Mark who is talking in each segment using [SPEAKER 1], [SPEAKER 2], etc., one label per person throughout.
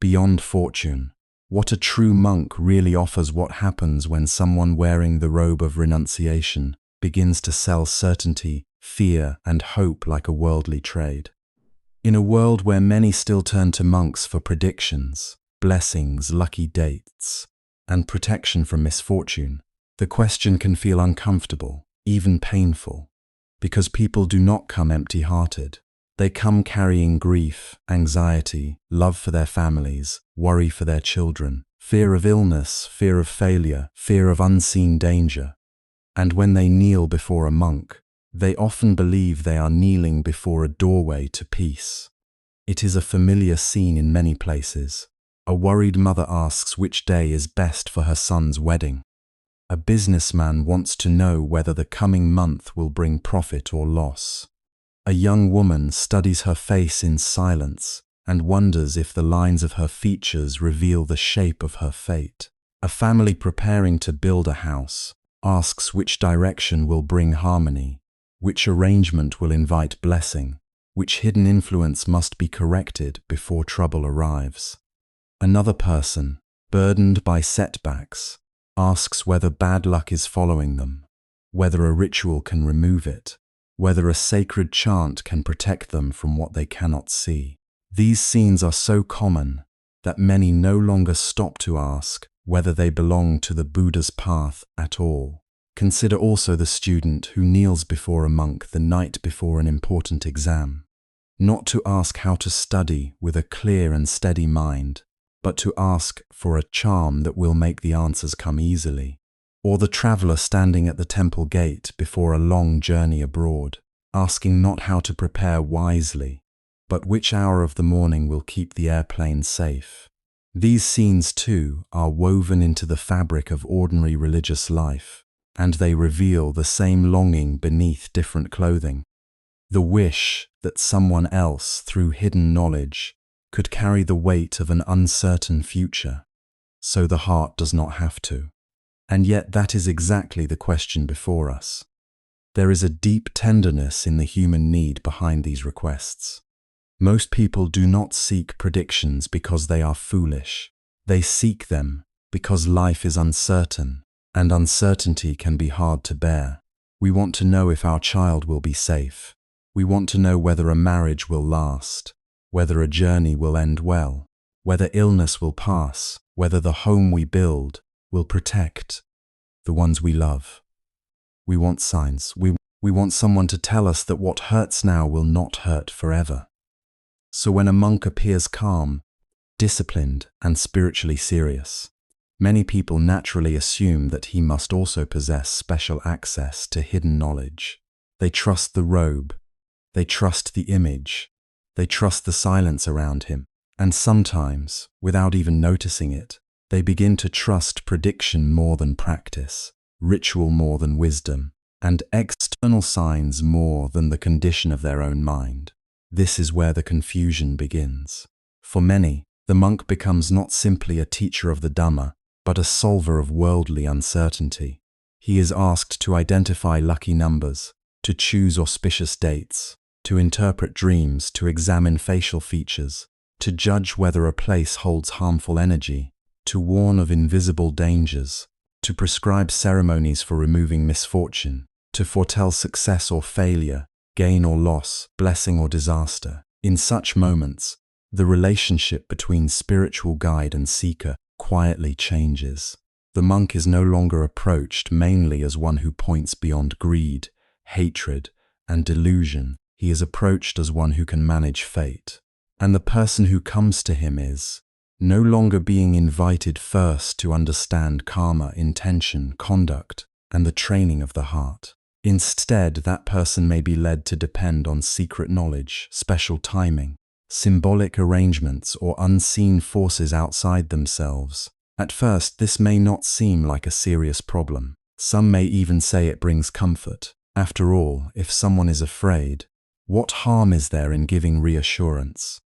[SPEAKER 1] beyond fortune. What a true monk really offers. What happens when someone wearing the robe of renunciation begins to sell certainty, fear, and hope like a worldly trade. In a world where many still turn to monks for predictions, blessings, lucky dates, and protection from misfortune, the question can feel uncomfortable, even painful, because people do not come empty-hearted. They come carrying grief, anxiety, love for their families, worry for their children, fear of illness, fear of failure, fear of unseen danger. And when they kneel before a monk, they often believe they are kneeling before a doorway to peace. It is a familiar scene in many places. A worried mother asks which day is best for her son's wedding. A businessman wants to know whether the coming month will bring profit or loss. A young woman studies her face in silence and wonders if the lines of her features reveal the shape of her fate. A family preparing to build a house asks which direction will bring harmony, which arrangement will invite blessing, which hidden influence must be corrected before trouble arrives. Another person, burdened by setbacks, asks whether bad luck is following them, whether a ritual can remove it, whether a sacred chant can protect them from what they cannot see. These scenes are so common that many no longer stop to ask whether they belong to the Buddha's path at all. Consider also the student who kneels before a monk the night before an important exam, not to ask how to study with a clear and steady mind, but to ask for a charm that will make the answers come easily. Or the traveler standing at the temple gate before a long journey abroad, asking not how to prepare wisely, but which hour of the morning will keep the airplane safe. These scenes, too, are woven into the fabric of ordinary religious life, and they reveal the same longing beneath different clothing. The wish that someone else, through hidden knowledge, could carry the weight of an uncertain future, so the heart does not have to. And yet that is exactly the question before us. There is a deep tenderness in the human need behind these requests. Most people do not seek predictions because they are foolish. They seek them because life is uncertain, and uncertainty can be hard to bear. We want to know if our child will be safe. We want to know whether a marriage will last, whether a journey will end well, whether illness will pass, whether the home we build will protect the ones we love. We want signs. We want someone to tell us that what hurts now will not hurt forever. So when a monk appears calm, disciplined, and spiritually serious, many people naturally assume that he must also possess special access to hidden knowledge. They trust the robe, they trust the image, they trust the silence around him, and sometimes, without even noticing it, they begin to trust prediction more than practice, ritual more than wisdom, and external signs more than the condition of their own mind. This is where the confusion begins. For many, the monk becomes not simply a teacher of the Dharma, but a solver of worldly uncertainty. He is asked to identify lucky numbers, to choose auspicious dates, to interpret dreams, to examine facial features, to judge whether a place holds harmful energy, to warn of invisible dangers, to prescribe ceremonies for removing misfortune, to foretell success or failure, gain or loss, blessing or disaster. In such moments, the relationship between spiritual guide and seeker quietly changes. The monk is no longer approached mainly as one who points beyond greed, hatred, and delusion. He is approached as one who can manage fate. And the person who comes to him is no longer being invited first to understand karma, intention, conduct, and the training of the heart. Instead, that person may be led to depend on secret knowledge, special timing, symbolic arrangements, or unseen forces outside themselves. At first, this may not seem like a serious problem. Some may even say it brings comfort. After all, if someone is afraid, what harm is there in giving reassurance?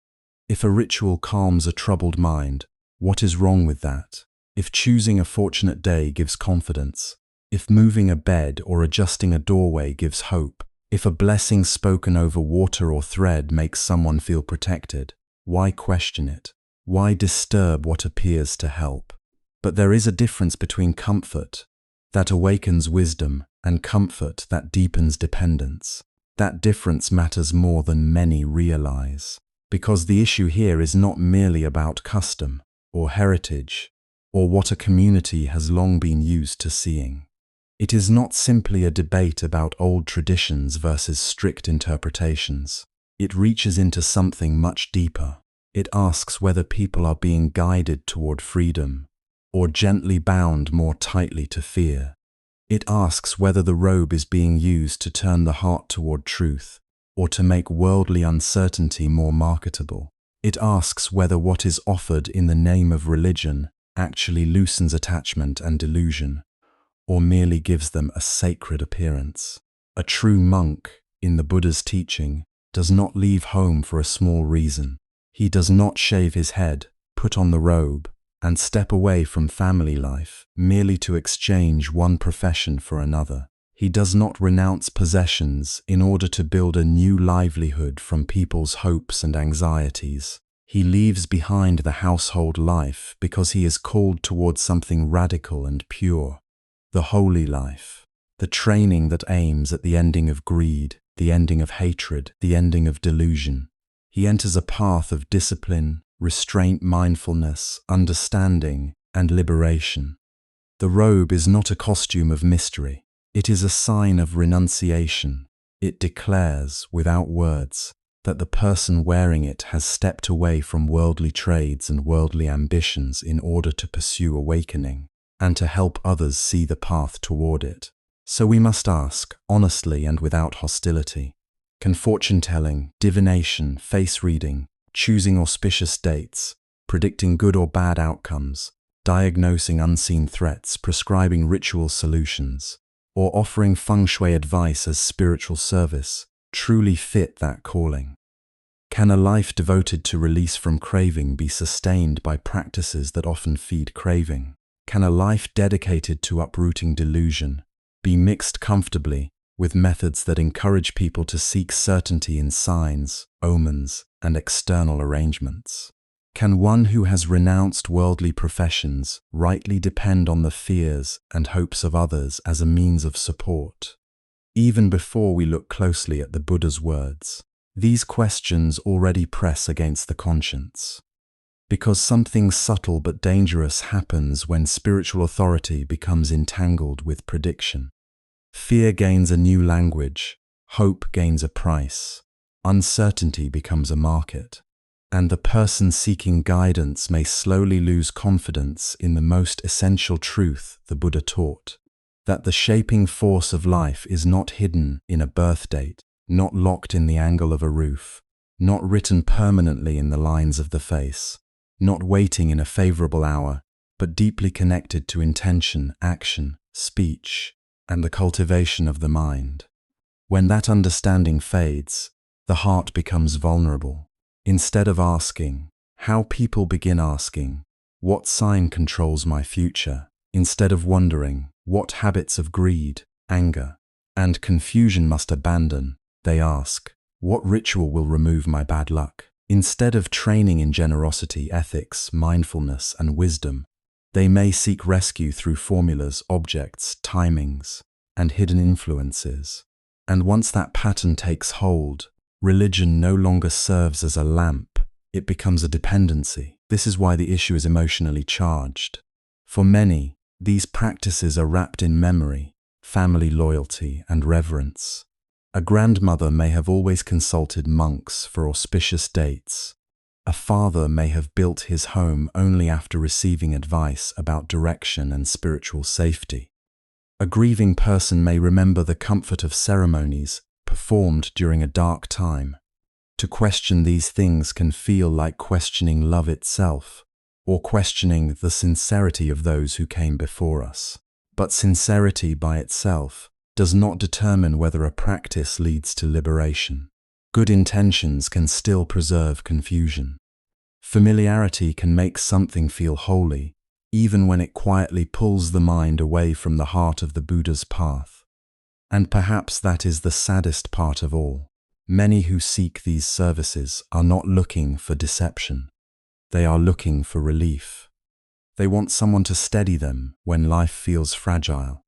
[SPEAKER 1] If a ritual calms a troubled mind, what is wrong with that? If choosing a fortunate day gives confidence, if moving a bed or adjusting a doorway gives hope, if a blessing spoken over water or thread makes someone feel protected, why question it? Why disturb what appears to help? But there is a difference between comfort that awakens wisdom and comfort that deepens dependence. That difference matters more than many realize, because the issue here is not merely about custom or heritage or what a community has long been used to seeing. It is not simply a debate about old traditions versus strict interpretations. It reaches into something much deeper. It asks whether people are being guided toward freedom or gently bound more tightly to fear. It asks whether the robe is being used to turn the heart toward truth or to make worldly uncertainty more marketable. It asks whether what is offered in the name of religion actually loosens attachment and delusion, or merely gives them a sacred appearance. A true monk, in the Buddha's teaching, does not leave home for a small reason. He does not shave his head, put on the robe, and step away from family life merely to exchange one profession for another. He does not renounce possessions in order to build a new livelihood from people's hopes and anxieties. He leaves behind the household life because he is called towards something radical and pure, the holy life, the training that aims at the ending of greed, the ending of hatred, the ending of delusion. He enters a path of discipline, restraint, mindfulness, understanding, and liberation. The robe is not a costume of mystery. It is a sign of renunciation. It declares, without words, that the person wearing it has stepped away from worldly trades and worldly ambitions in order to pursue awakening and to help others see the path toward it. So we must ask, honestly and without hostility, can fortune-telling, divination, face reading, choosing auspicious dates, predicting good or bad outcomes, diagnosing unseen threats, prescribing ritual solutions, or offering feng shui advice as spiritual service truly fit that calling? Can a life devoted to release from craving be sustained by practices that often feed craving? Can a life dedicated to uprooting delusion be mixed comfortably with methods that encourage people to seek certainty in signs, omens, and external arrangements? Can one who has renounced worldly professions rightly depend on the fears and hopes of others as a means of support? Even before we look closely at the Buddha's words, these questions already press against the conscience. Because something subtle but dangerous happens when spiritual authority becomes entangled with prediction. Fear gains a new language, hope gains a price, uncertainty becomes a market, and the person seeking guidance may slowly lose confidence in the most essential truth the Buddha taught, that the shaping force of life is not hidden in a birth date, not locked in the angle of a roof, not written permanently in the lines of the face, not waiting in a favorable hour, but deeply connected to intention, action, speech, and the cultivation of the mind. When that understanding fades, the heart becomes vulnerable. Instead of asking, how people begin asking, what sign controls my future? Instead of wondering, what habits of greed, anger, and confusion must abandon, they ask, what ritual will remove my bad luck? Instead of training in generosity, ethics, mindfulness, and wisdom, they may seek rescue through formulas, objects, timings, and hidden influences. And once that pattern takes hold, religion no longer serves as a lamp, it becomes a dependency. This is why the issue is emotionally charged. For many, these practices are wrapped in memory, family loyalty, and reverence. A grandmother may have always consulted monks for auspicious dates. A father may have built his home only after receiving advice about direction and spiritual safety. A grieving person may remember the comfort of ceremonies performed during a dark time. To question these things can feel like questioning love itself, or questioning the sincerity of those who came before us. But sincerity by itself does not determine whether a practice leads to liberation. Good intentions can still preserve confusion. Familiarity can make something feel holy, even when it quietly pulls the mind away from the heart of the Buddha's path. And perhaps that is the saddest part of all. Many who seek these services are not looking for deception. They are looking for relief. They want someone to steady them when life feels fragile.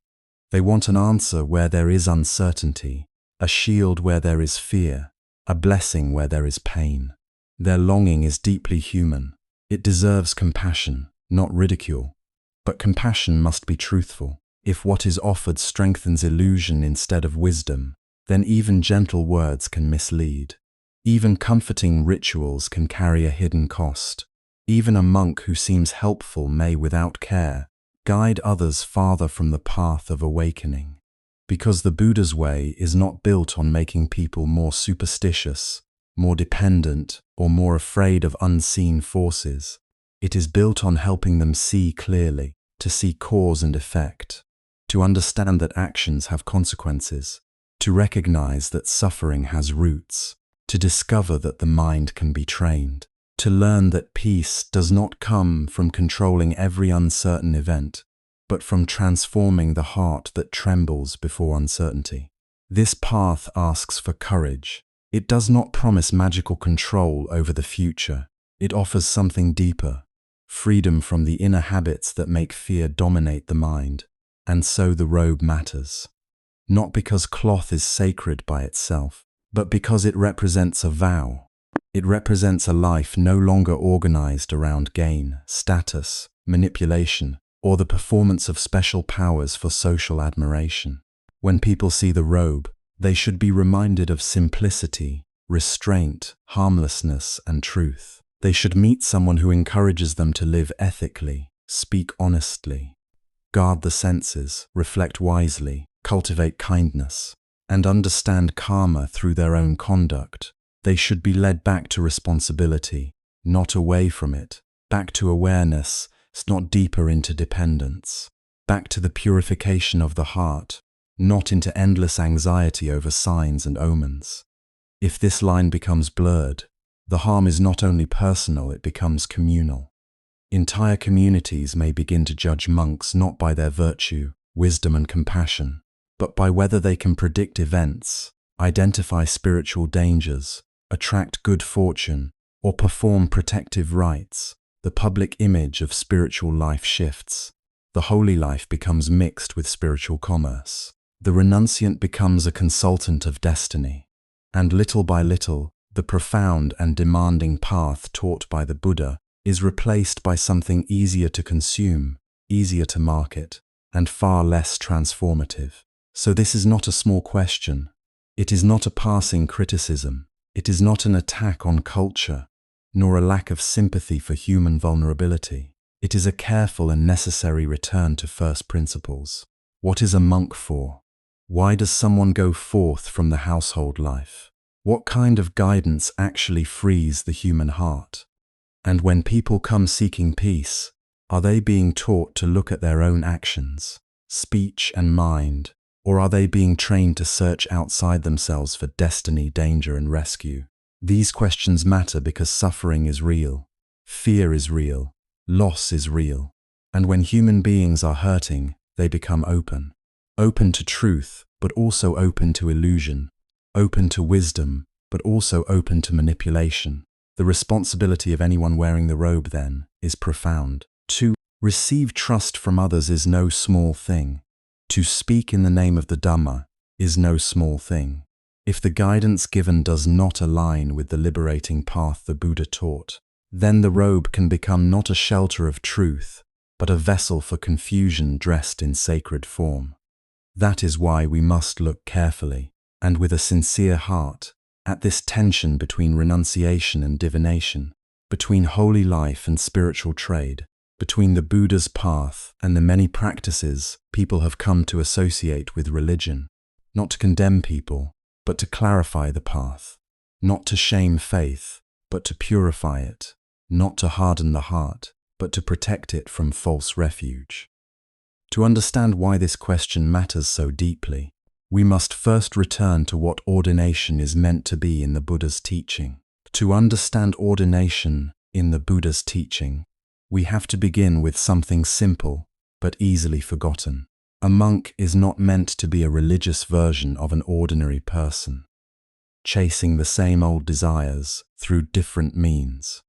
[SPEAKER 1] They want an answer where there is uncertainty, a shield where there is fear, a blessing where there is pain. Their longing is deeply human. It deserves compassion, not ridicule. But compassion must be truthful. If what is offered strengthens illusion instead of wisdom, then even gentle words can mislead. Even comforting rituals can carry a hidden cost. Even a monk who seems helpful may, without care, guide others farther from the path of awakening. Because the Buddha's way is not built on making people more superstitious, more dependent, or more afraid of unseen forces. It is built on helping them see clearly, to see cause and effect, to understand that actions have consequences, to recognize that suffering has roots, to discover that the mind can be trained, to learn that peace does not come from controlling every uncertain event, but from transforming the heart that trembles before uncertainty. This path asks for courage. It does not promise magical control over the future. It offers something deeper, freedom from the inner habits that make fear dominate the mind. And so the robe matters. Not because cloth is sacred by itself, but because it represents a vow. It represents a life no longer organized around gain, status, manipulation, or the performance of special powers for social admiration. When people see the robe, they should be reminded of simplicity, restraint, harmlessness, and truth. They should meet someone who encourages them to live ethically, speak honestly, guard the senses, reflect wisely, cultivate kindness, and understand karma through their own conduct. They should be led back to responsibility, not away from it, back to awareness, not deeper into dependence, back to the purification of the heart, not into endless anxiety over signs and omens. If this line becomes blurred, the harm is not only personal, it becomes communal. Entire communities may begin to judge monks not by their virtue, wisdom, and compassion, but by whether they can predict events, identify spiritual dangers, attract good fortune, or perform protective rites. The public image of spiritual life shifts. The holy life becomes mixed with spiritual commerce. The renunciant becomes a consultant of destiny. And little by little, the profound and demanding path taught by the Buddha is replaced by something easier to consume, easier to market, and far less transformative. So this is not a small question. It is not a passing criticism. It is not an attack on culture, nor a lack of sympathy for human vulnerability. It is a careful and necessary return to first principles. What is a monk for? Why does someone go forth from the household life? What kind of guidance actually frees the human heart? And when people come seeking peace, are they being taught to look at their own actions, speech and mind, or are they being trained to search outside themselves for destiny, danger, and rescue? These questions matter because suffering is real, fear is real, loss is real, and when human beings are hurting, they become open. Open to truth, but also open to illusion. Open to wisdom, but also open to manipulation. The responsibility of anyone wearing the robe, then, is profound. To receive trust from others is no small thing. To speak in the name of the Dharma is no small thing. If the guidance given does not align with the liberating path the Buddha taught, then the robe can become not a shelter of truth, but a vessel for confusion dressed in sacred form. That is why we must look carefully, and with a sincere heart, at this tension between renunciation and divination, between holy life and spiritual trade, between the Buddha's path and the many practices people have come to associate with religion, not to condemn people, but to clarify the path, not to shame faith, but to purify it, not to harden the heart, but to protect it from false refuge. To understand why this question matters so deeply, we must first return to what ordination is meant to be in the Buddha's teaching. To understand ordination in the Buddha's teaching, we have to begin with something simple but easily forgotten. A monk is not meant to be a religious version of an ordinary person, chasing the same old desires through different means.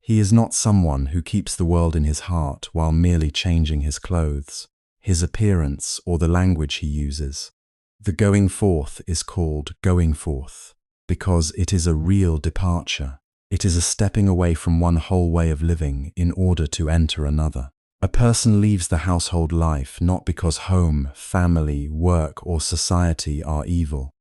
[SPEAKER 1] He is not someone who keeps the world in his heart while merely changing his clothes, his appearance, or the language he uses. The going forth is called going forth because it is a real departure. It is a stepping away from one whole way of living in order to enter another. A person leaves the household life not because home, family, work, or society are evil,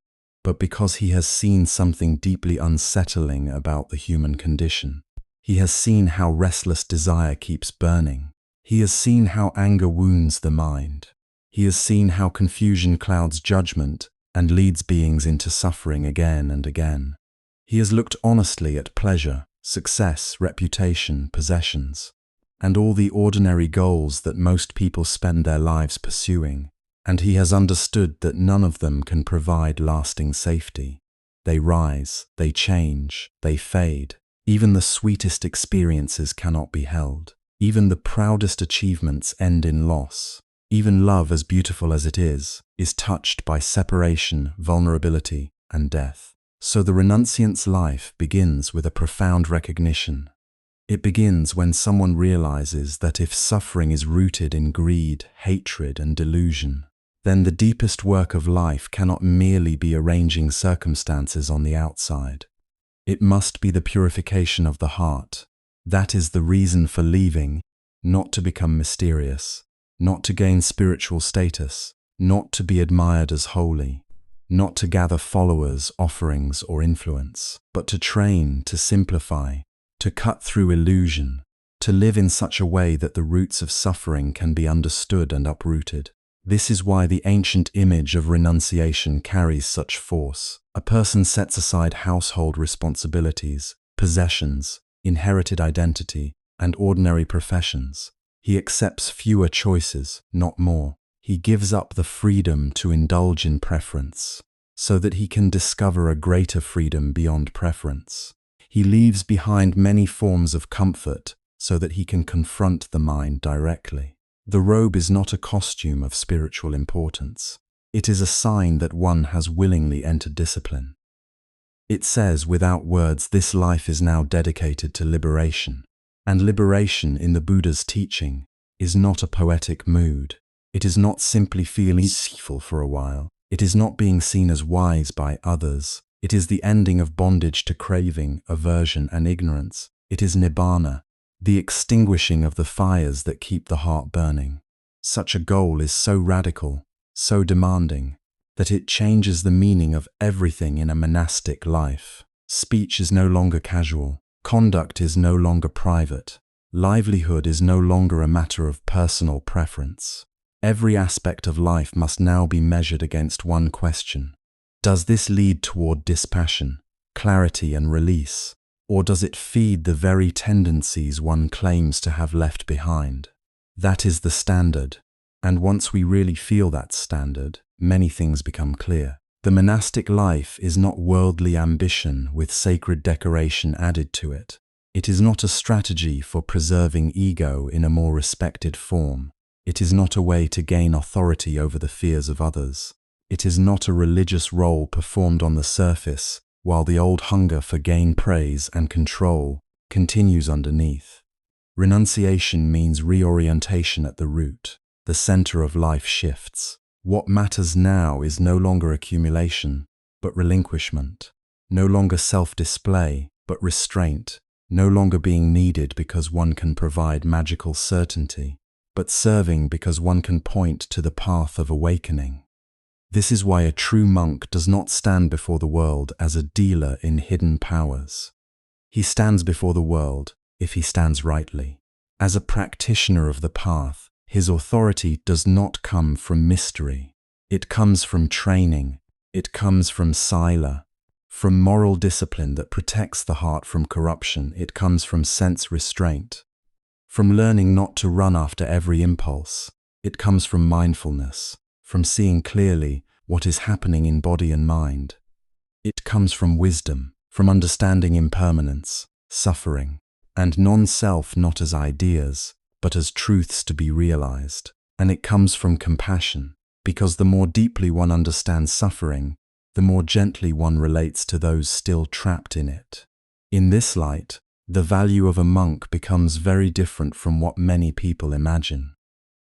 [SPEAKER 1] but because he has seen something deeply unsettling about the human condition. He has seen how restless desire keeps burning. He has seen how anger wounds the mind. He has seen how confusion clouds judgment and leads beings into suffering again and again. He has looked honestly at pleasure, success, reputation, possessions, and all the ordinary goals that most people spend their lives pursuing, and he has understood that none of them can provide lasting safety. They rise, they change, they fade. Even the sweetest experiences cannot be held. Even the proudest achievements end in loss. Even love, as beautiful as it is touched by separation, vulnerability, and death. So the renunciant's life begins with a profound recognition. It begins when someone realizes that if suffering is rooted in greed, hatred, and delusion, then the deepest work of life cannot merely be arranging circumstances on the outside. It must be the purification of the heart. That is the reason for leaving, not to become mysterious, not to gain spiritual status, not to be admired as holy, not to gather followers, offerings, or influence, but to train, to simplify, to cut through illusion, to live in such a way that the roots of suffering can be understood and uprooted. This is why the ancient image of renunciation carries such force. A person sets aside household responsibilities, possessions, inherited identity, and ordinary professions. He accepts fewer choices, not more. He gives up the freedom to indulge in preference, so that he can discover a greater freedom beyond preference. He leaves behind many forms of comfort so that he can confront the mind directly. The robe is not a costume of spiritual importance. It is a sign that one has willingly entered discipline. It says without words, this life is now dedicated to liberation. And liberation in the Buddha's teaching is not a poetic mood. It is not simply feeling peaceful for a while. It is not being seen as wise by others. It is the ending of bondage to craving, aversion, and ignorance. It is nibbana, the extinguishing of the fires that keep the heart burning. Such a goal is so radical, so demanding, that it changes the meaning of everything in a monastic life. Speech is no longer casual. Conduct is no longer private. Livelihood is no longer a matter of personal preference. Every aspect of life must now be measured against one question. Does this lead toward dispassion, clarity, and release? Or does it feed the very tendencies one claims to have left behind? That is the standard. And once we really feel that standard, many things become clear. The monastic life is not worldly ambition with sacred decoration added to it. It is not a strategy for preserving ego in a more respected form. It is not a way to gain authority over the fears of others. It is not a religious role performed on the surface, while the old hunger for gain, praise, and control continues underneath. Renunciation means reorientation at the root. The center of life shifts. What matters now is no longer accumulation, but relinquishment. No longer self-display, but restraint. No longer being needed because one can provide magical certainty, but serving because one can point to the path of awakening. This is why a true monk does not stand before the world as a dealer in hidden powers. He stands before the world, if he stands rightly, as a practitioner of the path. His authority does not come from mystery. It comes from training. It comes from sila, from moral discipline that protects the heart from corruption. It comes from sense restraint, from learning not to run after every impulse. It comes from mindfulness, from seeing clearly what is happening in body and mind. It comes from wisdom, from understanding impermanence, suffering, and non-self not as ideas, but as truths to be realized. And it comes from compassion, because the more deeply one understands suffering, the more gently one relates to those still trapped in it. In this light, the value of a monk becomes very different from what many people imagine.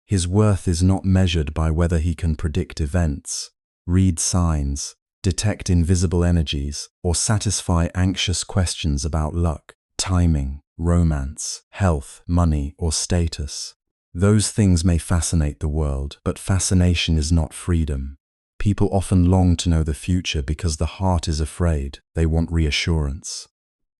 [SPEAKER 1] His worth is not measured by whether he can predict events, read signs, detect invisible energies, or satisfy anxious questions about luck, timing, romance, health, money, or status. Those things may fascinate the world, but fascination is not freedom. People often long to know the future because the heart is afraid. They want reassurance.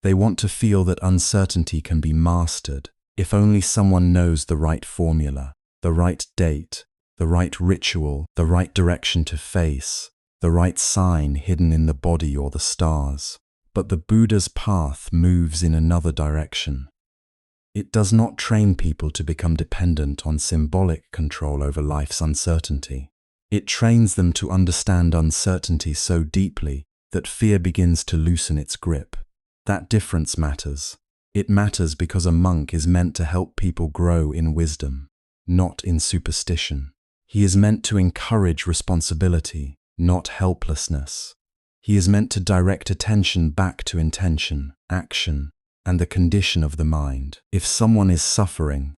[SPEAKER 1] They want to feel that uncertainty can be mastered if only someone knows the right formula, the right date, the right ritual, the right direction to face, the right sign hidden in the body or the stars. But the Buddha's path moves in another direction. It does not train people to become dependent on symbolic control over life's uncertainty. It trains them to understand uncertainty so deeply that fear begins to loosen its grip. That difference matters. It matters because a monk is meant to help people grow in wisdom, not in superstition. He is meant to encourage responsibility, not helplessness. He is meant to direct attention back to intention, action, and the condition of the mind. If someone is suffering,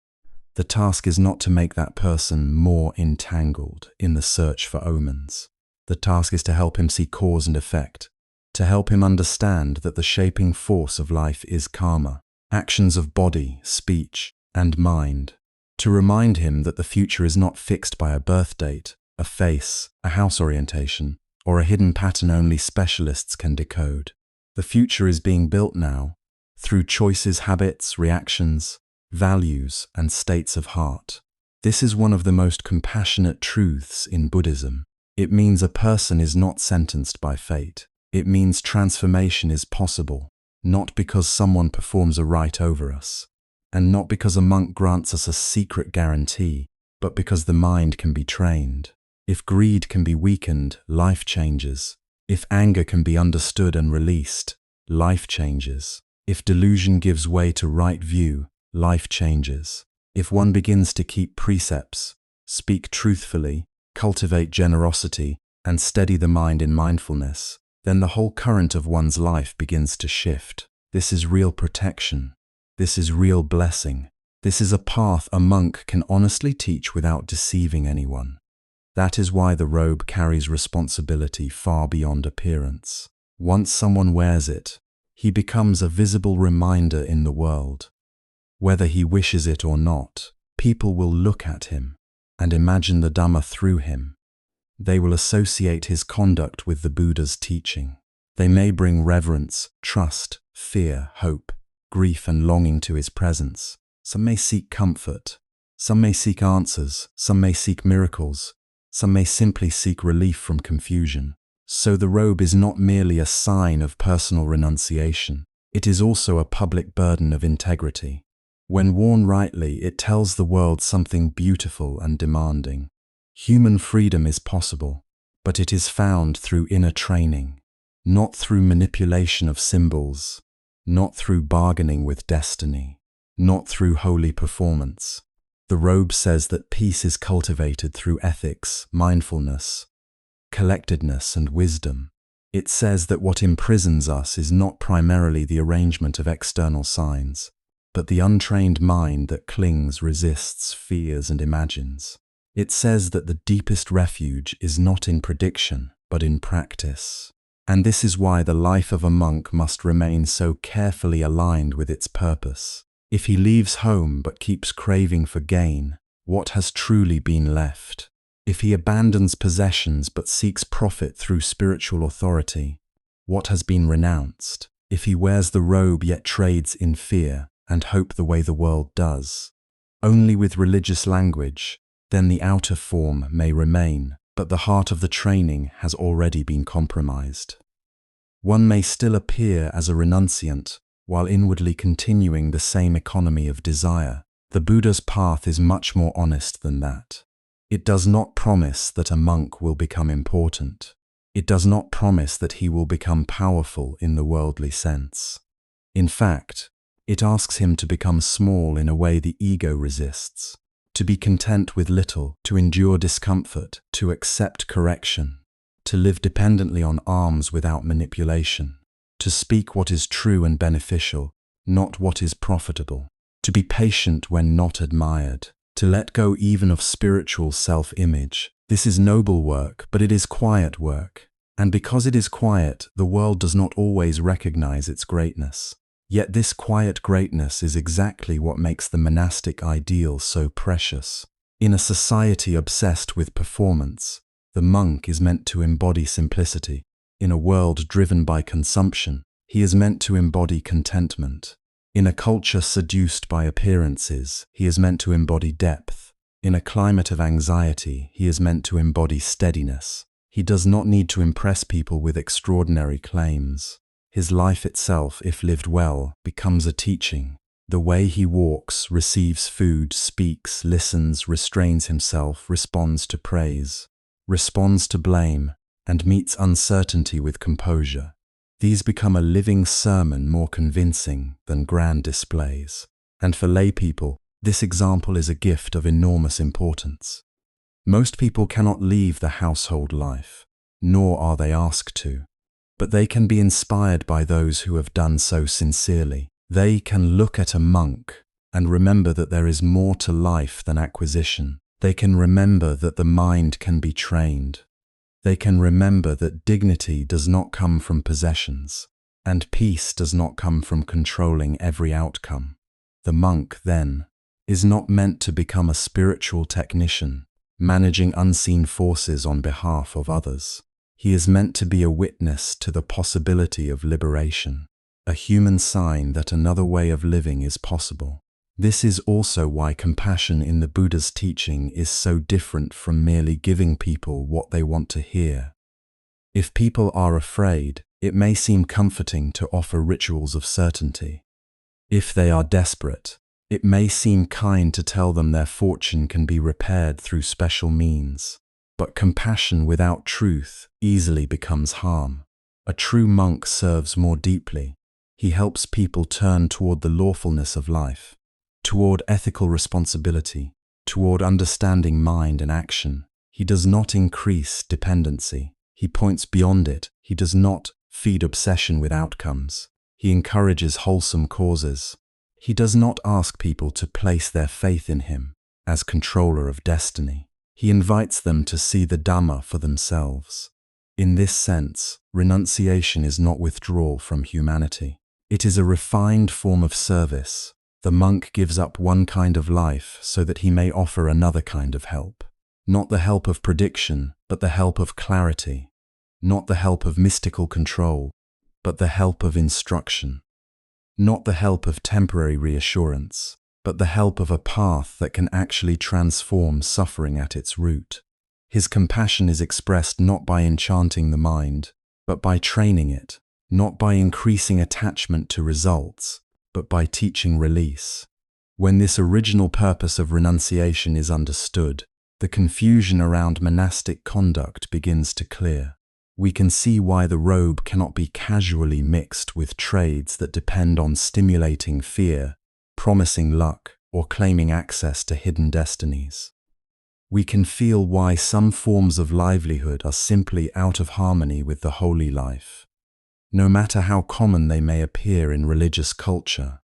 [SPEAKER 1] the task is not to make that person more entangled in the search for omens. The task is to help him see cause and effect, to help him understand that the shaping force of life is karma, actions of body, speech, and mind, to remind him that the future is not fixed by a birth date, a face, a house orientation, or a hidden pattern only specialists can decode. The future is being built now, through choices, habits, reactions, values, and states of heart. This is one of the most compassionate truths in Buddhism. It means a person is not sentenced by fate. It means transformation is possible, not because someone performs a rite over us, and not because a monk grants us a secret guarantee, but because the mind can be trained. If greed can be weakened, life changes. If anger can be understood and released, life changes. If delusion gives way to right view, life changes. If one begins to keep precepts, speak truthfully, cultivate generosity, and steady the mind in mindfulness, then the whole current of one's life begins to shift. This is real protection. This is real blessing. This is a path a monk can honestly teach without deceiving anyone. That is why the robe carries responsibility far beyond appearance. Once someone wears it, he becomes a visible reminder in the world. Whether he wishes it or not, people will look at him and imagine the Dharma through him. They will associate his conduct with the Buddha's teaching. They may bring reverence, trust, fear, hope, grief, and longing to his presence. Some may seek comfort. Some may seek answers. Some may seek miracles. Some may simply seek relief from confusion. So the robe is not merely a sign of personal renunciation. It is also a public burden of integrity. When worn rightly, it tells the world something beautiful and demanding. Human freedom is possible, but it is found through inner training, not through manipulation of symbols, not through bargaining with destiny, not through holy performance. The robe says that peace is cultivated through ethics, mindfulness, collectedness, and wisdom. It says that what imprisons us is not primarily the arrangement of external signs, but the untrained mind that clings, resists, fears, and imagines. It says that the deepest refuge is not in prediction, but in practice. And this is why the life of a monk must remain so carefully aligned with its purpose. If he leaves home but keeps craving for gain, what has truly been left? If he abandons possessions but seeks profit through spiritual authority, what has been renounced? If he wears the robe yet trades in fear and hope the way the world does, only with religious language, then the outer form may remain, but the heart of the training has already been compromised. One may still appear as a renunciant, while inwardly continuing the same economy of desire. The Buddha's path is much more honest than that. It does not promise that a monk will become important. It does not promise that he will become powerful in the worldly sense. In fact, it asks him to become small in a way the ego resists, to be content with little, to endure discomfort, to accept correction, to live dependently on alms without manipulation, to speak what is true and beneficial, not what is profitable, to be patient when not admired, to let go even of spiritual self-image. This is noble work, but it is quiet work. And because it is quiet, the world does not always recognize its greatness. Yet this quiet greatness is exactly what makes the monastic ideal so precious. In a society obsessed with performance, the monk is meant to embody simplicity. In a world driven by consumption, he is meant to embody contentment. In a culture seduced by appearances, he is meant to embody depth. In a climate of anxiety, he is meant to embody steadiness. He does not need to impress people with extraordinary claims. His life itself, if lived well, becomes a teaching. The way he walks, receives food, speaks, listens, restrains himself, responds to praise, responds to blame, and meets uncertainty with composure. These become a living sermon more convincing than grand displays. And for lay people, this example is a gift of enormous importance. Most people cannot leave the household life, nor are they asked to. But they can be inspired by those who have done so sincerely. They can look at a monk and remember that there is more to life than acquisition. They can remember that the mind can be trained. They can remember that dignity does not come from possessions, and peace does not come from controlling every outcome. The monk, then, is not meant to become a spiritual technician, managing unseen forces on behalf of others. He is meant to be a witness to the possibility of liberation, a human sign that another way of living is possible. This is also why compassion in the Buddha's teaching is so different from merely giving people what they want to hear. If people are afraid, it may seem comforting to offer rituals of certainty. If they are desperate, it may seem kind to tell them their fortune can be repaired through special means. But compassion without truth easily becomes harm. A true monk serves more deeply. He helps people turn toward the lawfulness of life, toward ethical responsibility, toward understanding mind and action. He does not increase dependency. He points beyond it. He does not feed obsession with outcomes. He encourages wholesome causes. He does not ask people to place their faith in him as controller of destiny. He invites them to see the Dharma for themselves. In this sense, renunciation is not withdrawal from humanity. It is a refined form of service. The monk gives up one kind of life so that he may offer another kind of help. Not the help of prediction, but the help of clarity. Not the help of mystical control, but the help of instruction. Not the help of temporary reassurance, but the help of a path that can actually transform suffering at its root. His compassion is expressed not by enchanting the mind, but by training it, not by increasing attachment to results, but by teaching release. When this original purpose of renunciation is understood, the confusion around monastic conduct begins to clear. We can see why the robe cannot be casually mixed with trades that depend on stimulating fear, promising luck, or claiming access to hidden destinies. We can feel why some forms of livelihood are simply out of harmony with the holy life, no matter how common they may appear in religious culture,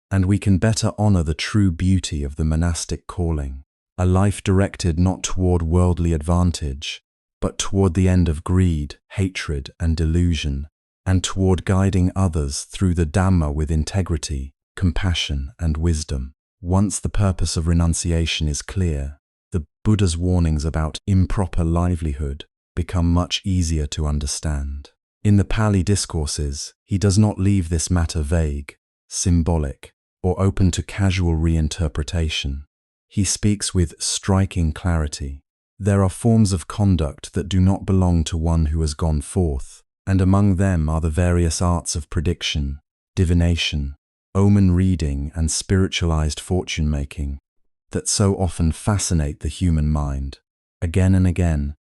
[SPEAKER 1] and we can better honor the true beauty of the monastic calling, a life directed not toward worldly advantage, but toward the end of greed, hatred, and delusion, and toward guiding others through the Dhamma with integrity, compassion, and wisdom. Once the purpose of renunciation is clear, the Buddha's warnings about improper livelihood become much easier to understand. In the Pali discourses, he does not leave this matter vague, symbolic, or open to casual reinterpretation. He speaks with striking clarity. There are forms of conduct that do not belong to one who has gone forth, and among them are the various arts of prediction, divination, omen reading, and spiritualized fortune-making that so often fascinate the human mind. Again and again,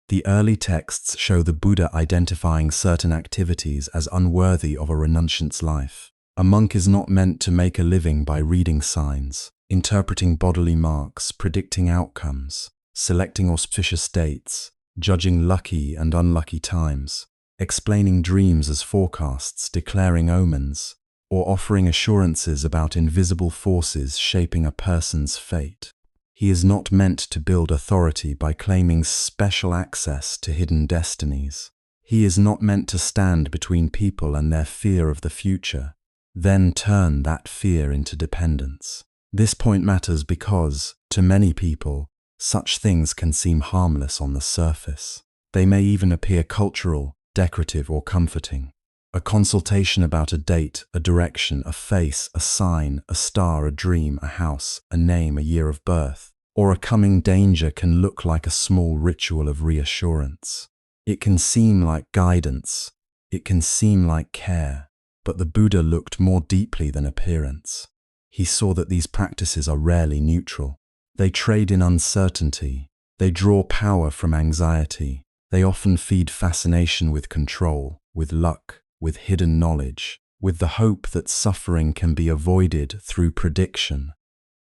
[SPEAKER 1] the early texts show the Buddha identifying certain activities as unworthy of a renunciant's life. A monk is not meant to make a living by reading signs, interpreting bodily marks, predicting outcomes, selecting auspicious dates, judging lucky and unlucky times, explaining dreams as forecasts, declaring omens, or offering assurances about invisible forces shaping a person's fate. He is not meant to build authority by claiming special access to hidden destinies. He is not meant to stand between people and their fear of the future, then turn that fear into dependence. This point matters because, to many people, such things can seem harmless on the surface. They may even appear cultural, decorative, or comforting. A consultation about a date, a direction, a face, a sign, a star, a dream, a house, a name, a year of birth, or a coming danger can look like a small ritual of reassurance. It can seem like guidance. It can seem like care. But the Buddha looked more deeply than appearance. He saw that these practices are rarely neutral. They trade in uncertainty. They draw power from anxiety. They often feed fascination with control, with luck, with hidden knowledge, with the hope that suffering can be avoided through prediction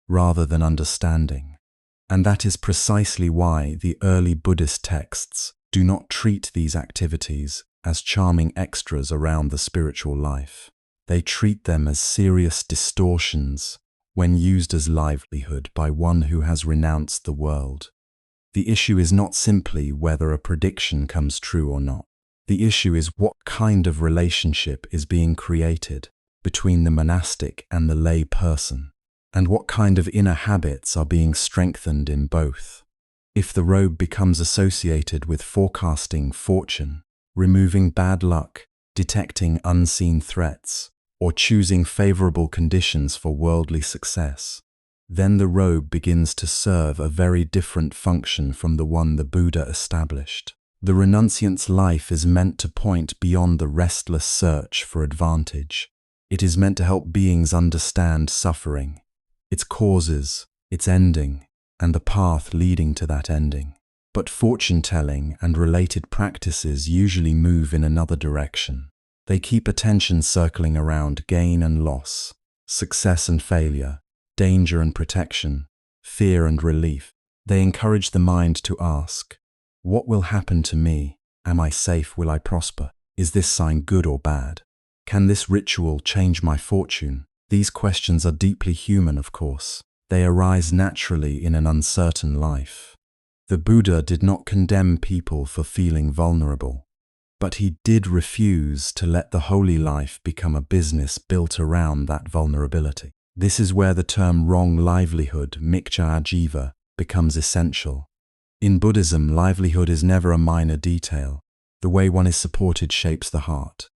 [SPEAKER 1] rather than understanding. And that is precisely why the early Buddhist texts do not treat these activities as charming extras around the spiritual life. They treat them as serious distortions when used as livelihood by one who has renounced the world. The issue is not simply whether a prediction comes true or not. The issue is what kind of relationship is being created between the monastic and the lay person, and what kind of inner habits are being strengthened in both. If the robe becomes associated with forecasting fortune, removing bad luck, detecting unseen threats, or choosing favorable conditions for worldly success, then the robe begins to serve a very different function from the one the Buddha established. The renunciant's life is meant to point beyond the restless search for advantage. It is meant to help beings understand suffering, its causes, its ending, and the path leading to that ending. But fortune-telling and related practices usually move in another direction. They keep attention circling around gain and loss, success and failure, danger and protection, fear and relief. They encourage the mind to ask, what will happen to me? Am I safe? Will I prosper? Is this sign good or bad? Can this ritual change my fortune? These questions are deeply human, of course. They arise naturally in an uncertain life. The Buddha did not condemn people for feeling vulnerable, but he did refuse to let the holy life become a business built around that vulnerability. This is where the term wrong livelihood, miccha ajiva, becomes essential. In Buddhism, livelihood is never a minor detail. The way one is supported shapes the heart.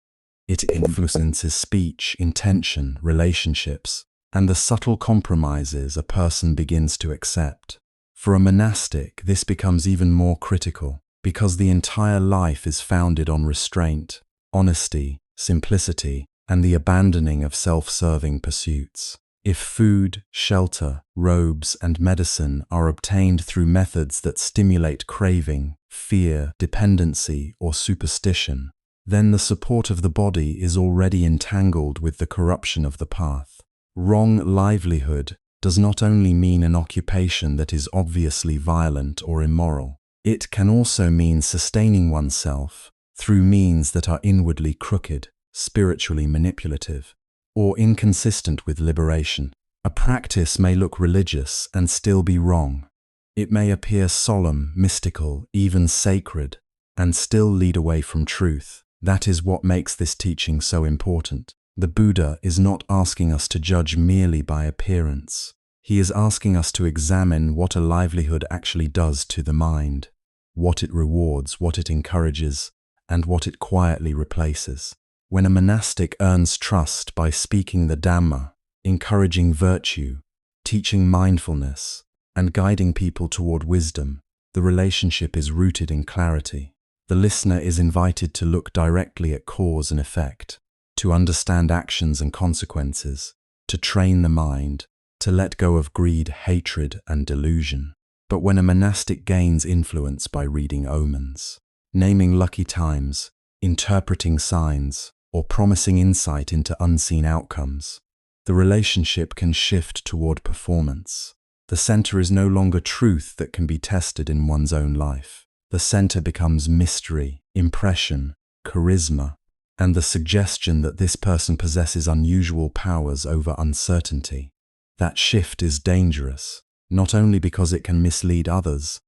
[SPEAKER 1] It influences speech, intention, relationships, and the subtle compromises a person begins to accept. For a monastic, this becomes even more critical, because the entire life is founded on restraint, honesty, simplicity, and the abandoning of self-serving pursuits. If food, shelter, robes, and medicine are obtained through methods that stimulate craving, fear, dependency, or superstition, then the support of the body is already entangled with the corruption of the path. Wrong livelihood does not only mean an occupation that is obviously violent or immoral. It can also mean sustaining oneself through means that are inwardly crooked, spiritually manipulative, or inconsistent with liberation. A practice may look religious and still be wrong. It may appear solemn, mystical, even sacred, and still lead away from truth. That is what makes this teaching so important. The Buddha is not asking us to judge merely by appearance. He is asking us to examine what a livelihood actually does to the mind, what it rewards, what it encourages, and what it quietly replaces. When a monastic earns trust by speaking the Dharma, encouraging virtue, teaching mindfulness, and guiding people toward wisdom, the relationship is rooted in clarity. The listener is invited to look directly at cause and effect, to understand actions and consequences, to train the mind, to let go of greed, hatred, and delusion. But when a monastic gains influence by reading omens, naming lucky times, interpreting signs, or promising insight into unseen outcomes, the relationship can shift toward performance. The center is no longer truth that can be tested in one's own life. The center becomes mystery, impression, charisma, and the suggestion that this person possesses unusual powers over uncertainty. That shift is dangerous, not only because it can mislead others,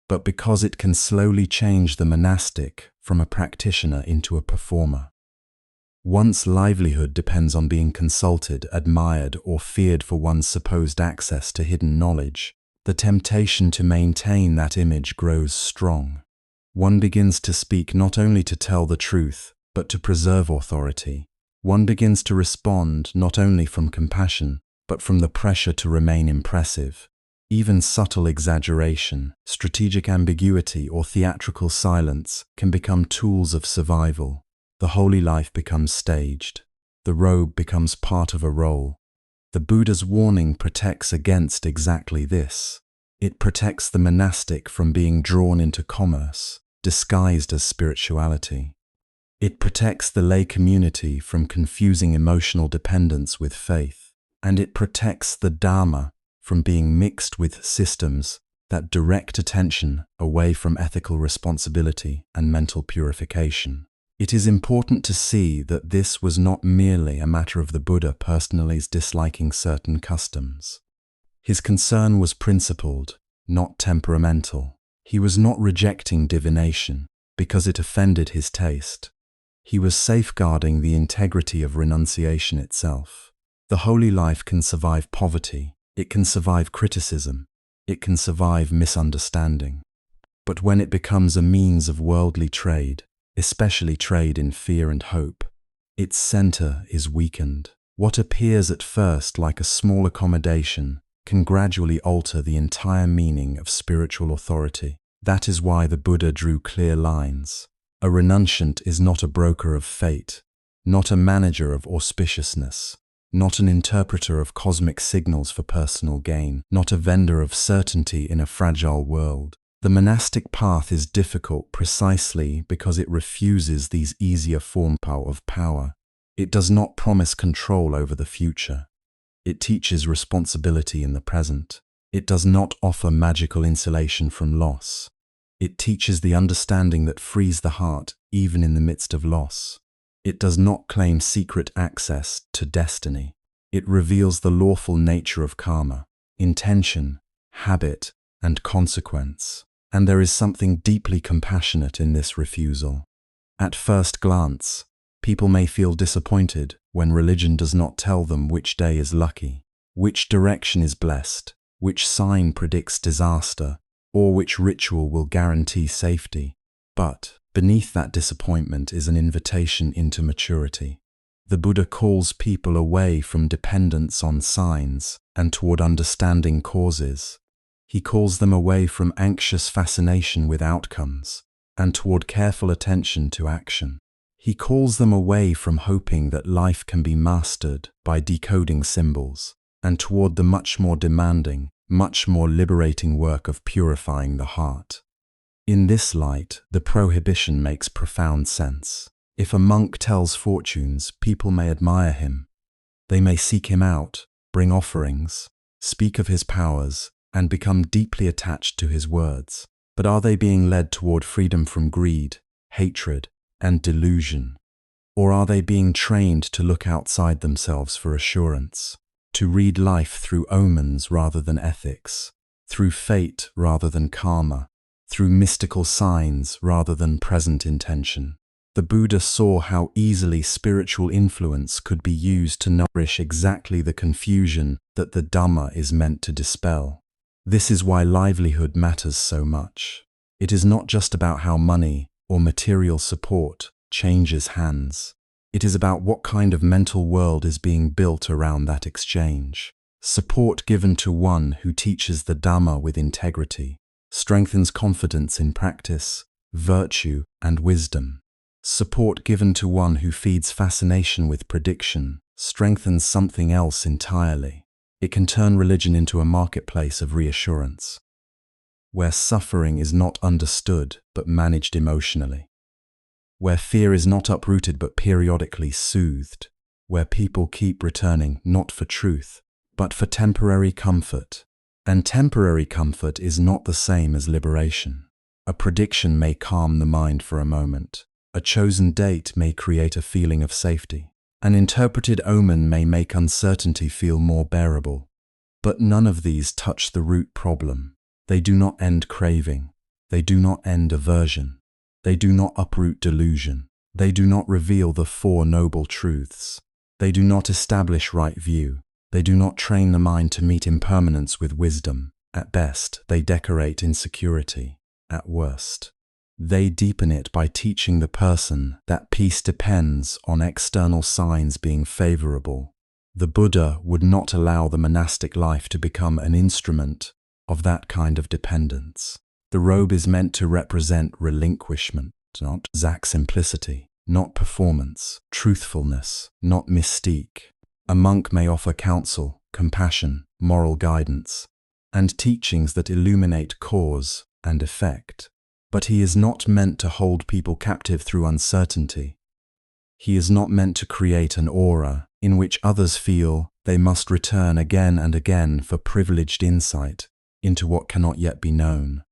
[SPEAKER 1] but because it can slowly change the monastic from a practitioner into a performer. One's livelihood depends on being consulted, admired, or feared for one's supposed access to hidden knowledge. The temptation to maintain that image grows strong. One begins to speak not only to tell the truth, but to preserve authority. One begins to respond not only from compassion, but from the pressure to remain impressive. Even subtle exaggeration, strategic ambiguity, or theatrical silence can become tools of survival. The holy life becomes staged. The robe becomes part of a role. The Buddha's warning protects against exactly this. It protects the monastic from being drawn into commerce, disguised as spirituality. It protects the lay community from confusing emotional dependence with faith. And it protects the Dharma from being mixed with systems that direct attention away from ethical responsibility and mental purification. It is important to see that this was not merely a matter of the Buddha personally disliking certain customs. His concern was principled, not temperamental. He was not rejecting divination because it offended his taste. He was safeguarding the integrity of renunciation itself. The holy life can survive poverty, it can survive criticism, it can survive misunderstanding. But when it becomes a means of worldly trade, especially trade in fear and hope, its center is weakened. What appears at first like a small accommodation can gradually alter the entire meaning of spiritual authority. That is why the Buddha drew clear lines. A renunciant is not a broker of fate, not a manager of auspiciousness, not an interpreter of cosmic signals for personal gain, not a vendor of certainty in a fragile world. The monastic path is difficult precisely because it refuses these easier forms of power. It does not promise control over the future. It teaches responsibility in the present. It does not offer magical insulation from loss. It teaches the understanding that frees the heart even in the midst of loss. It does not claim secret access to destiny. It reveals the lawful nature of karma, intention, habit, and consequence. And there is something deeply compassionate in this refusal. At first glance, people may feel disappointed when religion does not tell them which day is lucky, which direction is blessed, which sign predicts disaster, or which ritual will guarantee safety. But beneath that disappointment is an invitation into maturity. The Buddha calls people away from dependence on signs and toward understanding causes. He calls them away from anxious fascination with outcomes and toward careful attention to action. He calls them away from hoping that life can be mastered by decoding symbols and toward the much more demanding, much more liberating work of purifying the heart. In this light, the prohibition makes profound sense. If a monk tells fortunes, people may admire him. They may seek him out, bring offerings, speak of his powers, and become deeply attached to his words. But are they being led toward freedom from greed, hatred, and delusion? Or are they being trained to look outside themselves for assurance, to read life through omens rather than ethics, through fate rather than karma, through mystical signs rather than present intention? The Buddha saw how easily spiritual influence could be used to nourish exactly the confusion that the Dhamma is meant to dispel. This is why livelihood matters so much. It is not just about how money or material support changes hands. It is about what kind of mental world is being built around that exchange. Support given to one who teaches the Dhamma with integrity strengthens confidence in practice, virtue, and wisdom. Support given to one who feeds fascination with prediction strengthens something else entirely. It can turn religion into a marketplace of reassurance, where suffering is not understood but managed emotionally, where fear is not uprooted but periodically soothed, where people keep returning not for truth, but for temporary comfort. And temporary comfort is not the same as liberation. A prediction may calm the mind for a moment. A chosen date may create a feeling of safety. An interpreted omen may make uncertainty feel more bearable. But none of these touch the root problem. They do not end craving. They do not end aversion. They do not uproot delusion. They do not reveal the Four Noble Truths. They do not establish right view. They do not train the mind to meet impermanence with wisdom. At best, they decorate insecurity. At worst, they deepen it by teaching the person that peace depends on external signs being favorable. The Buddha would not allow the monastic life to become an instrument of that kind of dependence. The robe is meant to represent relinquishment, not simplicity, not performance, truthfulness, not mystique. A monk may offer counsel, compassion, moral guidance, and teachings that illuminate cause and effect. But he is not meant to hold people captive through uncertainty. He is not meant to create an aura in which others feel they must return again and again for privileged insight into what cannot yet be known.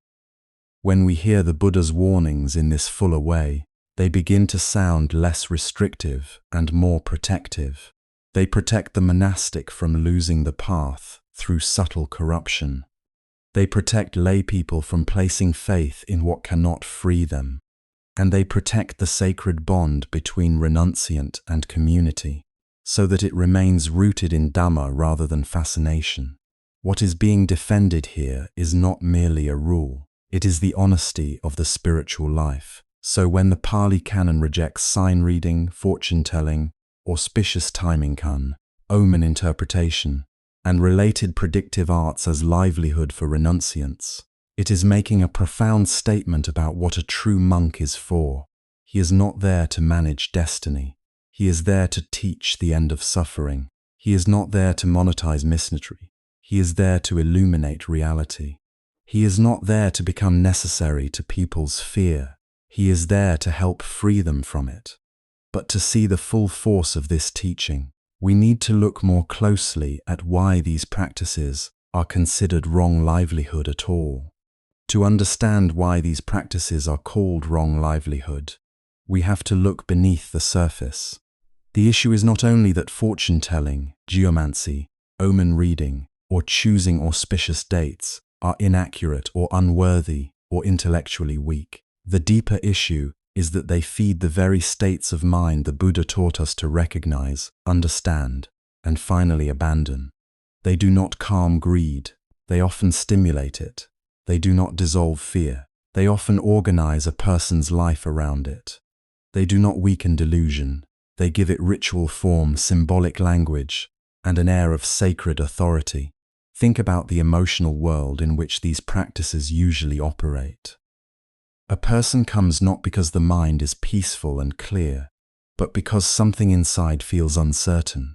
[SPEAKER 1] When we hear the Buddha's warnings in this fuller way, they begin to sound less restrictive and more protective. They protect the monastic from losing the path through subtle corruption. They protect lay people from placing faith in what cannot free them. And they protect the sacred bond between renunciant and community, so that it remains rooted in Dhamma rather than fascination. What is being defended here is not merely a rule. It is the honesty of the spiritual life. So when the Pali Canon rejects sign reading, fortune-telling, auspicious timing omen interpretation, and related predictive arts as livelihood for renunciants, it is making a profound statement about what a true monk is for. He is not there to manage destiny. He is there to teach the end of suffering. He is not there to monetize mystery. He is there to illuminate reality. He is not there to become necessary to people's fear. He is there to help free them from it. But to see the full force of this teaching, we need to look more closely at why these practices are considered wrong livelihood at all. To understand why these practices are called wrong livelihood, we have to look beneath the surface. The issue is not only that fortune-telling, geomancy, omen reading, or choosing auspicious dates are inaccurate or unworthy or intellectually weak. The deeper issue is that they feed the very states of mind the Buddha taught us to recognize, understand, and finally abandon. They do not calm greed. They often stimulate it. They do not dissolve fear. They often organize a person's life around it. They do not weaken delusion. They give it ritual form, symbolic language, and an air of sacred authority. Think about the emotional world in which these practices usually operate. A person comes not because the mind is peaceful and clear, but because something inside feels uncertain.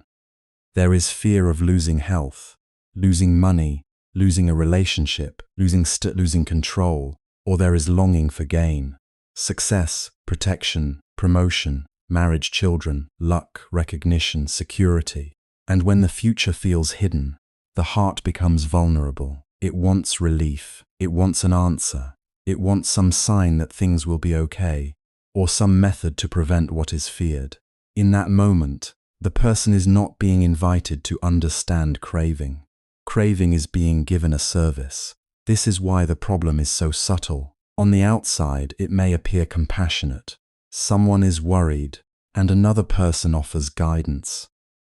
[SPEAKER 1] There is fear of losing health, losing money, losing a relationship, losing control, or there is longing for gain, success, protection, promotion, marriage, children, luck, recognition, security. And when the future feels hidden, the heart becomes vulnerable. It wants relief. It wants an answer. It wants some sign that things will be okay, or some method to prevent what is feared. In that moment, the person is not being invited to understand craving. Craving is being given a service. This is why the problem is so subtle. On the outside, it may appear compassionate. Someone is worried, and another person offers guidance.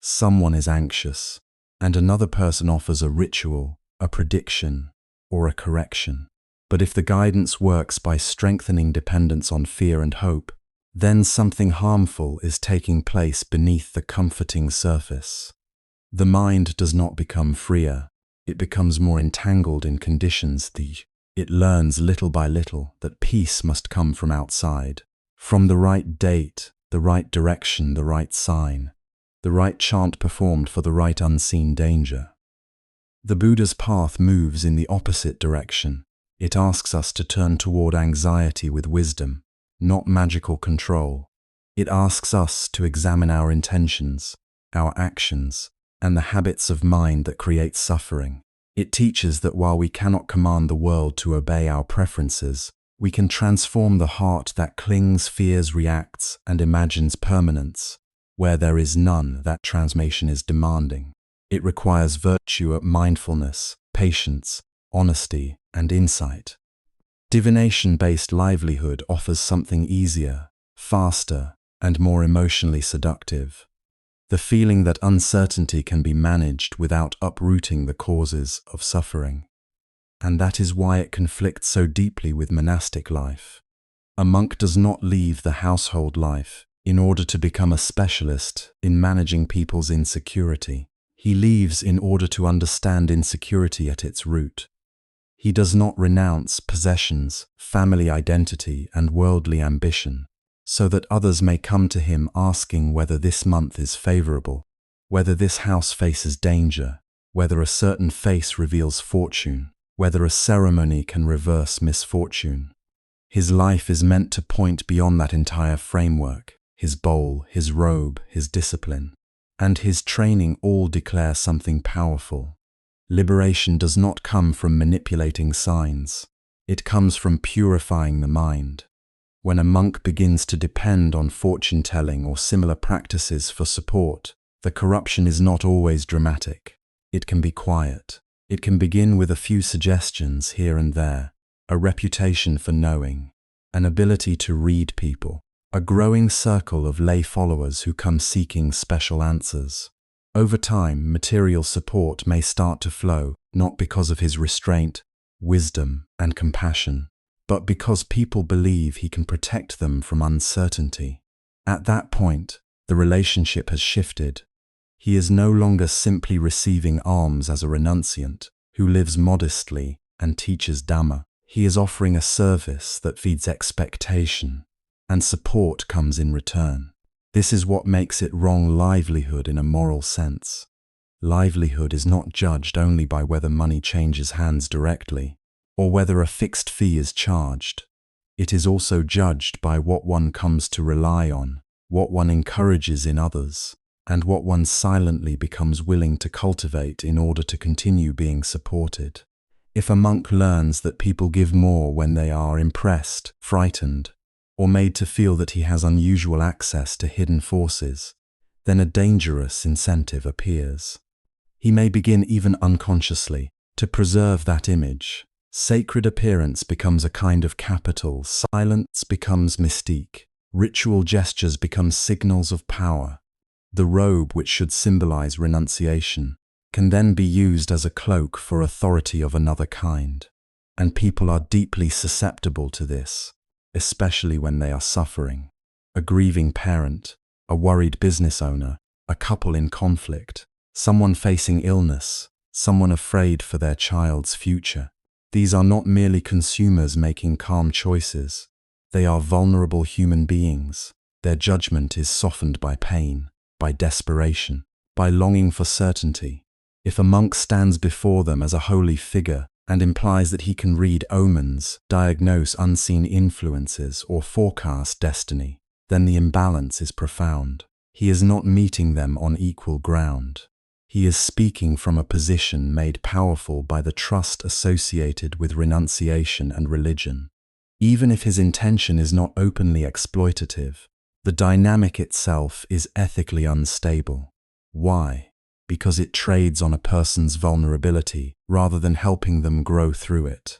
[SPEAKER 1] Someone is anxious, and another person offers a ritual, a prediction, or a correction. But if the guidance works by strengthening dependence on fear and hope, then something harmful is taking place beneath the comforting surface. The mind does not become freer. It becomes more entangled in conditions. It learns little by little that peace must come from outside, from the right date, the right direction, the right sign, the right chant performed for the right unseen danger. The Buddha's path moves in the opposite direction. It asks us to turn toward anxiety with wisdom, not magical control. It asks us to examine our intentions, our actions, and the habits of mind that create suffering. It teaches that while we cannot command the world to obey our preferences, We can transform the heart that clings, fears, reacts, and imagines permanence. Where there is none, that transformation is demanding. It requires virtue, mindfulness, patience, honesty, and insight. Divination-based livelihood offers something easier, faster, and more emotionally seductive. The feeling that uncertainty can be managed without uprooting the causes of suffering. And that is why it conflicts so deeply with monastic life. A monk does not leave the household life in order to become a specialist in managing people's insecurity. He leaves in order to understand insecurity at its root. He does not renounce possessions, family identity, and worldly ambition, so that others may come to him asking whether this month is favorable, whether this house faces danger, whether a certain face reveals fortune, whether a ceremony can reverse misfortune. His life is meant to point beyond that entire framework. His bowl, his robe, his discipline, and his training all declare something powerful. Liberation does not come from manipulating signs. It comes from purifying the mind. When a monk begins to depend on fortune-telling or similar practices for support, the corruption is not always dramatic. It can be quiet. It can begin with a few suggestions here and there, a reputation for knowing, an ability to read people, a growing circle of lay followers who come seeking special answers. Over time, material support may start to flow, not because of his restraint, wisdom, and compassion, but because people believe he can protect them from uncertainty. At that point, the relationship has shifted. He is no longer simply receiving alms as a renunciant who lives modestly and teaches Dharma. He is offering a service that feeds expectation, and support comes in return. This is what makes it wrong livelihood in a moral sense. Livelihood is not judged only by whether money changes hands directly, or whether a fixed fee is charged. It is also judged by what one comes to rely on, what one encourages in others, and what one silently becomes willing to cultivate in order to continue being supported. If a monk learns that people give more when they are impressed, frightened, or made to feel that he has unusual access to hidden forces, then a dangerous incentive appears. He may begin even unconsciously to preserve that image. Sacred appearance becomes a kind of capital, silence becomes mystique, ritual gestures become signals of power. The robe, which should symbolize renunciation, can then be used as a cloak for authority of another kind. And people are deeply susceptible to this, especially when they are suffering. A grieving parent, a worried business owner, a couple in conflict, someone facing illness, someone afraid for their child's future. These are not merely consumers making calm choices. They are vulnerable human beings. Their judgment is softened by pain, by desperation, by longing for certainty. If a monk stands before them as a holy figure and implies that he can read omens, diagnose unseen influences, or forecast destiny, then the imbalance is profound. He is not meeting them on equal ground. He is speaking from a position made powerful by the trust associated with renunciation and religion. Even if his intention is not openly exploitative, the dynamic itself is ethically unstable. Why? Because it trades on a person's vulnerability rather than helping them grow through it.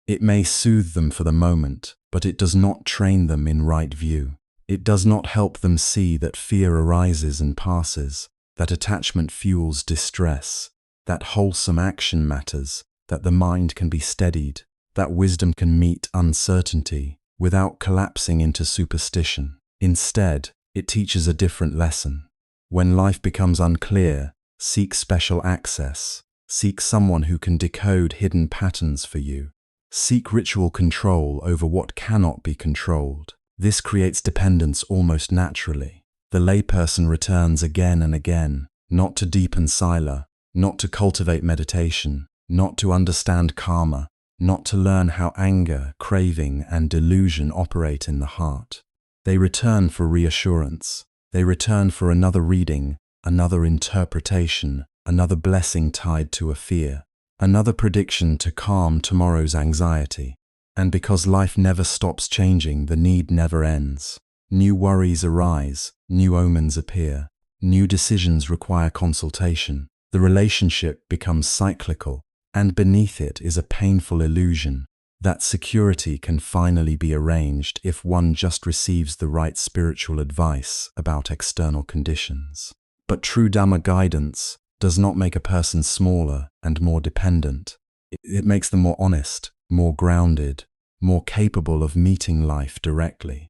[SPEAKER 1] It may soothe them for the moment, but it does not train them in right view. It does not help them see that fear arises and passes, that attachment fuels distress, that wholesome action matters, that the mind can be steadied, that wisdom can meet uncertainty without collapsing into superstition. Instead, it teaches a different lesson. When life becomes unclear, seek special access. Seek someone who can decode hidden patterns for you. Seek ritual control over what cannot be controlled. This creates dependence almost naturally. The layperson returns again and again, not to deepen sila, not to cultivate meditation, not to understand karma, not to learn how anger, craving, and delusion operate in the heart. They return for reassurance. They return for another reading, another interpretation, another blessing tied to a fear, another prediction to calm tomorrow's anxiety. And because life never stops changing, the need never ends. New worries arise, new omens appear, new decisions require consultation. The relationship becomes cyclical, and beneath it is a painful illusion that security can finally be arranged if one just receives the right spiritual advice about external conditions. But true Dhamma guidance does not make a person smaller and more dependent. It makes them more honest, more grounded, more capable of meeting life directly.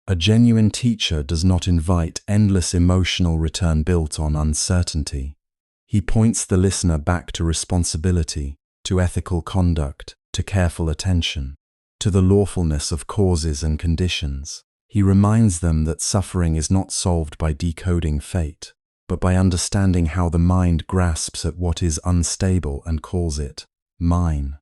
[SPEAKER 1] A genuine teacher does not invite endless emotional return built on uncertainty. He points the listener back to responsibility, to ethical conduct, to careful attention, to the lawfulness of causes and conditions. He reminds them that suffering is not solved by decoding fate, but by understanding how the mind grasps at what is unstable and calls it mine.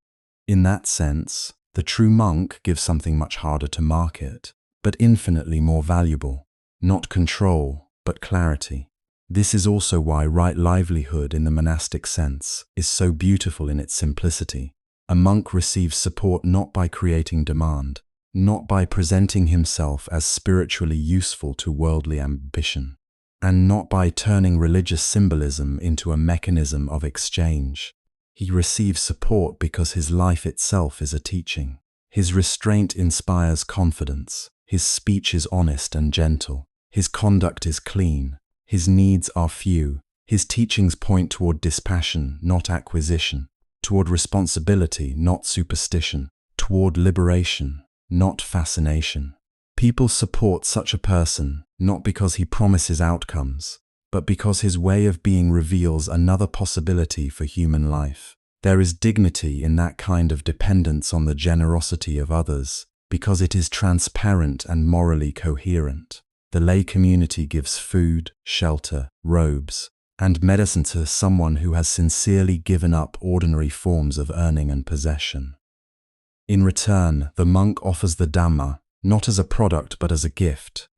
[SPEAKER 1] In that sense, the true monk gives something much harder to market, but infinitely more valuable. Not control, but clarity. This is also why right livelihood in the monastic sense is so beautiful in its simplicity. A monk receives support not by creating demand, not by presenting himself as spiritually useful to worldly ambition, and not by turning religious symbolism into a mechanism of exchange. He receives support because his life itself is a teaching. His restraint inspires confidence. His speech is honest and gentle. His conduct is clean. His needs are few. His teachings point toward dispassion, not acquisition, toward responsibility, not superstition, toward liberation, not fascination. People support such a person not because he promises outcomes, but because his way of being reveals another possibility for human life. There is dignity in that kind of dependence on the generosity of others, because it is transparent and morally coherent. The lay community gives food, shelter, robes, and medicine to someone who has sincerely given up ordinary forms of earning and possession. In return, the monk offers the Dhamma, not as a product but as a gift.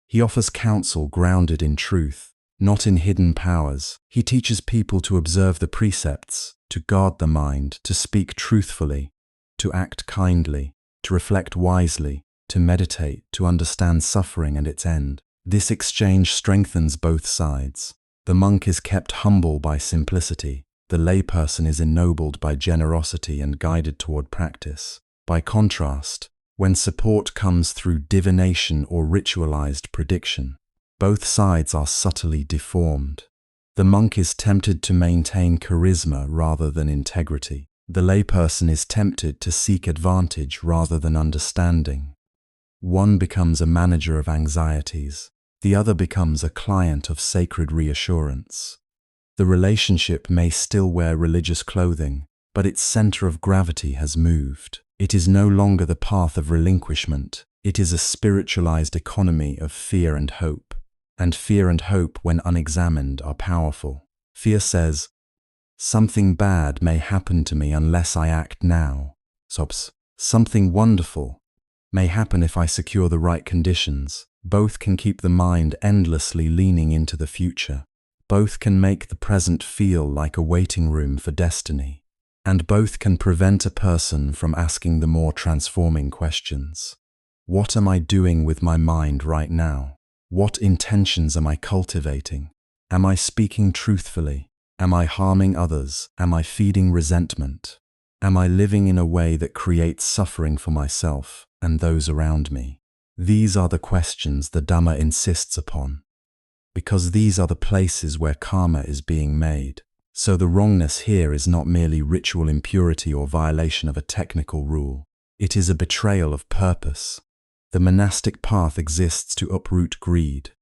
[SPEAKER 1] He offers counsel grounded in truth, not in hidden powers. He teaches people to observe the precepts, to guard the mind, to speak truthfully, to act kindly, to reflect wisely, to meditate, to understand suffering and its end. This exchange strengthens both sides. The monk is kept humble by simplicity. The layperson is ennobled by generosity and guided toward practice. By contrast, when support comes through divination or ritualized prediction, both sides are subtly deformed. The monk is tempted to maintain charisma rather than integrity. The layperson is tempted to seek advantage rather than understanding. One becomes a manager of anxieties. The other becomes a client of sacred reassurance. The relationship may still wear religious clothing, but its center of gravity has moved. It is no longer the path of relinquishment. It is a spiritualized economy of fear and hope. And fear and hope, when unexamined, are powerful. Fear says, something bad may happen to me unless I act now. Something wonderful may happen if I secure the right conditions. Both can keep the mind endlessly leaning into the future. Both can make the present feel like a waiting room for destiny. And both can prevent a person from asking the more transforming questions. What am I doing with my mind right now? What intentions am I cultivating? Am I speaking truthfully? Am I harming others? Am I feeding resentment? Am I living in a way that creates suffering for myself and those around me? These are the questions the Dhamma insists upon, because these are the places where karma is being made. So the wrongness here is not merely ritual impurity or violation of a technical rule. It is a betrayal of purpose. The monastic path exists to uproot greed,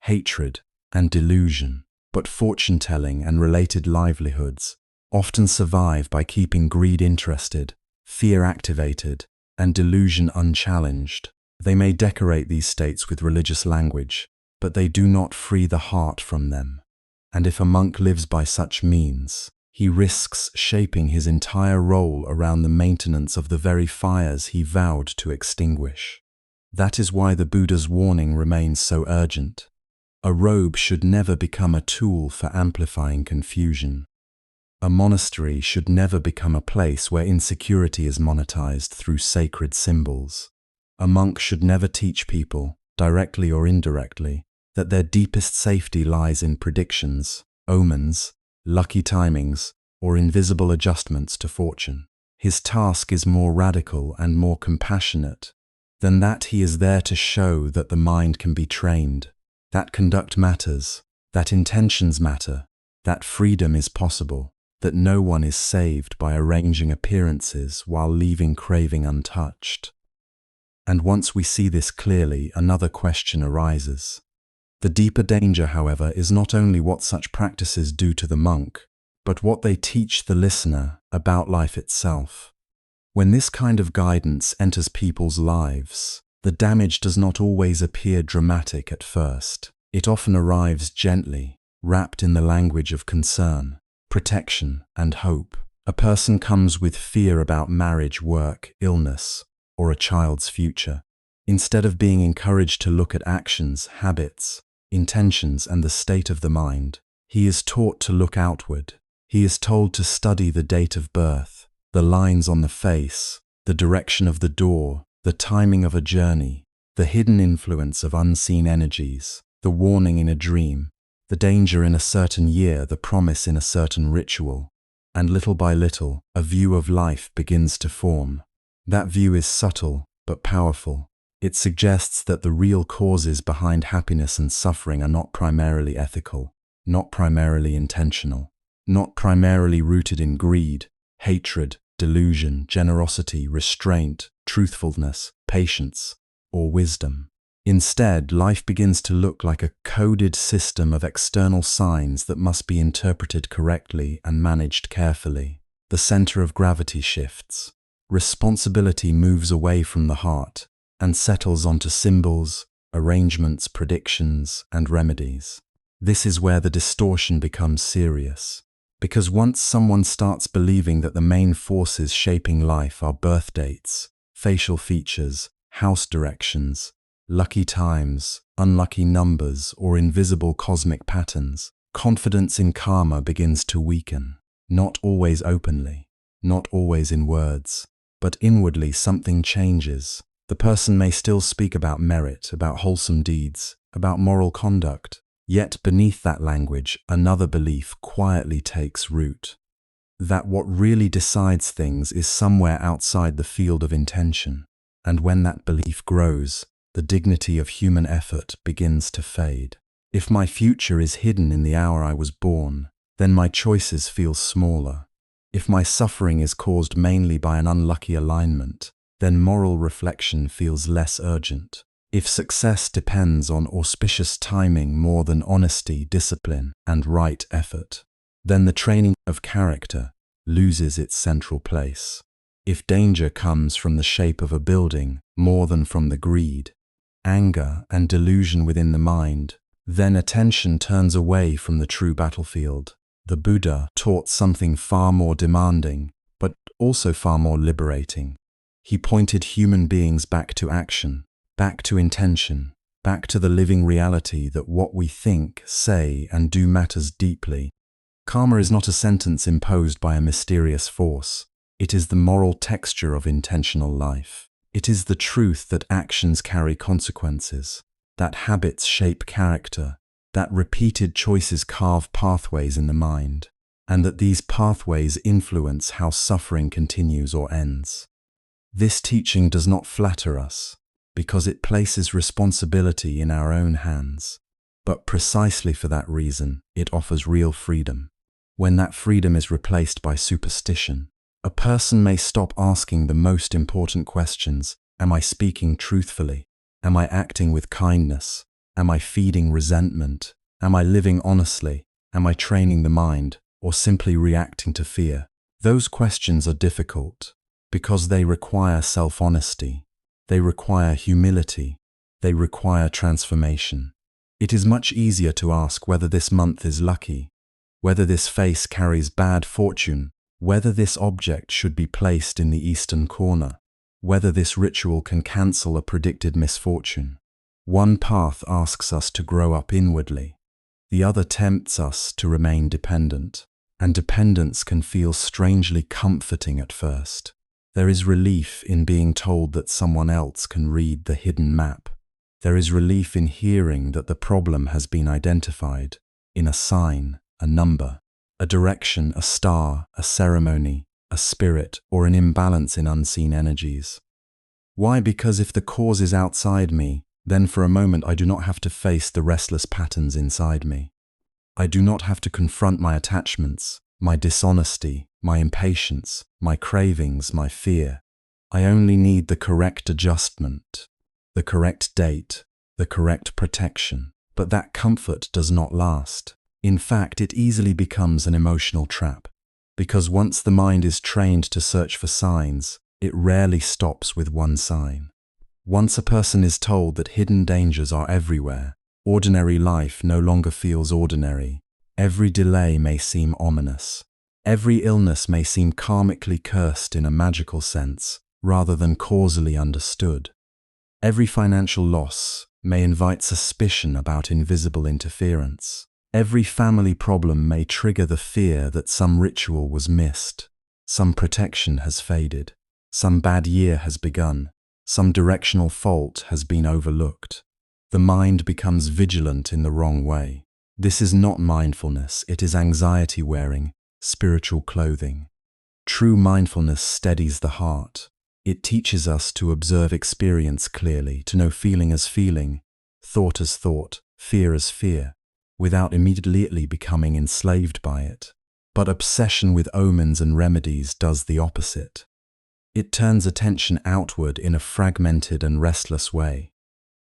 [SPEAKER 1] hatred, and delusion, but fortune-telling and related livelihoods often survive by keeping greed interested, fear activated, and delusion unchallenged. They may decorate these states with religious language, but they do not free the heart from them. And if a monk lives by such means, he risks shaping his entire role around the maintenance of the very fires he vowed to extinguish. That is why the Buddha's warning remains so urgent. A robe should never become a tool for amplifying confusion. A monastery should never become a place where insecurity is monetized through sacred symbols. A monk should never teach people, directly or indirectly, that their deepest safety lies in predictions, omens, lucky timings, or invisible adjustments to fortune. His task is more radical and more compassionate. Than that, he is there to show that the mind can be trained, that conduct matters, that intentions matter, that freedom is possible, that no one is saved by arranging appearances while leaving craving untouched. And once we see this clearly, another question arises. The deeper danger, however, is not only what such practices do to the monk, but what they teach the listener about life itself. When this kind of guidance enters people's lives, the damage does not always appear dramatic at first. It often arrives gently, wrapped in the language of concern, protection, and hope. A person comes with fear about marriage, work, illness, or a child's future. Instead of being encouraged to look at actions, habits, intentions, and the state of the mind, he is taught to look outward. He is told to study the date of birth, the lines on the face, the direction of the door, the timing of a journey, the hidden influence of unseen energies, the warning in a dream, the danger in a certain year, the promise in a certain ritual. And little by little, a view of life begins to form. That view is subtle but powerful. It suggests that the real causes behind happiness and suffering are not primarily ethical, not primarily intentional, not primarily rooted in greed, hatred, delusion, generosity, restraint, truthfulness, patience, or wisdom. Instead, life begins to look like a coded system of external signs that must be interpreted correctly and managed carefully. The center of gravity shifts. Responsibility moves away from the heart and settles onto symbols, arrangements, predictions, and remedies. This is where the distortion becomes serious. Because once someone starts believing that the main forces shaping life are birth dates, facial features, house directions, lucky times, unlucky numbers, or invisible cosmic patterns, confidence in karma begins to weaken. Not always openly, not always in words, but inwardly something changes. The person may still speak about merit, about wholesome deeds, about moral conduct, yet beneath that language, another belief quietly takes root. That what really decides things is somewhere outside the field of intention. And when that belief grows, the dignity of human effort begins to fade. If my future is hidden in the hour I was born, then my choices feel smaller. If my suffering is caused mainly by an unlucky alignment, then moral reflection feels less urgent. If success depends on auspicious timing more than honesty, discipline, and right effort, then the training of character loses its central place. If danger comes from the shape of a building more than from the greed, anger, and delusion within the mind, then attention turns away from the true battlefield. The Buddha taught something far more demanding, but also far more liberating. He pointed human beings back to action, back to intention, back to the living reality that what we think, say, and do matters deeply. Karma is not a sentence imposed by a mysterious force. It is the moral texture of intentional life. It is the truth that actions carry consequences, that habits shape character, that repeated choices carve pathways in the mind, and that these pathways influence how suffering continues or ends. This teaching does not flatter us, because it places responsibility in our own hands. But precisely for that reason, it offers real freedom. When that freedom is replaced by superstition, a person may stop asking the most important questions. Am I speaking truthfully? Am I acting with kindness? Am I feeding resentment? Am I living honestly? Am I training the mind, or simply reacting to fear? Those questions are difficult because they require self-honesty. They require humility. They require transformation. It is much easier to ask whether this month is lucky, whether this face carries bad fortune, whether this object should be placed in the eastern corner, whether this ritual can cancel a predicted misfortune. One path asks us to grow up inwardly. The other tempts us to remain dependent. and dependence can feel strangely comforting at first. There is relief in being told that someone else can read the hidden map. There is relief in hearing that the problem has been identified in a sign, a number, a direction, a star, a ceremony, a spirit, or an imbalance in unseen energies. Why? Because if the cause is outside me, then for a moment I do not have to face the restless patterns inside me. I do not have to confront my attachments, my dishonesty, my impatience, my cravings, my fear. I only need the correct adjustment, the correct date, the correct protection. But that comfort does not last. In fact, it easily becomes an emotional trap, because once the mind is trained to search for signs, it rarely stops with one sign. Once a person is told that hidden dangers are everywhere, ordinary life no longer feels ordinary. Every delay may seem ominous. Every illness may seem karmically cursed in a magical sense, rather than causally understood. Every financial loss may invite suspicion about invisible interference. Every family problem may trigger the fear that some ritual was missed, some protection has faded, some bad year has begun, some directional fault has been overlooked. The mind becomes vigilant in the wrong way. This is not mindfulness, it is anxiety wearing spiritual clothing. True mindfulness steadies the heart. It teaches us to observe experience clearly, to know feeling as feeling, thought as thought, fear as fear, without immediately becoming enslaved by it. But obsession with omens and remedies does the opposite. It turns attention outward in a fragmented and restless way.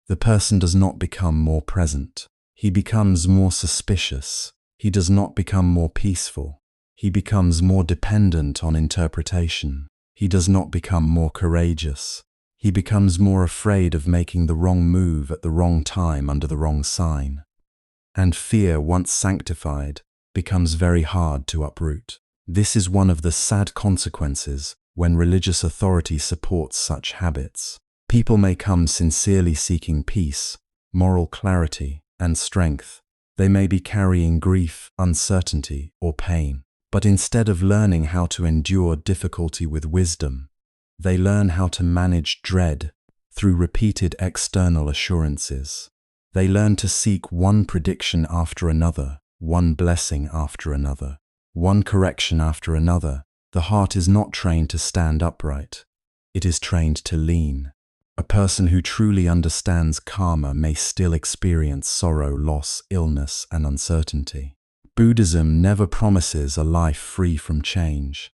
[SPEAKER 1] The person does not become more present. He becomes more suspicious. He does not become more peaceful. He becomes more dependent on interpretation. He does not become more courageous. He becomes more afraid of making the wrong move at the wrong time under the wrong sign. And fear, once sanctified, becomes very hard to uproot. This is one of the sad consequences when religious authority supports such habits. People may come sincerely seeking peace, moral clarity, and strength. They may be carrying grief, uncertainty, or pain. But instead of learning how to endure difficulty with wisdom, they learn how to manage dread through repeated external assurances. They learn to seek one prediction after another, one blessing after another, one correction after another. The heart is not trained to stand upright. It is trained to lean. A person who truly understands karma may still experience sorrow, loss, illness, and uncertainty. Buddhism never promises a life free from change,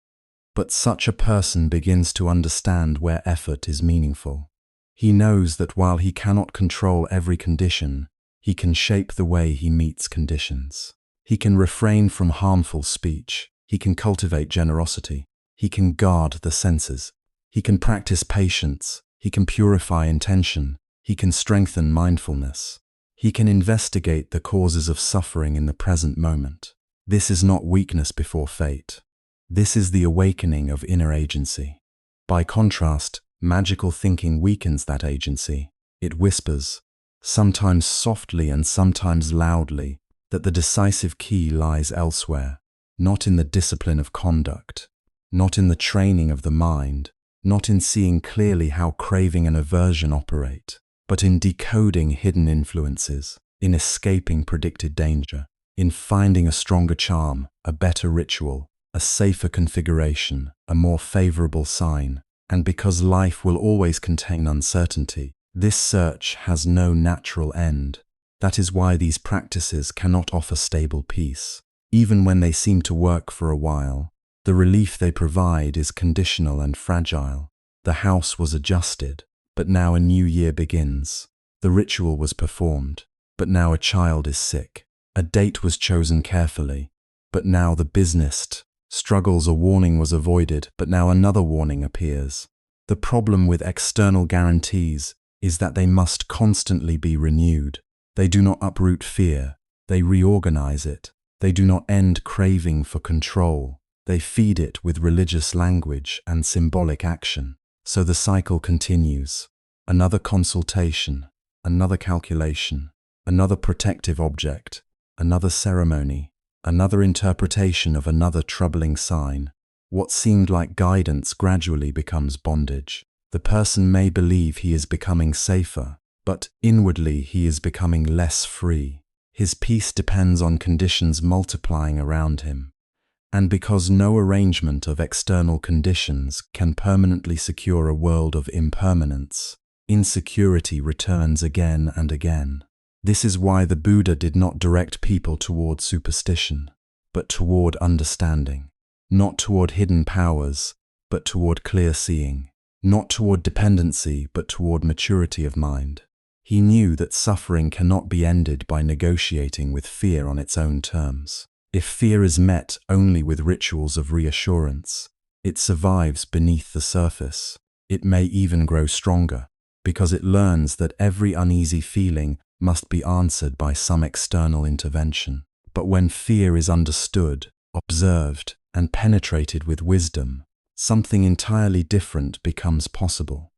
[SPEAKER 1] but such a person begins to understand where effort is meaningful. He knows that while he cannot control every condition, he can shape the way he meets conditions. He can refrain from harmful speech. He can cultivate generosity. He can guard the senses. He can practice patience. He can purify intention. He can strengthen mindfulness. He can investigate the causes of suffering in the present moment. This is not weakness before fate. This is the awakening of inner agency. By contrast, magical thinking weakens that agency. It whispers, sometimes softly and sometimes loudly, that the decisive key lies elsewhere, not in the discipline of conduct, not in the training of the mind, not in seeing clearly how craving and aversion operate, but in decoding hidden influences, in escaping predicted danger, in finding a stronger charm, a better ritual, a safer configuration, a more favorable sign. And because life will always contain uncertainty, this search has no natural end. That is why these practices cannot offer stable peace. Even when they seem to work for a while, the relief they provide is conditional and fragile. The house was adjusted, but now a new year begins. The ritual was performed, but now a child is sick. A date was chosen carefully, but now the business struggles. A warning was avoided, but now another warning appears. The problem with external guarantees is that they must constantly be renewed. They do not uproot fear, they reorganize it. They do not end craving for control. They feed it with religious language and symbolic action. So the cycle continues. Another consultation, another calculation, another protective object, another ceremony, Another interpretation of another troubling sign. What seemed like guidance gradually becomes bondage. The person may believe he is becoming safer, but inwardly he is becoming less free. His peace depends on conditions multiplying around him. And because no arrangement of external conditions can permanently secure a world of impermanence, insecurity returns again and again. This is why the Buddha did not direct people toward superstition, but toward understanding. Not toward hidden powers, but toward clear seeing. Not toward dependency, but toward maturity of mind. He knew that suffering cannot be ended by negotiating with fear on its own terms. If fear is met only with rituals of reassurance, it survives beneath the surface. It may even grow stronger, because it learns that every uneasy feeling must be answered by some external intervention. But when fear is understood, observed, and penetrated with wisdom, something entirely different becomes possible.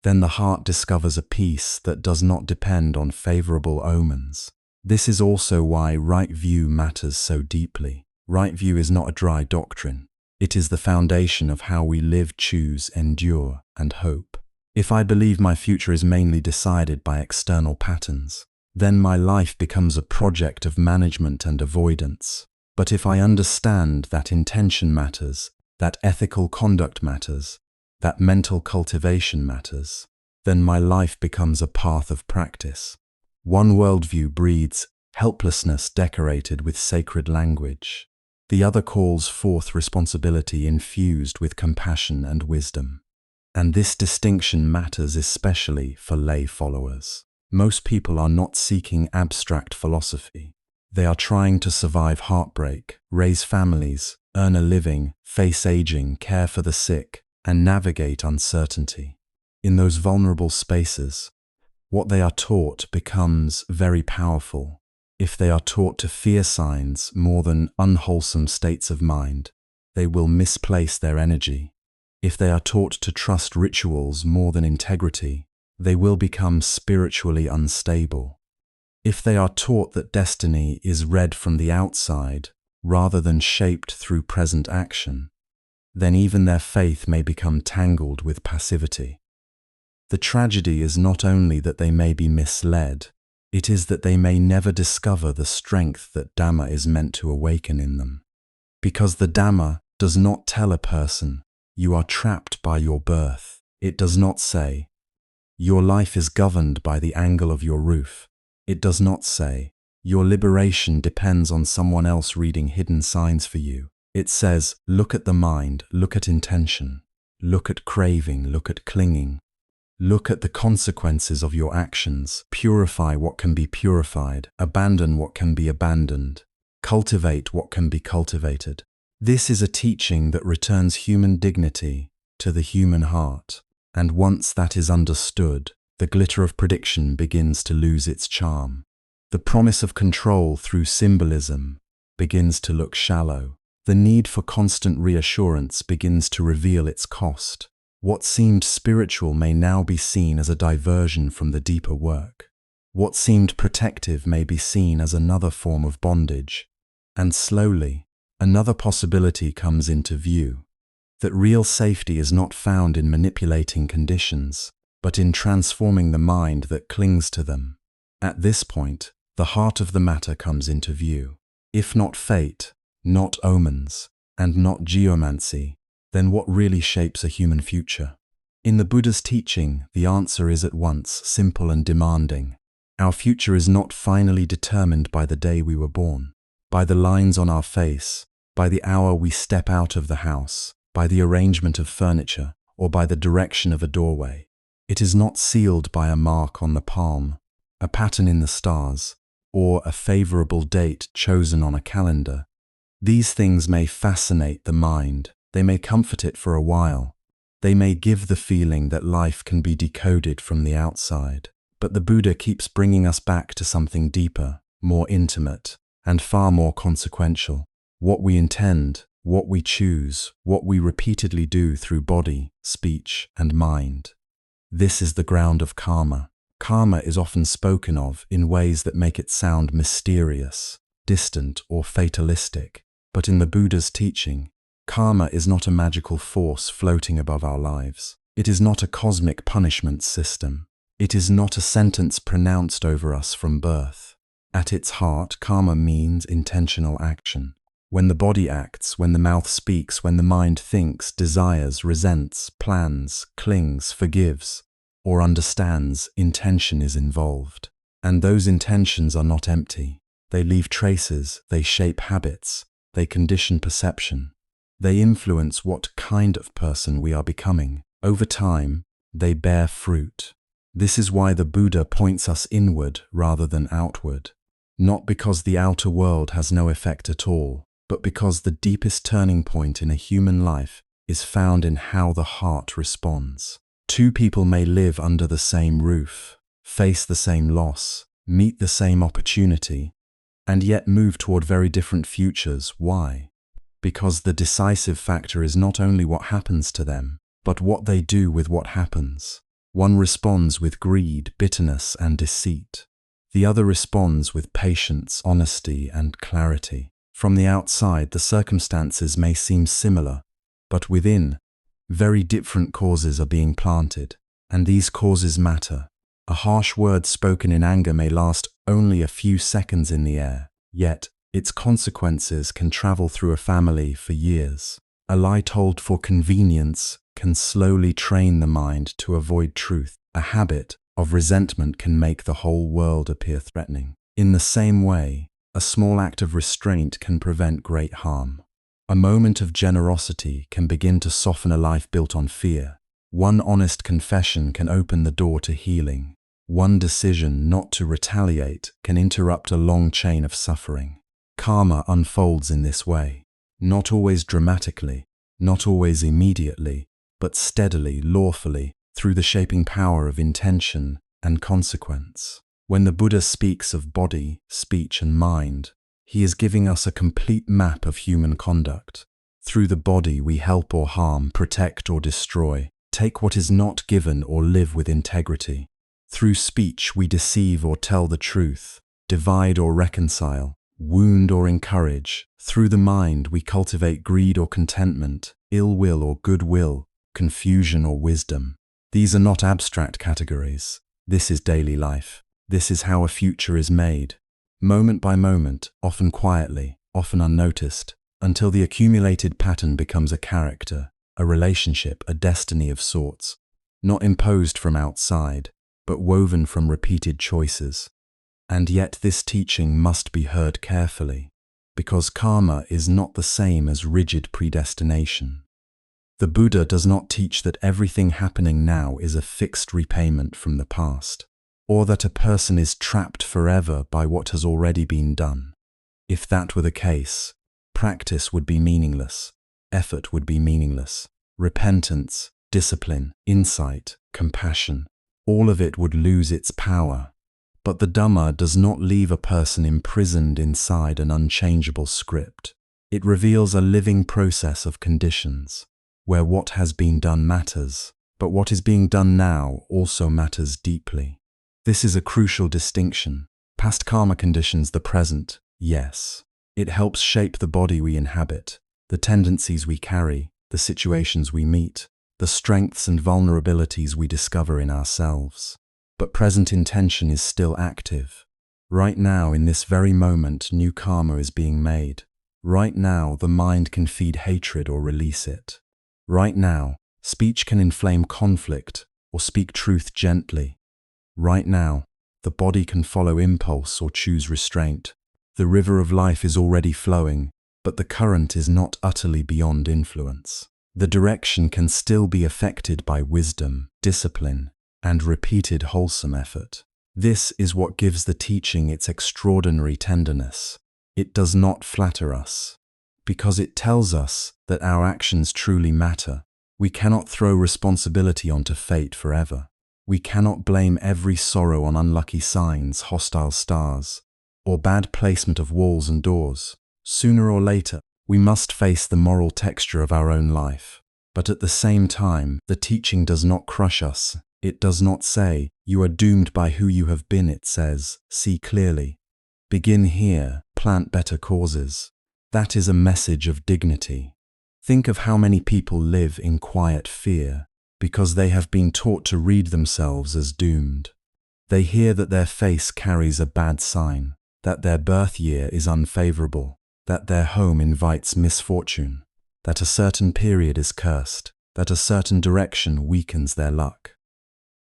[SPEAKER 1] Then the heart discovers a peace that does not depend on favorable omens. This is also why right view matters so deeply. Right view is not a dry doctrine. It is the foundation of how we live, choose, endure, and hope. If I believe my future is mainly decided by external patterns, then my life becomes a project of management and avoidance. But if I understand that intention matters, that ethical conduct matters, that mental cultivation matters, then my life becomes a path of practice. One worldview breeds helplessness decorated with sacred language. The other calls forth responsibility infused with compassion and wisdom. And this distinction matters especially for lay followers. Most people are not seeking abstract philosophy. They are trying to survive heartbreak, raise families, earn a living, face aging, care for the sick, and navigate uncertainty. In those vulnerable spaces, what they are taught becomes very powerful. If they are taught to fear signs more than unwholesome states of mind, they will misplace their energy. If they are taught to trust rituals more than integrity, they will become spiritually unstable. If they are taught that destiny is read from the outside rather than shaped through present action, then even their faith may become tangled with passivity. The tragedy is not only that they may be misled, it is that they may never discover the strength that Dharma is meant to awaken in them. Because the Dharma does not tell a person, you are trapped by your birth. It does not say, your life is governed by the angle of your roof. It does not say, your liberation depends on someone else reading hidden signs for you. It says, look at the mind, look at intention, look at craving, look at clinging. Look at the consequences of your actions, purify what can be purified, abandon what can be abandoned, cultivate what can be cultivated. This is a teaching that returns human dignity to the human heart, and once that is understood, the glitter of prediction begins to lose its charm. The promise of control through symbolism begins to look shallow. The need for constant reassurance begins to reveal its cost. What seemed spiritual may now be seen as a diversion from the deeper work. What seemed protective may be seen as another form of bondage. And slowly, another possibility comes into view. That real safety is not found in manipulating conditions, but in transforming the mind that clings to them. At this point, the heart of the matter comes into view. If not fate, not omens, and not geomancy, then what really shapes a human future? In the Buddha's teaching, the answer is at once simple and demanding. Our future is not finally determined by the day we were born, by the lines on our face, by the hour we step out of the house, by the arrangement of furniture, or by the direction of a doorway. It is not sealed by a mark on the palm, a pattern in the stars, or a favorable date chosen on a calendar. These things may fascinate the mind. They may comfort it for a while. They may give the feeling that life can be decoded from the outside. But the Buddha keeps bringing us back to something deeper, more intimate, and far more consequential. What we intend, what we choose, what we repeatedly do through body, speech, and mind. This is the ground of karma. Karma is often spoken of in ways that make it sound mysterious. distant, or fatalistic. But in the Buddha's teaching, karma is not a magical force floating above our lives. It is not a cosmic punishment system. It is not a sentence pronounced over us from birth. At its heart, karma means intentional action. When the body acts, when the mouth speaks, when the mind thinks, desires, resents, plans, clings, forgives, or understands, intention is involved. And those intentions are not empty. They leave traces, they shape habits, they condition perception. They influence what kind of person we are becoming. Over time, they bear fruit. This is why the Buddha points us inward rather than outward. Not because the outer world has no effect at all, but because the deepest turning point in a human life is found in how the heart responds. Two people may live under the same roof, face the same loss, meet the same opportunity, and yet move toward very different futures. Why? Because the decisive factor is not only what happens to them, but what they do with what happens. One responds with greed, bitterness, and deceit. The other responds with patience, honesty, and clarity. From the outside, the circumstances may seem similar, but within, very different causes are being planted, and these causes matter. A harsh word spoken in anger may last only a few seconds in the air, yet its consequences can travel through a family for years. A lie told for convenience can slowly train the mind to avoid truth. A habit of resentment can make the whole world appear threatening. In the same way, a small act of restraint can prevent great harm. A moment of generosity can begin to soften a life built on fear. One honest confession can open the door to healing. One decision not to retaliate can interrupt a long chain of suffering. Karma unfolds in this way, not always dramatically, not always immediately, but steadily, lawfully, through the shaping power of intention and consequence. When the Buddha speaks of body, speech, and mind, he is giving us a complete map of human conduct. Through the body we help or harm, protect or destroy, take what is not given or live with integrity. Through speech we deceive or tell the truth, divide or reconcile, wound or encourage. Through the mind we cultivate greed or contentment, ill will or goodwill, confusion or wisdom. These are not abstract categories. This is daily life. This is how a future is made. Moment by moment, often quietly, often unnoticed, until the accumulated pattern becomes a character, a relationship, a destiny of sorts, not imposed from outside, but woven from repeated choices. And yet this teaching must be heard carefully, because karma is not the same as rigid predestination. The Buddha does not teach that everything happening now is a fixed repayment from the past, or that a person is trapped forever by what has already been done. If that were the case, practice would be meaningless, effort would be meaningless, repentance, discipline, insight, compassion, all of it would lose its power. But the Dharma does not leave a person imprisoned inside an unchangeable script. It reveals a living process of conditions, where what has been done matters, but what is being done now also matters deeply. This is a crucial distinction. Past karma conditions the present, yes. It helps shape the body we inhabit, the tendencies we carry, the situations we meet, the strengths and vulnerabilities we discover in ourselves. But present intention is still active. Right now, in this very moment, new karma is being made. Right now, the mind can feed hatred or release it. Right now, speech can inflame conflict or speak truth gently. Right now, the body can follow impulse or choose restraint. The river of life is already flowing, but the current is not utterly beyond influence. The direction can still be affected by wisdom, discipline, and repeated wholesome effort. This is what gives the teaching its extraordinary tenderness. It does not flatter us, because it tells us that our actions truly matter. We cannot throw responsibility onto fate forever. We cannot blame every sorrow on unlucky signs, hostile stars, or bad placement of walls and doors. Sooner or later, we must face the moral texture of our own life. But at the same time, the teaching does not crush us. It does not say, "You are doomed by who you have been." It says, "See clearly. Begin here, plant better causes. That is a message of dignity. Think of how many people live in quiet fear because they have been taught to read themselves as doomed. They hear that their face carries a bad sign, that their birth year is unfavorable, that their home invites misfortune, that a certain period is cursed, that a certain direction weakens their luck.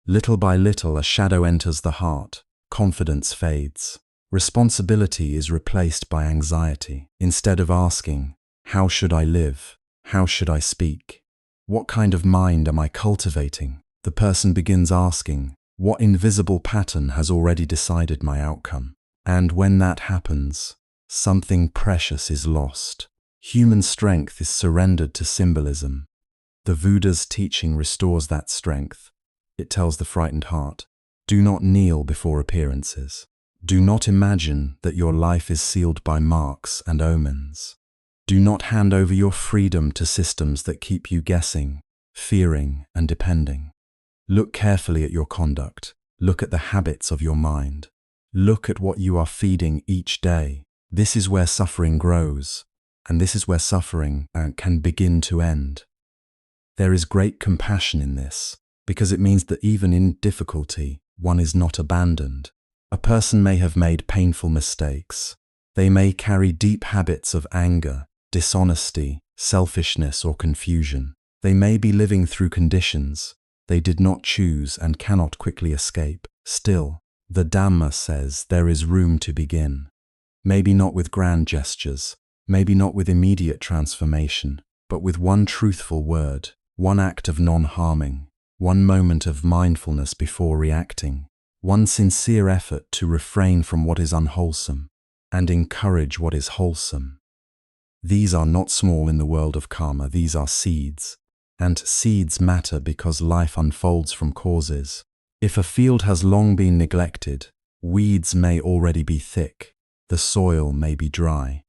[SPEAKER 1] Little by little, a shadow enters the heart, confidence fades. Responsibility is replaced by anxiety. Instead of asking, "How should I live? How should I speak? What kind of mind am I cultivating?" the person begins asking, "What invisible pattern has already decided my outcome?" And when that happens, something precious is lost. Human strength is surrendered to symbolism. The Buddha's teaching restores that strength. It tells the frightened heart, do not kneel before appearances. Do not imagine that your life is sealed by marks and omens. Do not hand over your freedom to systems that keep you guessing, fearing, and depending. Look carefully at your conduct. Look at the habits of your mind. Look at what you are feeding each day. This is where suffering grows, and this is where suffering can begin to end. There is great compassion in this, because it means that even in difficulty, one is not abandoned. A person may have made painful mistakes. They may carry deep habits of anger, dishonesty, selfishness, or confusion. They may be living through conditions they did not choose and cannot quickly escape. Still, the Dharma says there is room to begin. Maybe not with grand gestures, maybe not with immediate transformation, but with one truthful word, one act of non-harming, one moment of mindfulness before reacting, one sincere effort to refrain from what is unwholesome and encourage what is wholesome. These are not small in the world of karma, these are seeds. And seeds matter because life unfolds from causes. If a field has long been neglected, weeds may already be thick, the soil may be dry,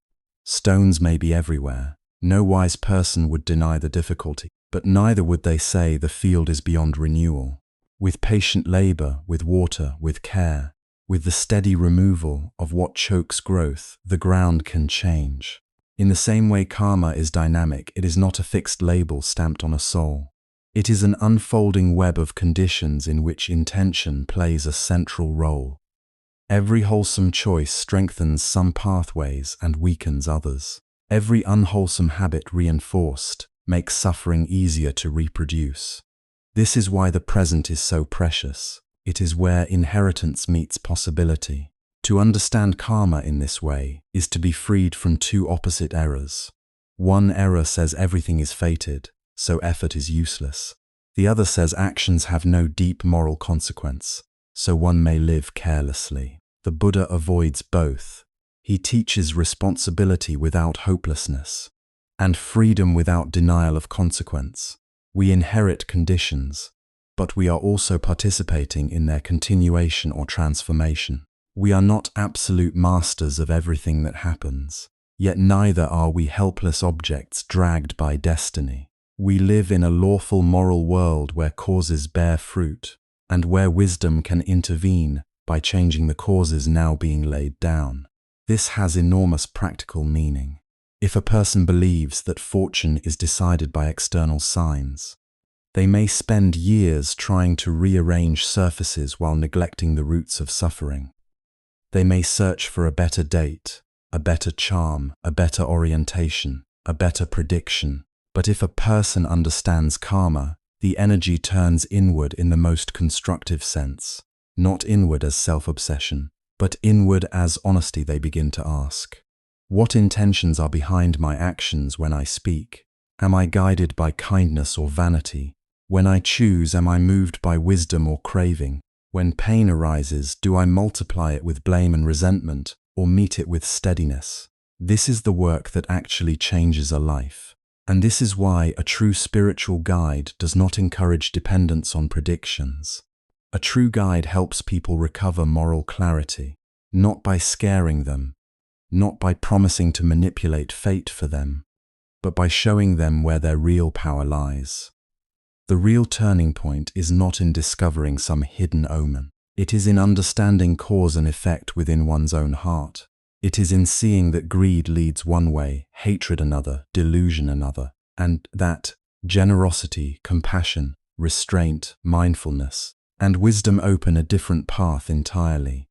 [SPEAKER 1] stones may be everywhere. No wise person would deny the difficulty, but neither would they say the field is beyond renewal. With patient labor, with water, with care, with the steady removal of what chokes growth, the ground can change. In the same way karma is dynamic, it is not a fixed label stamped on a soul. It is an unfolding web of conditions in which intention plays a central role. Every wholesome choice strengthens some pathways and weakens others. Every unwholesome habit reinforced makes suffering easier to reproduce. This is why the present is so precious. It is where inheritance meets possibility. To understand karma in this way is to be freed from two opposite errors. One error says everything is fated, so effort is useless. The other says actions have no deep moral consequence, so one may live carelessly. The Buddha avoids both. He teaches responsibility without hopelessness, and freedom without denial of consequence. We inherit conditions, but we are also participating in their continuation or transformation. We are not absolute masters of everything that happens, yet neither are we helpless objects dragged by destiny. We live in a lawful moral world where causes bear fruit, and where wisdom can intervene by changing the causes now being laid down. This has enormous practical meaning. If a person believes that fortune is decided by external signs, they may spend years trying to rearrange surfaces while neglecting the roots of suffering. They may search for a better date, a better charm, a better orientation, a better prediction. But if a person understands karma, the energy turns inward in the most constructive sense, not inward as self-obsession, but inward as honesty. They begin to ask, what intentions are behind my actions when I speak? Am I guided by kindness or vanity? When I choose, am I moved by wisdom or craving? When pain arises, do I multiply it with blame and resentment, or meet it with steadiness? This is the work that actually changes a life. And this is why a true spiritual guide does not encourage dependence on predictions. A true guide helps people recover moral clarity, not by scaring them, not by promising to manipulate fate for them, but by showing them where their real power lies. The real turning point is not in discovering some hidden omen. It is in understanding cause and effect within one's own heart. It is in seeing that greed leads one way, hatred another, delusion another, and that generosity, compassion, restraint, mindfulness, and wisdom open a different path entirely.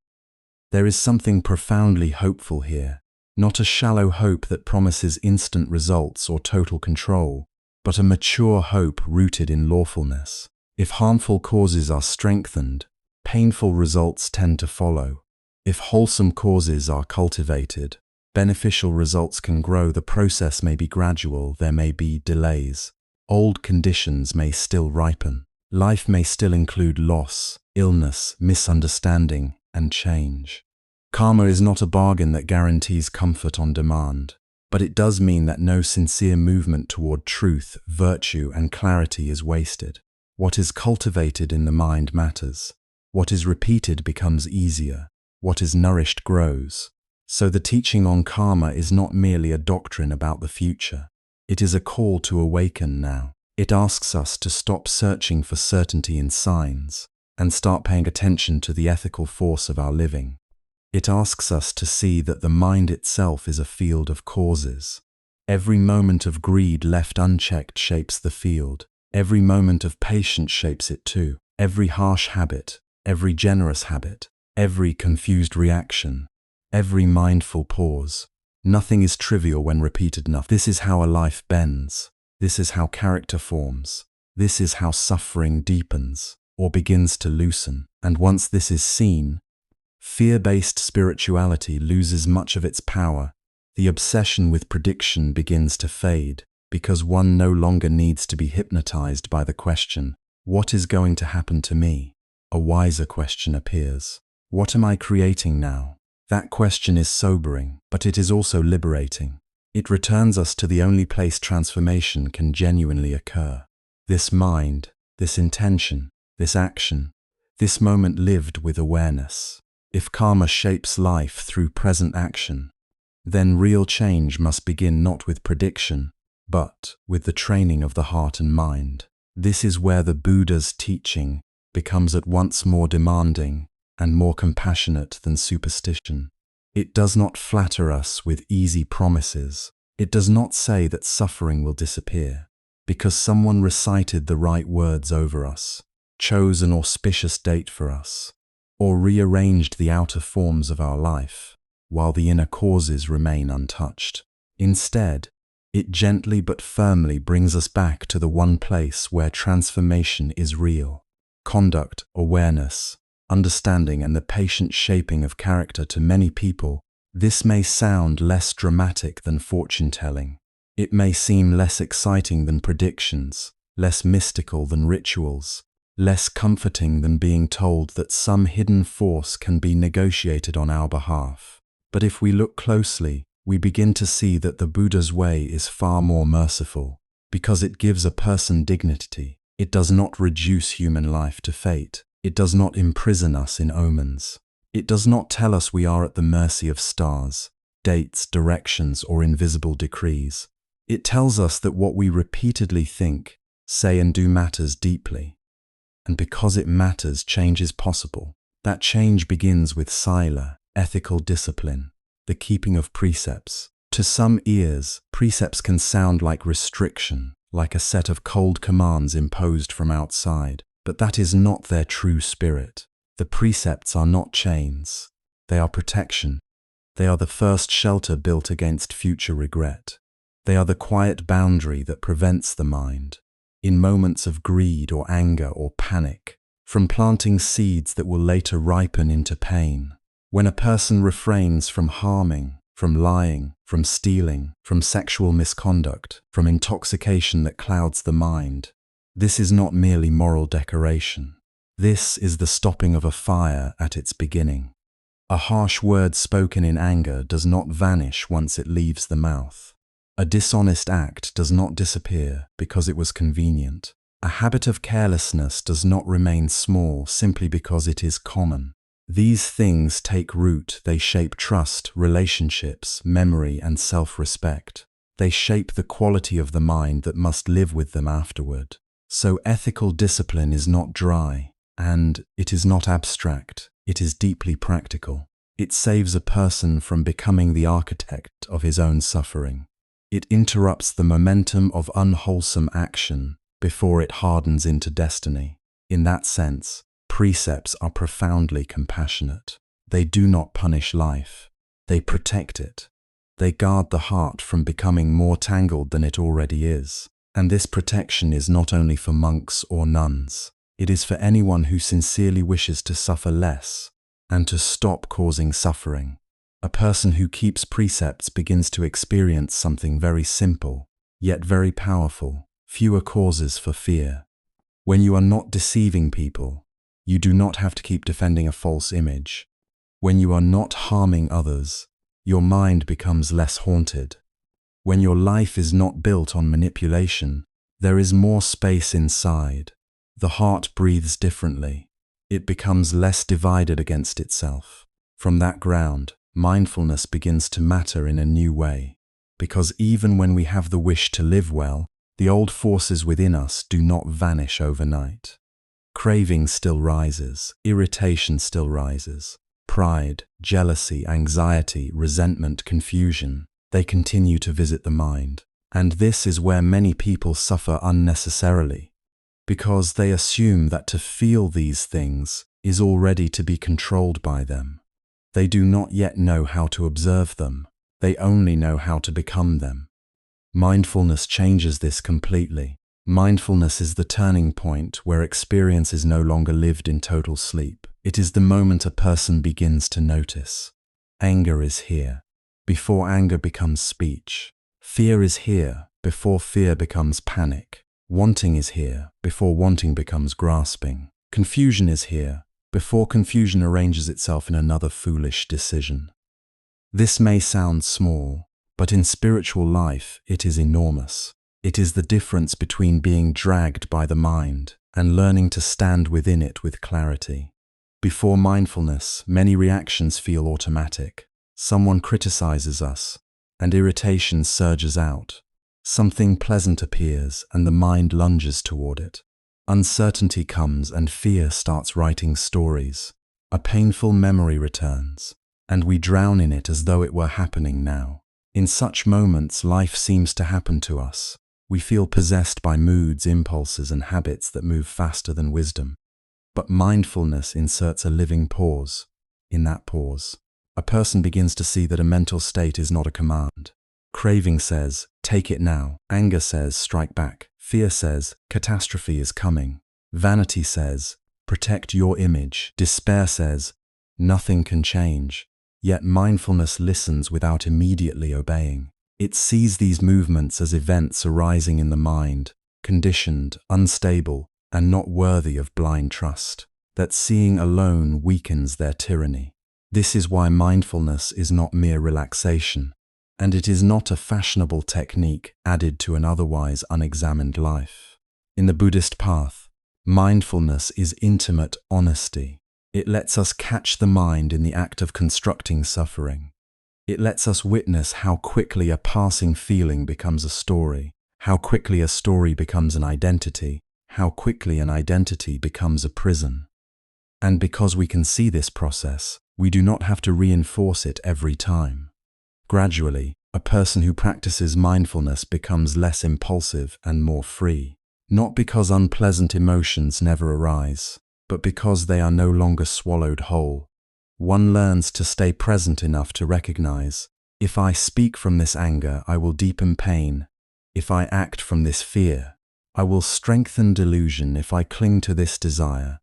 [SPEAKER 1] There is something profoundly hopeful here, not a shallow hope that promises instant results or total control, but a mature hope rooted in lawfulness. If harmful causes are strengthened, painful results tend to follow. If wholesome causes are cultivated, beneficial results can grow. The process may be gradual, there may be delays. Old conditions may still ripen. Life may still include loss, illness, misunderstanding, and change. Karma is not a bargain that guarantees comfort on demand, but it does mean that no sincere movement toward truth, virtue, and clarity is wasted. What is cultivated in the mind matters. What is repeated becomes easier. What is nourished grows. So the teaching on karma is not merely a doctrine about the future. It is a call to awaken now. It asks us to stop searching for certainty in signs and start paying attention to the ethical force of our living. It asks us to see that the mind itself is a field of causes. Every moment of greed left unchecked shapes the field. Every moment of patience shapes it too. Every harsh habit, every generous habit, every confused reaction, every mindful pause. Nothing is trivial when repeated enough. This is how a life bends. This is how character forms. This is how suffering deepens or begins to loosen. And once this is seen, fear-based spirituality loses much of its power. The obsession with prediction begins to fade because one no longer needs to be hypnotized by the question, "What is going to happen to me?" A wiser question appears. What am I creating now? That question is sobering, but it is also liberating. It returns us to the only place transformation can genuinely occur. This mind, this intention, this action, this moment lived with awareness. If karma shapes life through present action, then real change must begin not with prediction, but with the training of the heart and mind. This is where the Buddha's teaching becomes at once more demanding and more compassionate than superstition. It does not flatter us with easy promises. It does not say that suffering will disappear because someone recited the right words over us, chose an auspicious date for us, or rearranged the outer forms of our life, while the inner causes remain untouched. Instead, it gently but firmly brings us back to the one place where transformation is real. Conduct, awareness, understanding, and the patient shaping of character. To many people, this may sound less dramatic than fortune-telling. It may seem less exciting than predictions, less mystical than rituals, less comforting than being told that some hidden force can be negotiated on our behalf. But if we look closely, we begin to see that the Buddha's way is far more merciful, because it gives a person dignity. It does not reduce human life to fate. It does not imprison us in omens. It does not tell us we are at the mercy of stars, dates, directions, or invisible decrees. It tells us that what we repeatedly think, say, and do matters deeply. And because it matters, change is possible. That change begins with sila, ethical discipline, the keeping of precepts. To some ears, precepts can sound like restriction, like a set of cold commands imposed from outside. But that is not their true spirit. The precepts are not chains. They are protection. They are the first shelter built against future regret. They are the quiet boundary that prevents the mind, in moments of greed or anger or panic, from planting seeds that will later ripen into pain. When a person refrains from harming, from lying, from stealing, from sexual misconduct, from intoxication that clouds the mind, this is not merely moral decoration. This is the stopping of a fire at its beginning. A harsh word spoken in anger does not vanish once it leaves the mouth. A dishonest act does not disappear because it was convenient. A habit of carelessness does not remain small simply because it is common. These things take root. They shape trust, relationships, memory, and self-respect. They shape the quality of the mind that must live with them afterward. So ethical discipline is not dry, and it is not abstract. It is deeply practical. It saves a person from becoming the architect of his own suffering. It interrupts the momentum of unwholesome action before it hardens into destiny. In that sense, precepts are profoundly compassionate. They do not punish life. They protect it. They guard the heart from becoming more tangled than it already is. And this protection is not only for monks or nuns. It is for anyone who sincerely wishes to suffer less and to stop causing suffering. A person who keeps precepts begins to experience something very simple, yet very powerful: fewer causes for fear. When you are not deceiving people, you do not have to keep defending a false image. When you are not harming others, your mind becomes less haunted. When your life is not built on manipulation, there is more space inside. The heart breathes differently. It becomes less divided against itself. From that ground, mindfulness begins to matter in a new way. Because even when we have the wish to live well, the old forces within us do not vanish overnight. Craving still rises, irritation still rises. Pride, jealousy, anxiety, resentment, confusion, they continue to visit the mind. And this is where many people suffer unnecessarily, because they assume that to feel these things is already to be controlled by them. They do not yet know how to observe them. They only know how to become them. Mindfulness changes this completely. Mindfulness is the turning point where experience is no longer lived in total sleep. It is the moment a person begins to notice. Anger is here, before anger becomes speech. Fear is here, before fear becomes panic. Wanting is here, before wanting becomes grasping. Confusion is here, before confusion arranges itself in another foolish decision. This may sound small, but in spiritual life it is enormous. It is the difference between being dragged by the mind and learning to stand within it with clarity. Before mindfulness, many reactions feel automatic. Someone criticizes us, and irritation surges out. Something pleasant appears, and the mind lunges toward it. Uncertainty comes, and fear starts writing stories. A painful memory returns, and we drown in it as though it were happening now. In such moments, life seems to happen to us. We feel possessed by moods, impulses, and habits that move faster than wisdom. But mindfulness inserts a living pause. In that pause, a person begins to see that a mental state is not a command. Craving says, take it now. Anger says, strike back. Fear says, catastrophe is coming. Vanity says, protect your image. Despair says, nothing can change. Yet mindfulness listens without immediately obeying. It sees these movements as events arising in the mind, conditioned, unstable, and not worthy of blind trust. That seeing alone weakens their tyranny. This is why mindfulness is not mere relaxation, and it is not a fashionable technique added to an otherwise unexamined life. In the Buddhist path, mindfulness is intimate honesty. It lets us catch the mind in the act of constructing suffering. It lets us witness how quickly a passing feeling becomes a story, how quickly a story becomes an identity, how quickly an identity becomes a prison. And because we can see this process, we do not have to reinforce it every time. Gradually, a person who practices mindfulness becomes less impulsive and more free, not because unpleasant emotions never arise, but because they are no longer swallowed whole. One learns to stay present enough to recognize, if I speak from this anger, I will deepen pain. If I act from this fear, I will strengthen delusion. If I cling to this desire,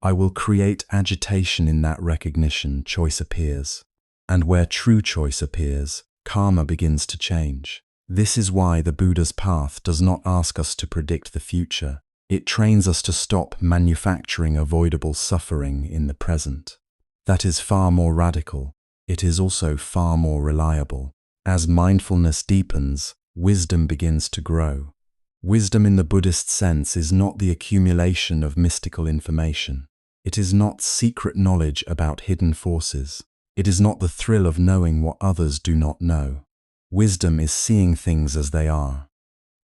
[SPEAKER 1] I will create agitation. In that recognition, choice appears. And where true choice appears, karma begins to change. This is why the Buddha's path does not ask us to predict the future. It trains us to stop manufacturing avoidable suffering in the present. That is far more radical. It is also far more reliable. As mindfulness deepens, wisdom begins to grow. Wisdom in the Buddhist sense is not the accumulation of mystical information. It is not secret knowledge about hidden forces. It is not the thrill of knowing what others do not know. Wisdom is seeing things as they are.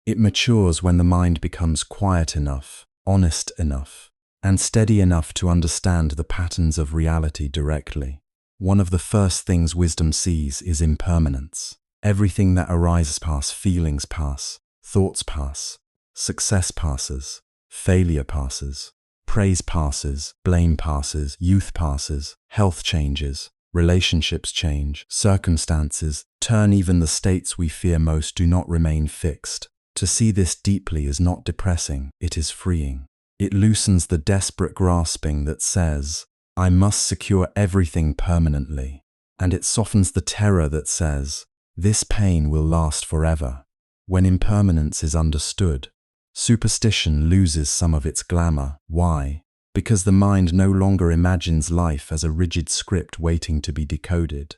[SPEAKER 1] It matures when the mind becomes quiet enough, honest enough, and steady enough to understand the patterns of reality directly. One of the first things wisdom sees is impermanence. Everything that arises passes, feelings pass, thoughts pass, success passes, failure passes, praise passes, blame passes, youth passes, health changes, relationships change, circumstances turn, even the states we fear most do not remain fixed. To see this deeply is not depressing, it is freeing. It loosens the desperate grasping that says, I must secure everything permanently. And it softens the terror that says, this pain will last forever. When impermanence is understood, superstition loses some of its glamour. Why? Because the mind no longer imagines life as a rigid script waiting to be decoded.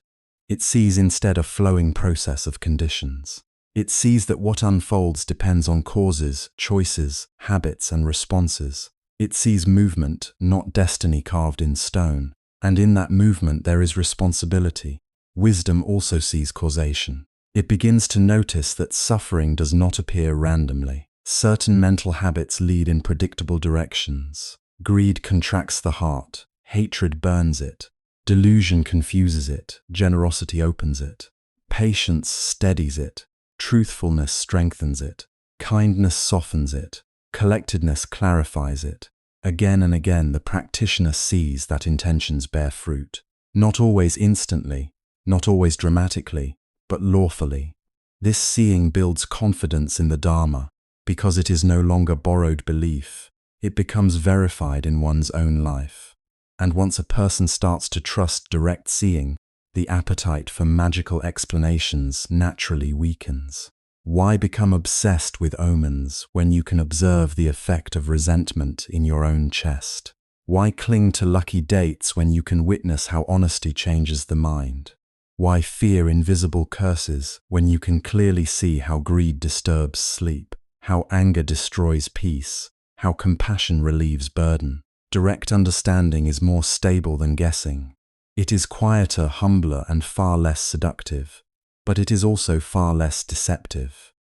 [SPEAKER 1] It sees instead a flowing process of conditions. It sees that what unfolds depends on causes, choices, habits, and responses. It sees movement, not destiny carved in stone. And in that movement there is responsibility. Wisdom also sees causation. It begins to notice that suffering does not appear randomly. Certain mental habits lead in predictable directions. Greed contracts the heart, hatred burns it, delusion confuses it, generosity opens it, patience steadies it, truthfulness strengthens it, kindness softens it, collectedness clarifies it. Again and again the practitioner sees that intentions bear fruit, not always instantly, not always dramatically, but lawfully. This seeing builds confidence in the Dharma, because it is no longer borrowed belief. It becomes verified in one's own life. And once a person starts to trust direct seeing, the appetite for magical explanations naturally weakens. Why become obsessed with omens when you can observe the effect of resentment in your own chest? Why cling to lucky dates when you can witness how honesty changes the mind? Why fear invisible curses when you can clearly see how greed disturbs sleep, how anger destroys peace, how compassion relieves burden? Direct understanding is more stable than guessing. It is quieter, humbler, and far less seductive, but it is also far less deceptive.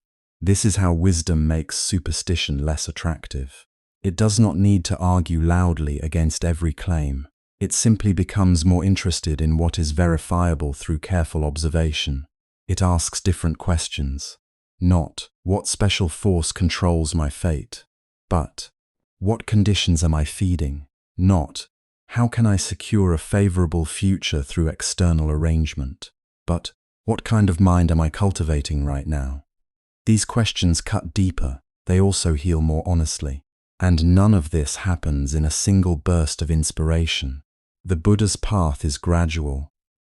[SPEAKER 1] This is how wisdom makes superstition less attractive. It does not need to argue loudly against every claim. It simply becomes more interested in what is verifiable through careful observation. It asks different questions. Not, what special force controls my fate? But, what conditions am I feeding? Not, how can I secure a favorable future through external arrangement? But, what kind of mind am I cultivating right now? These questions cut deeper, they also heal more honestly. And none of this happens in a single burst of inspiration. The Buddha's path is gradual.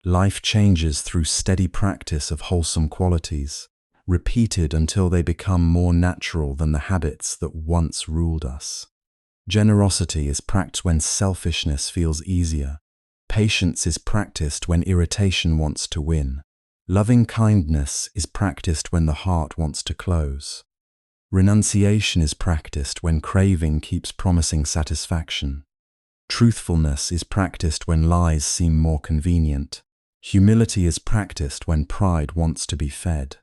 [SPEAKER 1] Life changes through steady practice of wholesome qualities, repeated until they become more natural than the habits that once ruled us. Generosity is practiced when selfishness feels easier. Patience is practiced when irritation wants to win. Loving kindness is practiced when the heart wants to close. Renunciation is practiced when craving keeps promising satisfaction. Truthfulness is practiced when lies seem more convenient. Humility is practiced when pride wants to be fed.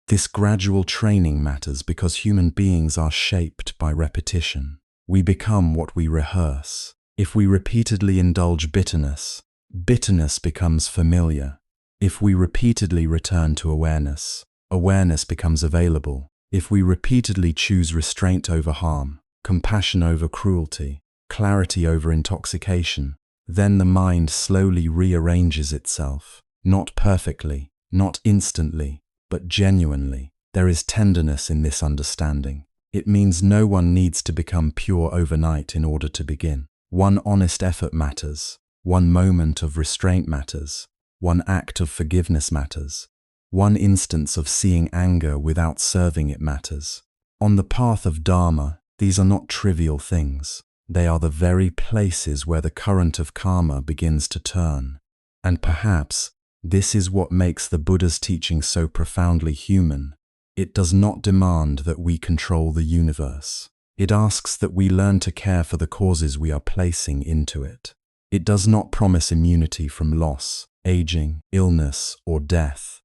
[SPEAKER 1] This gradual training matters because human beings are shaped by repetition. We become what we rehearse. If we repeatedly indulge bitterness, bitterness becomes familiar. If we repeatedly return to awareness, awareness becomes available. If we repeatedly choose restraint over harm, compassion over cruelty, clarity over intoxication, then the mind slowly rearranges itself. Not perfectly, not instantly, but genuinely. There is tenderness in this understanding. It means no one needs to become pure overnight in order to begin. One honest effort matters. One moment of restraint matters. One act of forgiveness matters. One instance of seeing anger without serving it matters. On the path of Dharma, these are not trivial things. They are the very places where the current of karma begins to turn. And perhaps this is what makes the Buddha's teaching so profoundly human. It does not demand that we control the universe. It asks that we learn to care for the causes we are placing into it. It does not promise immunity from loss, aging, illness, or death.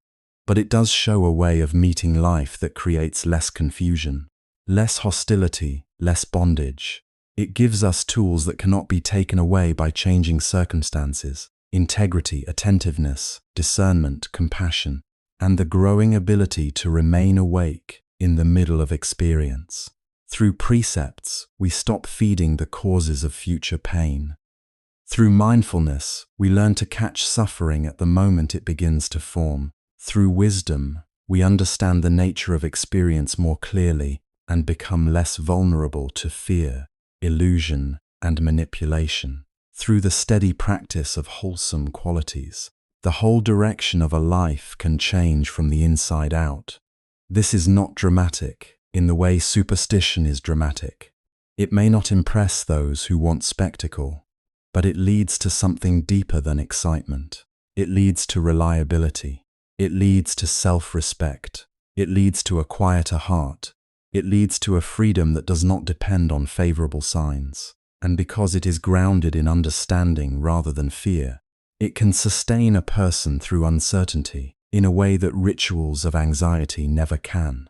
[SPEAKER 1] But it does show a way of meeting life that creates less confusion, less hostility, less bondage. It gives us tools that cannot be taken away by changing circumstances. integrity, attentiveness, discernment, compassion, and the growing ability to remain awake in the middle of experience. Through precepts, we stop feeding the causes of future pain. Through mindfulness, we learn to catch suffering at the moment it begins to form. Through wisdom, we understand the nature of experience more clearly and become less vulnerable to fear, illusion, and manipulation. Through the steady practice of wholesome qualities, the whole direction of a life can change from the inside out. This is not dramatic in the way superstition is dramatic. It may not impress those who want spectacle, but it leads to something deeper than excitement. It leads to reliability. It leads to self-respect. It leads to a quieter heart. It leads to a freedom that does not depend on favorable signs. And because it is grounded in understanding rather than fear, it can sustain a person through uncertainty in a way that rituals of anxiety never can.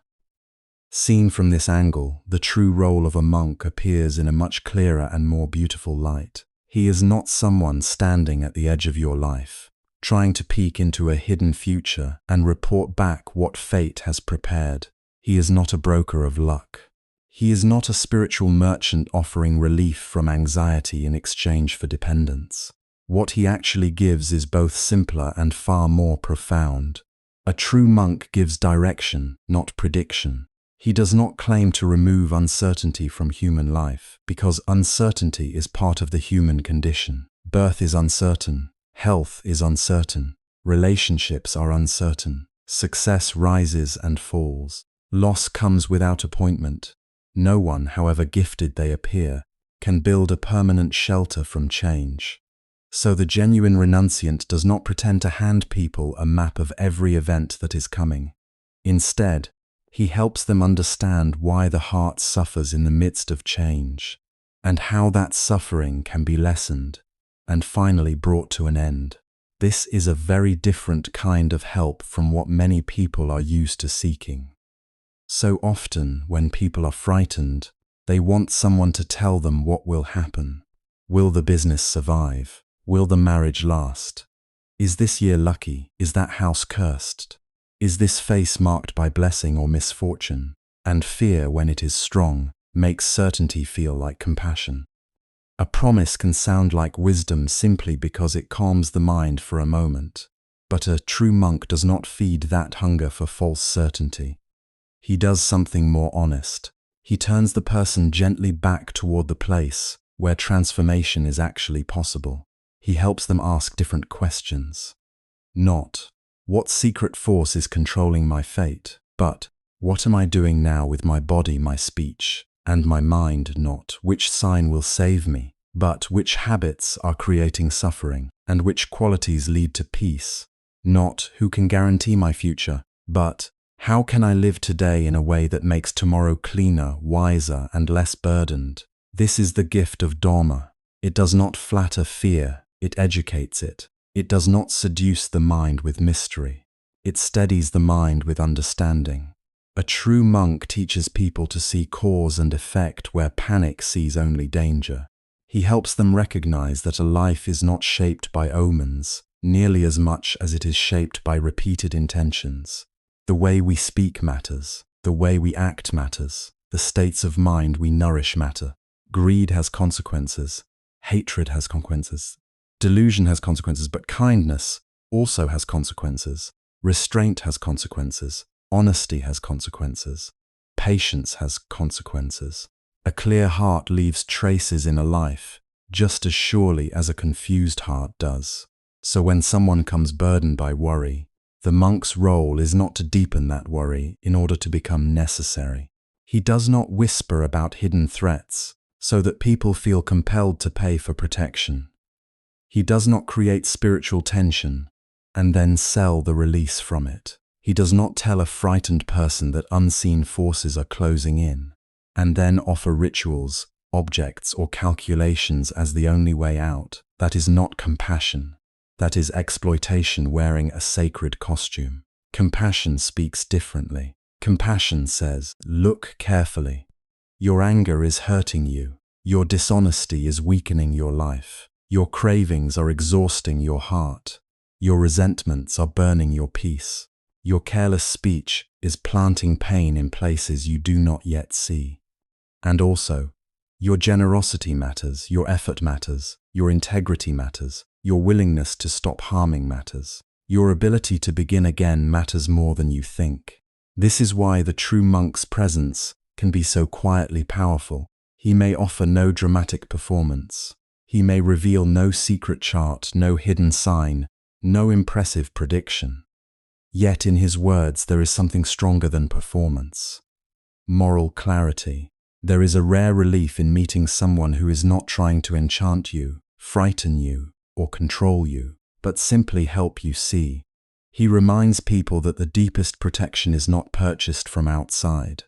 [SPEAKER 1] Seen from this angle, the true role of a monk appears in a much clearer and more beautiful light. He is not someone standing at the edge of your life, trying to peek into a hidden future and report back what fate has prepared. He is not a broker of luck. He is not a spiritual merchant offering relief from anxiety in exchange for dependence. What he actually gives is both simpler and far more profound. A true monk gives direction, not prediction. He does not claim to remove uncertainty from human life, because uncertainty is part of the human condition. Birth is uncertain. Health is uncertain. Relationships are uncertain. Success rises and falls. Loss comes without appointment. No one, however gifted they appear, can build a permanent shelter from change. So the genuine renunciant does not pretend to hand people a map of every event that is coming. Instead, he helps them understand why the heart suffers in the midst of change, and how that suffering can be lessened and finally brought to an end. This is a very different kind of help from what many people are used to seeking. So often, when people are frightened, they want someone to tell them what will happen. Will the business survive? Will the marriage last? Is this year lucky? Is that house cursed? Is this face marked by blessing or misfortune? And fear, when it is strong, makes certainty feel like compassion. A promise can sound like wisdom simply because it calms the mind for a moment. But a true monk does not feed that hunger for false certainty. He does something more honest. He turns the person gently back toward the place where transformation is actually possible. He helps them ask different questions. Not, what secret force is controlling my fate? But, what am I doing now with my body, my speech, and my mind? Not, which sign will save me? But, which habits are creating suffering, and which qualities lead to peace? Not, who can guarantee my future? But, how can I live today in a way that makes tomorrow cleaner, wiser, and less burdened? This is the gift of Dharma. It does not flatter fear, it educates it. It does not seduce the mind with mystery. It steadies the mind with understanding. A true monk teaches people to see cause and effect where panic sees only danger. He helps them recognize that a life is not shaped by omens, nearly as much as it is shaped by repeated intentions. The way we speak matters. The way we act matters. The states of mind we nourish matter. Greed has consequences. Hatred has consequences. Delusion has consequences, but kindness also has consequences. Restraint has consequences. Honesty has consequences. Patience has consequences. A clear heart leaves traces in a life, just as surely as a confused heart does. So when someone comes burdened by worry, the monk's role is not to deepen that worry in order to become necessary. He does not whisper about hidden threats so that people feel compelled to pay for protection. He does not create spiritual tension and then sell the release from it. He does not tell a frightened person that unseen forces are closing in and then offer rituals, objects, or calculations as the only way out. That is not compassion. That is exploitation wearing a sacred costume. Compassion speaks differently. Compassion says, look carefully. Your anger is hurting you. Your dishonesty is weakening your life. Your cravings are exhausting your heart. Your resentments are burning your peace. Your careless speech is planting pain in places you do not yet see. And also, your generosity matters, your effort matters, your integrity matters, your willingness to stop harming matters. Your ability to begin again matters more than you think. This is why the true monk's presence can be so quietly powerful. He may offer no dramatic performance. He may reveal no secret chart, no hidden sign, no impressive prediction. Yet in his words there is something stronger than performance. Moral clarity. There is a rare relief in meeting someone who is not trying to enchant you, frighten you, or control you, but simply help you see. He reminds people that the deepest protection is not purchased from outside.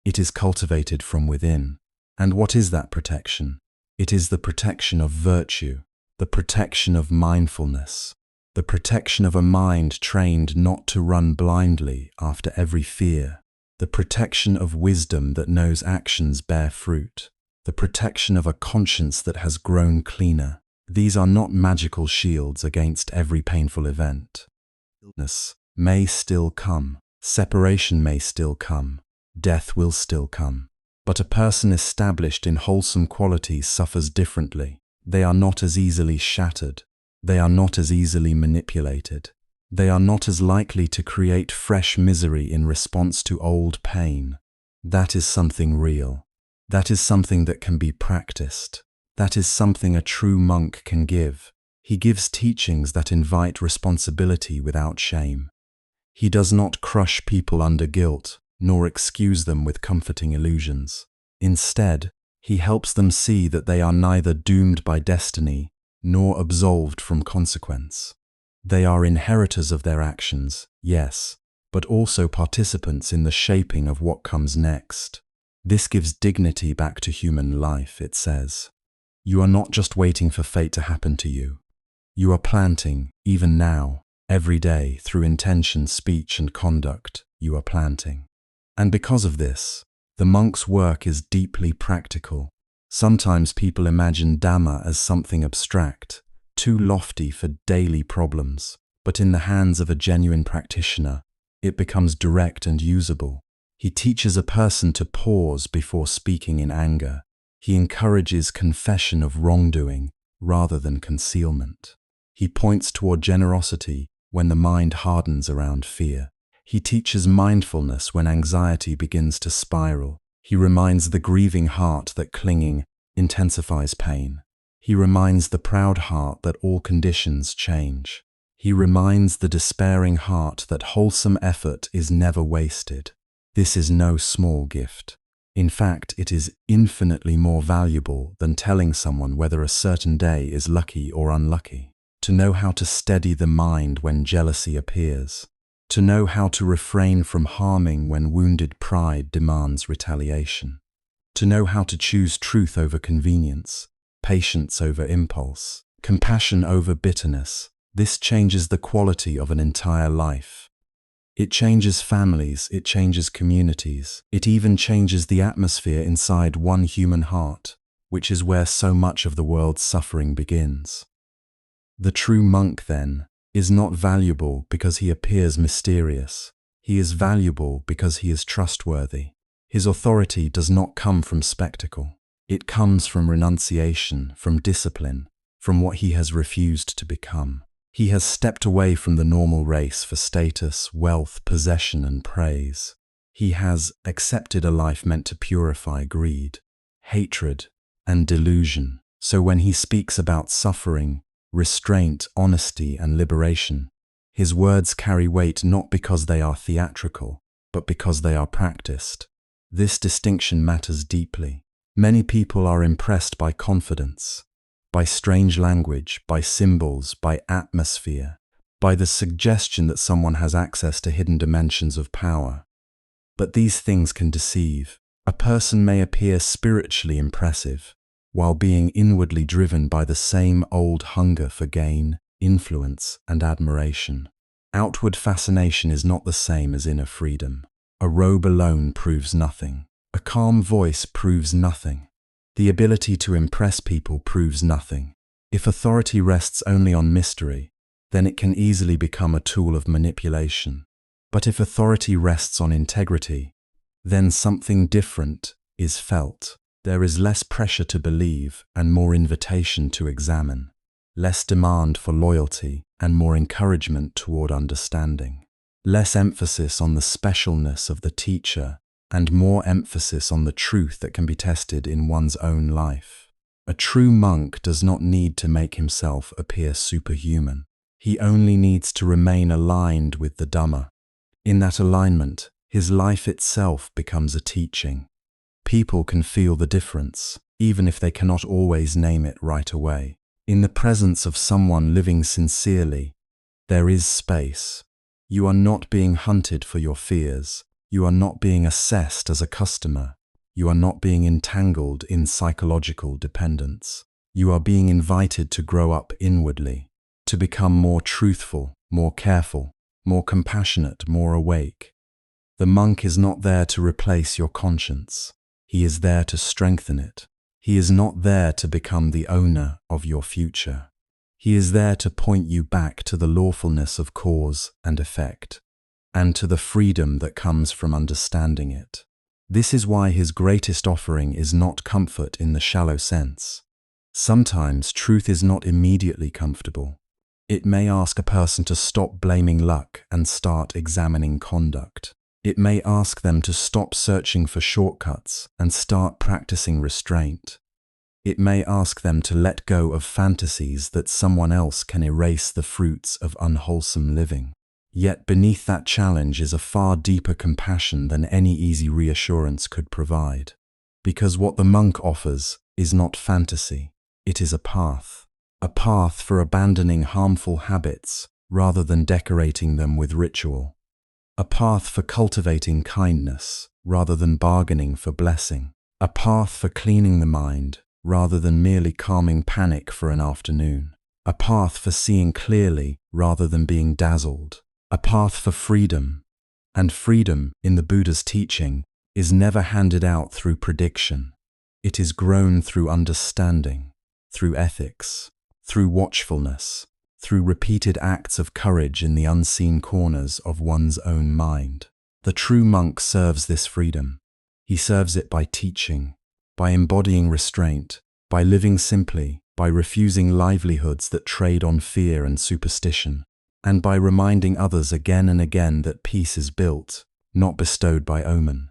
[SPEAKER 1] It is cultivated from within. And what is that protection? It is the protection of virtue, the protection of mindfulness, the protection of a mind trained not to run blindly after every fear, the protection of wisdom that knows actions bear fruit, the protection of a conscience that has grown cleaner. These are not magical shields against every painful event. Illness may still come, separation may still come, death will still come. But a person established in wholesome qualities suffers differently. They are not as easily shattered. They are not as easily manipulated. They are not as likely to create fresh misery in response to old pain. That is something real. That is something that can be practiced. That is something a true monk can give. He gives teachings that invite responsibility without shame. He does not crush people under guilt, nor excuse them with comforting illusions. Instead, he helps them see that they are neither doomed by destiny, nor absolved from consequence. They are inheritors of their actions, yes, but also participants in the shaping of what comes next. This gives dignity back to human life, it says. You are not just waiting for fate to happen to you. You are planting, even now, every day, through intention, speech, and conduct, you are planting. And because of this, the monk's work is deeply practical. Sometimes people imagine Dharma as something abstract, too lofty for daily problems, but in the hands of a genuine practitioner, it becomes direct and usable. He teaches a person to pause before speaking in anger. He encourages confession of wrongdoing rather than concealment. He points toward generosity when the mind hardens around fear. He teaches mindfulness when anxiety begins to spiral. He reminds the grieving heart that clinging intensifies pain. He reminds the proud heart that all conditions change. He reminds the despairing heart that wholesome effort is never wasted. This is no small gift. In fact, it is infinitely more valuable than telling someone whether a certain day is lucky or unlucky. To know how to steady the mind when jealousy appears. To know how to refrain from harming when wounded pride demands retaliation. To know how to choose truth over convenience, patience over impulse, compassion over bitterness. This changes the quality of an entire life. It changes families, it changes communities, it even changes the atmosphere inside one human heart, which is where so much of the world's suffering begins. The true monk, then, is not valuable because he appears mysterious. He is valuable because he is trustworthy. His authority does not come from spectacle. It comes from renunciation, from discipline, from what he has refused to become. He has stepped away from the normal race for status, wealth, possession, and praise. He has accepted a life meant to purify greed, hatred, and delusion. So when he speaks about suffering, restraint, honesty, and liberation, his words carry weight not because they are theatrical, but because they are practiced. This distinction matters deeply. Many people are impressed by confidence, by strange language, by symbols, by atmosphere, by the suggestion that someone has access to hidden dimensions of power. But these things can deceive. A person may appear spiritually impressive, while being inwardly driven by the same old hunger for gain, influence, and admiration. Outward fascination is not the same as inner freedom. A robe alone proves nothing. A calm voice proves nothing. The ability to impress people proves nothing. If authority rests only on mystery, then it can easily become a tool of manipulation. But if authority rests on integrity, then something different is felt. There is less pressure to believe and more invitation to examine, less demand for loyalty and more encouragement toward understanding, less emphasis on the specialness of the teacher and more emphasis on the truth that can be tested in one's own life. A true monk does not need to make himself appear superhuman. He only needs to remain aligned with the Dharma. In that alignment, his life itself becomes a teaching. People can feel the difference, even if they cannot always name it right away. In the presence of someone living sincerely, there is space. You are not being hunted for your fears. You are not being assessed as a customer. You are not being entangled in psychological dependence. You are being invited to grow up inwardly, to become more truthful, more careful, more compassionate, more awake. The monk is not there to replace your conscience. He is there to strengthen it. He is not there to become the owner of your future. He is there to point you back to the lawfulness of cause and effect, and to the freedom that comes from understanding it. This is why his greatest offering is not comfort in the shallow sense. Sometimes truth is not immediately comfortable. It may ask a person to stop blaming luck and start examining conduct. It may ask them to stop searching for shortcuts and start practicing restraint. It may ask them to let go of fantasies that someone else can erase the fruits of unwholesome living. Yet beneath that challenge is a far deeper compassion than any easy reassurance could provide. Because what the monk offers is not fantasy, it is a path for abandoning harmful habits rather than decorating them with ritual. A path for cultivating kindness rather than bargaining for blessing. A path for cleaning the mind rather than merely calming panic for an afternoon. A path for seeing clearly rather than being dazzled. A path for freedom. And freedom, in the Buddha's teaching, is never handed out through prediction. It is grown through understanding, through ethics, through watchfulness, through repeated acts of courage in the unseen corners of one's own mind. The true monk serves this freedom. He serves it by teaching, by embodying restraint, by living simply, by refusing livelihoods that trade on fear and superstition, and by reminding others again and again that peace is built, not bestowed by omen.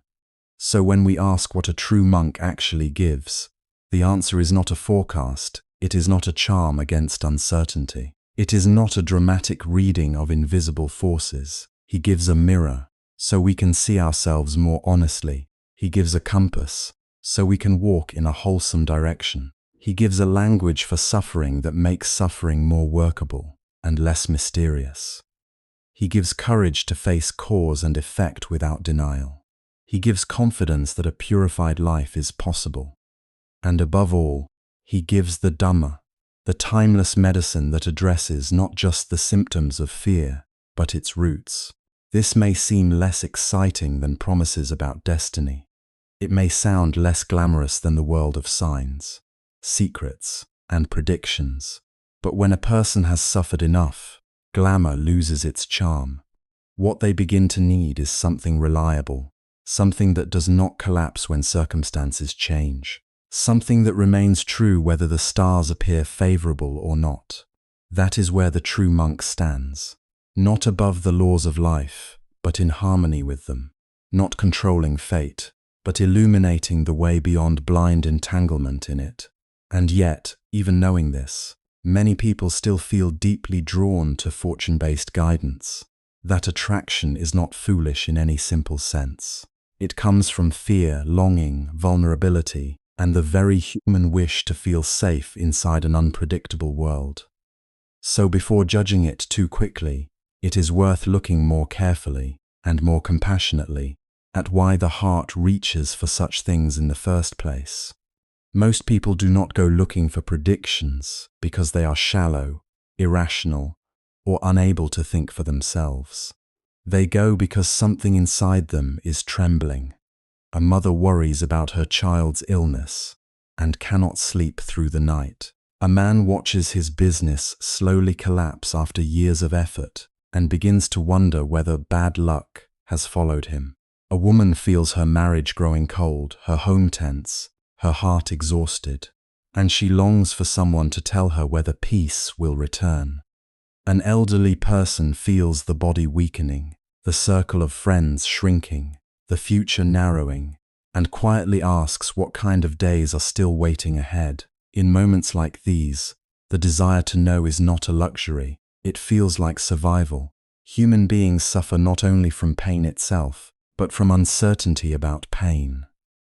[SPEAKER 1] So when we ask what a true monk actually gives, the answer is not a forecast, it is not a charm against uncertainty. It is not a dramatic reading of invisible forces. He gives a mirror, so we can see ourselves more honestly. He gives a compass, so we can walk in a wholesome direction. He gives a language for suffering that makes suffering more workable and less mysterious. He gives courage to face cause and effect without denial. He gives confidence that a purified life is possible. And above all, he gives the Dhamma, the timeless medicine that addresses not just the symptoms of fear, but its roots. This may seem less exciting than promises about destiny. It may sound less glamorous than the world of signs, secrets, and predictions. But when a person has suffered enough, glamour loses its charm. What they begin to need is something reliable, something that does not collapse when circumstances change. Something that remains true whether the stars appear favorable or not. That is where the true monk stands. Not above the laws of life, but in harmony with them. Not controlling fate, but illuminating the way beyond blind entanglement in it. And yet, even knowing this, many people still feel deeply drawn to fortune-based guidance. That attraction is not foolish in any simple sense. It comes from fear, longing, vulnerability, and the very human wish to feel safe inside an unpredictable world. So before judging it too quickly, it is worth looking more carefully and more compassionately at why the heart reaches for such things in the first place. Most people do not go looking for predictions because they are shallow, irrational, or unable to think for themselves. They go because something inside them is trembling. A mother worries about her child's illness and cannot sleep through the night. A man watches his business slowly collapse after years of effort and begins to wonder whether bad luck has followed him. A woman feels her marriage growing cold, her home tense, her heart exhausted, and she longs for someone to tell her whether peace will return. An elderly person feels the body weakening, the circle of friends shrinking, the future narrowing, and quietly asks what kind of days are still waiting ahead. In moments like these, the desire to know is not a luxury, it feels like survival. Human beings suffer not only from pain itself, but from uncertainty about pain.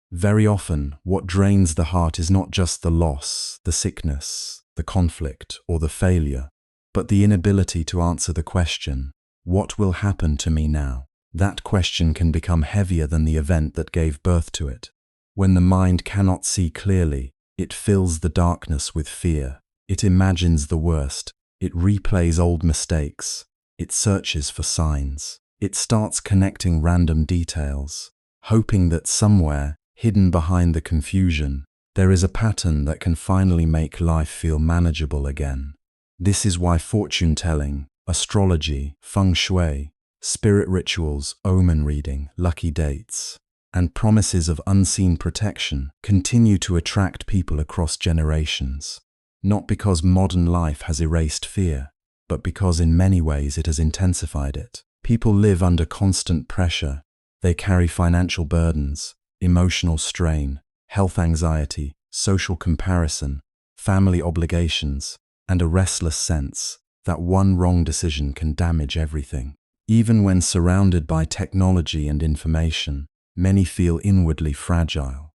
[SPEAKER 1] Very often, what drains the heart is not just the loss, the sickness, the conflict, or the failure, but the inability to answer the question, what will happen to me now? That question can become heavier than the event that gave birth to it. When the mind cannot see clearly, it fills the darkness with fear. It imagines the worst. It replays old mistakes. It searches for signs. It starts connecting random details, hoping that somewhere, hidden behind the confusion, there is a pattern that can finally make life feel manageable again. This is why fortune-telling, astrology, feng shui, spirit rituals, omen reading, lucky dates, and promises of unseen protection continue to attract people across generations. Not because modern life has erased fear, but because in many ways it has intensified it. People live under constant pressure. They carry financial burdens, emotional strain, health anxiety, social comparison, family obligations, and a restless sense that one wrong decision can damage everything. Even when surrounded by technology and information, many feel inwardly fragile.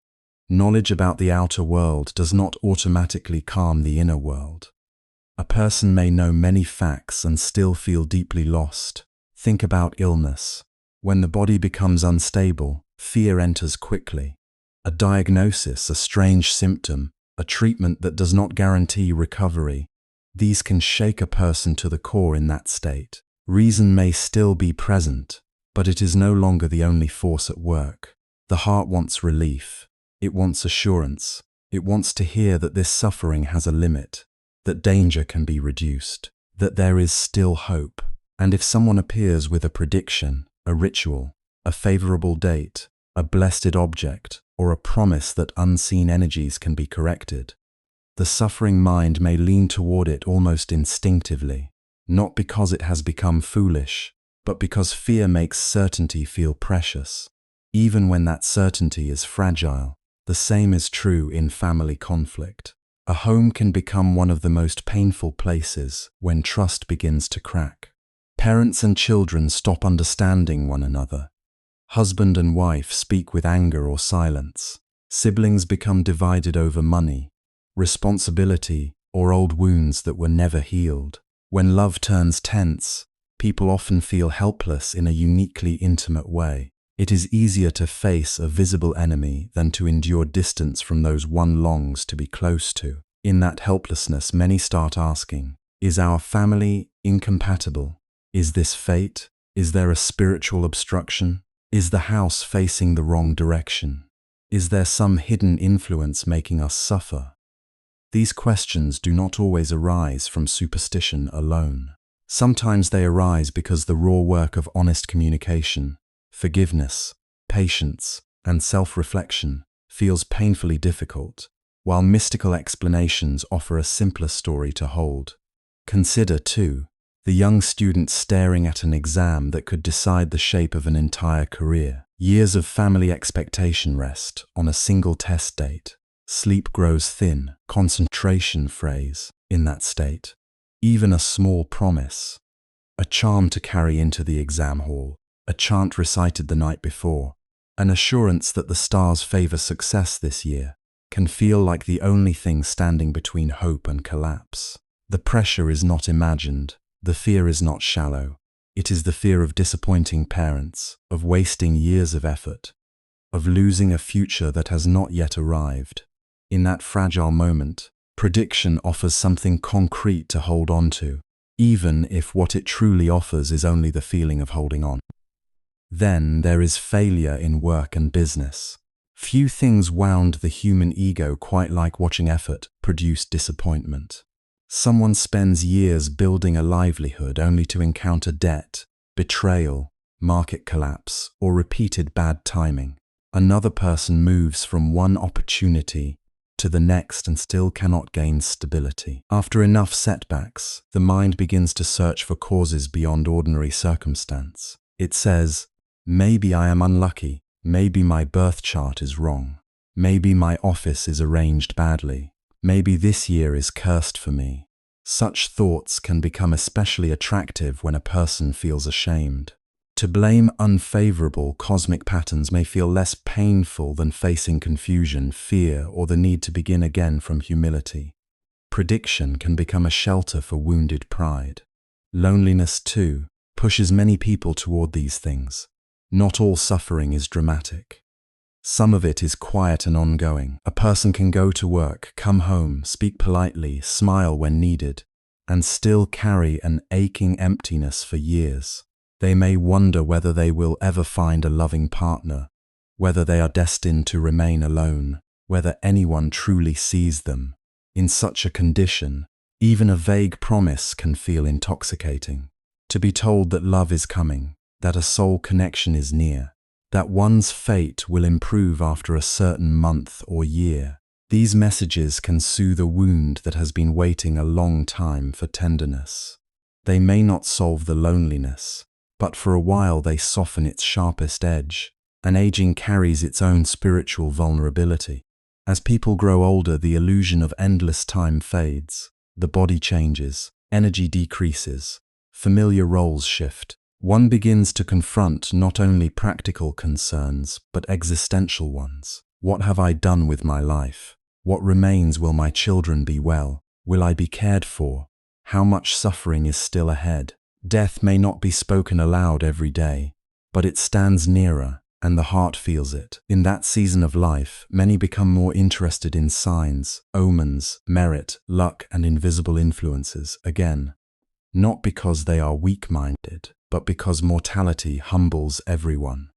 [SPEAKER 1] Knowledge about the outer world does not automatically calm the inner world. A person may know many facts and still feel deeply lost. Think about illness. When the body becomes unstable, fear enters quickly. A diagnosis, a strange symptom, a treatment that does not guarantee recovery, these can shake a person to the core in that state. Reason may still be present, but it is no longer the only force at work. The heart wants relief. It wants assurance. It wants to hear that this suffering has a limit, that danger can be reduced, that there is still hope. And if someone appears with a prediction, a ritual, a favorable date, a blessed object, or a promise that unseen energies can be corrected, the suffering mind may lean toward it almost instinctively, not because it has become foolish, but because fear makes certainty feel precious. Even when that certainty is fragile, the same is true in family conflict. A home can become one of the most painful places when trust begins to crack. Parents and children stop understanding one another. Husband and wife speak with anger or silence. Siblings become divided over money, responsibility, or old wounds that were never healed. When love turns tense, people often feel helpless in a uniquely intimate way. It is easier to face a visible enemy than to endure distance from those one longs to be close to. In that helplessness, many start asking, is our family incompatible? Is this fate? Is there a spiritual obstruction? Is the house facing the wrong direction? Is there some hidden influence making us suffer? These questions do not always arise from superstition alone. Sometimes they arise because the raw work of honest communication, forgiveness, patience, and self-reflection feels painfully difficult, while mystical explanations offer a simpler story to hold. Consider, too, the young student staring at an exam that could decide the shape of an entire career. Years of family expectation rest on a single test date. Sleep grows thin, concentration frays in that state. Even a small promise, a charm to carry into the exam hall, a chant recited the night before, an assurance that the stars favor success this year, can feel like the only thing standing between hope and collapse. The pressure is not imagined, the fear is not shallow. It is the fear of disappointing parents, of wasting years of effort, of losing a future that has not yet arrived. In that fragile moment, prediction offers something concrete to hold on to, even if what it truly offers is only the feeling of holding on. Then there is failure in work and business. Few things wound the human ego quite like watching effort produce disappointment. Someone spends years building a livelihood only to encounter debt, betrayal, market collapse, or repeated bad timing. Another person moves from one opportunity to the next and still cannot gain stability. After enough setbacks, the mind begins to search for causes beyond ordinary circumstance. It says, maybe I am unlucky, maybe my birth chart is wrong, maybe my office is arranged badly, maybe this year is cursed for me. Such thoughts can become especially attractive when a person feels ashamed. To blame unfavorable cosmic patterns may feel less painful than facing confusion, fear, or the need to begin again from humility. Prediction can become a shelter for wounded pride. Loneliness, too, pushes many people toward these things. Not all suffering is dramatic. Some of it is quiet and ongoing. A person can go to work, come home, speak politely, smile when needed, and still carry an aching emptiness for years. They may wonder whether they will ever find a loving partner, whether they are destined to remain alone, whether anyone truly sees them. In such a condition, even a vague promise can feel intoxicating. To be told that love is coming, that a soul connection is near, that one's fate will improve after a certain month or year. These messages can soothe a wound that has been waiting a long time for tenderness. They may not solve the loneliness, but for a while they soften its sharpest edge, and aging carries its own spiritual vulnerability. As people grow older, the illusion of endless time fades, the body changes, energy decreases, familiar roles shift. One begins to confront not only practical concerns, but existential ones. What have I done with my life? What remains? Will my children be well? Will I be cared for? How much suffering is still ahead? Death may not be spoken aloud every day, but it stands nearer, and the heart feels it. In that season of life, many become more interested in signs, omens, merit, luck, and invisible influences again, not because they are weak-minded, but because mortality humbles everyone.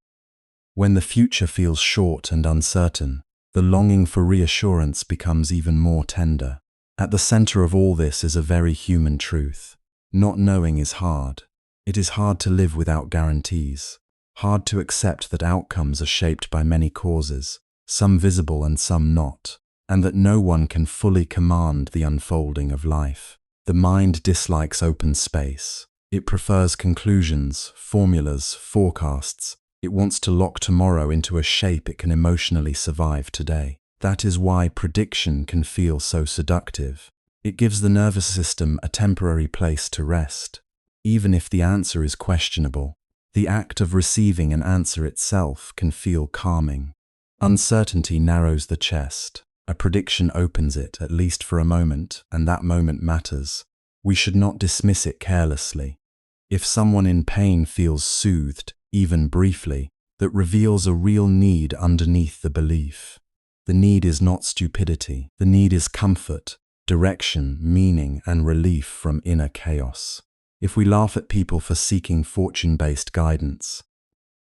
[SPEAKER 1] When the future feels short and uncertain, the longing for reassurance becomes even more tender. At the center of all this is a very human truth. Not knowing is hard. It is hard to live without guarantees, hard to accept that outcomes are shaped by many causes, some visible and some not, and that no one can fully command the unfolding of life. The mind dislikes open space. It prefers conclusions, formulas, forecasts. It wants to lock tomorrow into a shape it can emotionally survive today. That is why prediction can feel so seductive. It gives the nervous system a temporary place to rest. Even if the answer is questionable, the act of receiving an answer itself can feel calming. Uncertainty narrows the chest. A prediction opens it, at least for a moment, and that moment matters. We should not dismiss it carelessly. If someone in pain feels soothed, even briefly, that reveals a real need underneath the belief. The need is not stupidity. The need is comfort, direction, meaning, and relief from inner chaos. If we laugh at people for seeking fortune-based guidance,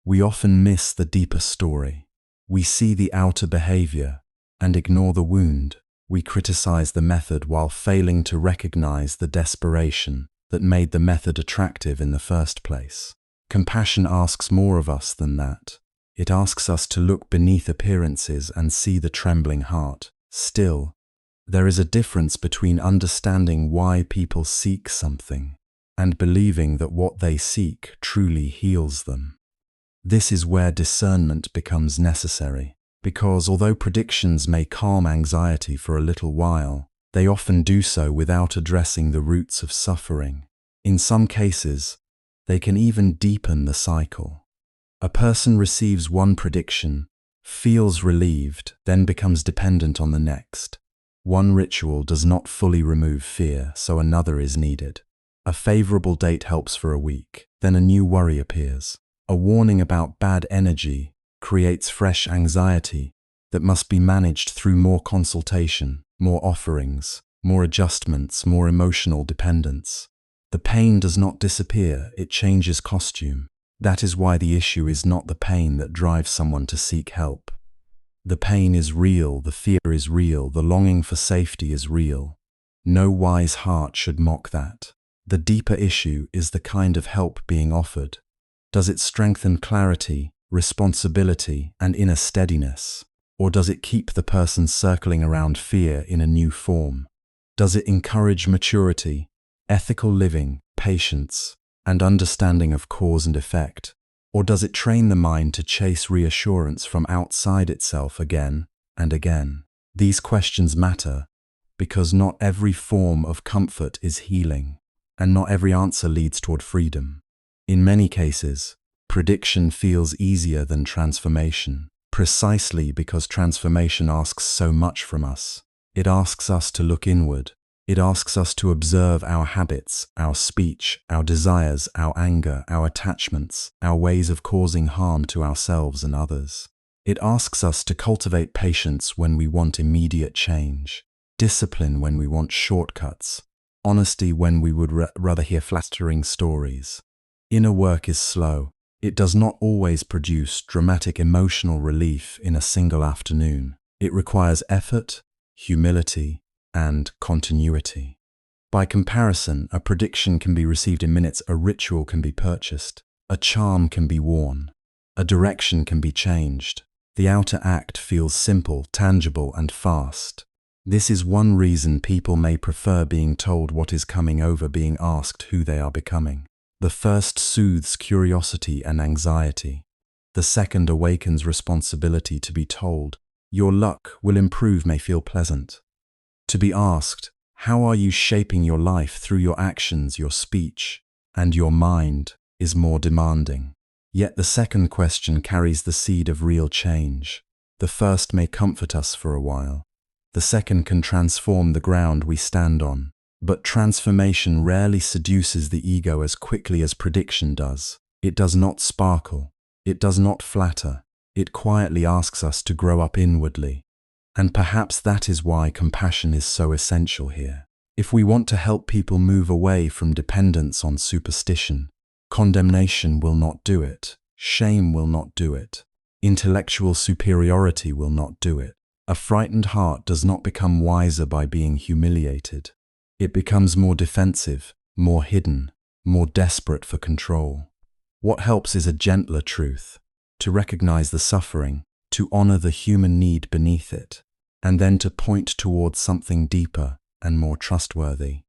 [SPEAKER 1] we often miss the deeper story. We see the outer behavior and ignore the wound. We criticize the method while failing to recognize the desperation that made the method attractive in the first place. Compassion asks more of us than that. It asks us to look beneath appearances and see the trembling heart. Still, there is a difference between understanding why people seek something and believing that what they seek truly heals them. This is where discernment becomes necessary, because although predictions may calm anxiety for a little while, they often do so without addressing the roots of suffering. In some cases, they can even deepen the cycle. A person receives one prediction, feels relieved, then becomes dependent on the next. One ritual does not fully remove fear, so another is needed. A favorable date helps for a week, then a new worry appears. A warning about bad energy creates fresh anxiety that must be managed through more consultation, more offerings, more adjustments, more emotional dependence. The pain does not disappear, it changes costume. That is why the issue is not the pain that drives someone to seek help. The pain is real, the fear is real, the longing for safety is real. No wise heart should mock that. The deeper issue is the kind of help being offered. Does it strengthen clarity, responsibility, and inner steadiness? Or does it keep the person circling around fear in a new form? Does it encourage maturity, ethical living, patience, and understanding of cause and effect? Or does it train the mind to chase reassurance from outside itself again and again? These questions matter because not every form of comfort is healing, and not every answer leads toward freedom. In many cases, prediction feels easier than transformation, precisely because transformation asks so much from us. It asks us to look inward. It asks us to observe our habits, our speech, our desires, our anger, our attachments, our ways of causing harm to ourselves and others. It asks us to cultivate patience when we want immediate change, discipline when we want shortcuts, honesty when we would rather hear flattering stories. Inner work is slow. It does not always produce dramatic emotional relief in a single afternoon. It requires effort, humility, and continuity. By comparison, a prediction can be received in minutes, a ritual can be purchased, a charm can be worn, a direction can be changed. The outer act feels simple, tangible, and fast. This is one reason people may prefer being told what is coming over being asked who they are becoming. The first soothes curiosity and anxiety. The second awakens responsibility. To be told, your luck will improve may feel pleasant. To be asked, how are you shaping your life through your actions, your speech, and your mind, is more demanding. Yet the second question carries the seed of real change. The first may comfort us for a while. The second can transform the ground we stand on. But transformation rarely seduces the ego as quickly as prediction does. It does not sparkle. It does not flatter. It quietly asks us to grow up inwardly. And perhaps that is why compassion is so essential here. If we want to help people move away from dependence on superstition, condemnation will not do it. Shame will not do it. Intellectual superiority will not do it. A frightened heart does not become wiser by being humiliated. It becomes more defensive, more hidden, more desperate for control. What helps is a gentler truth, to recognize the suffering, to honor the human need beneath it, and then to point towards something deeper and more trustworthy.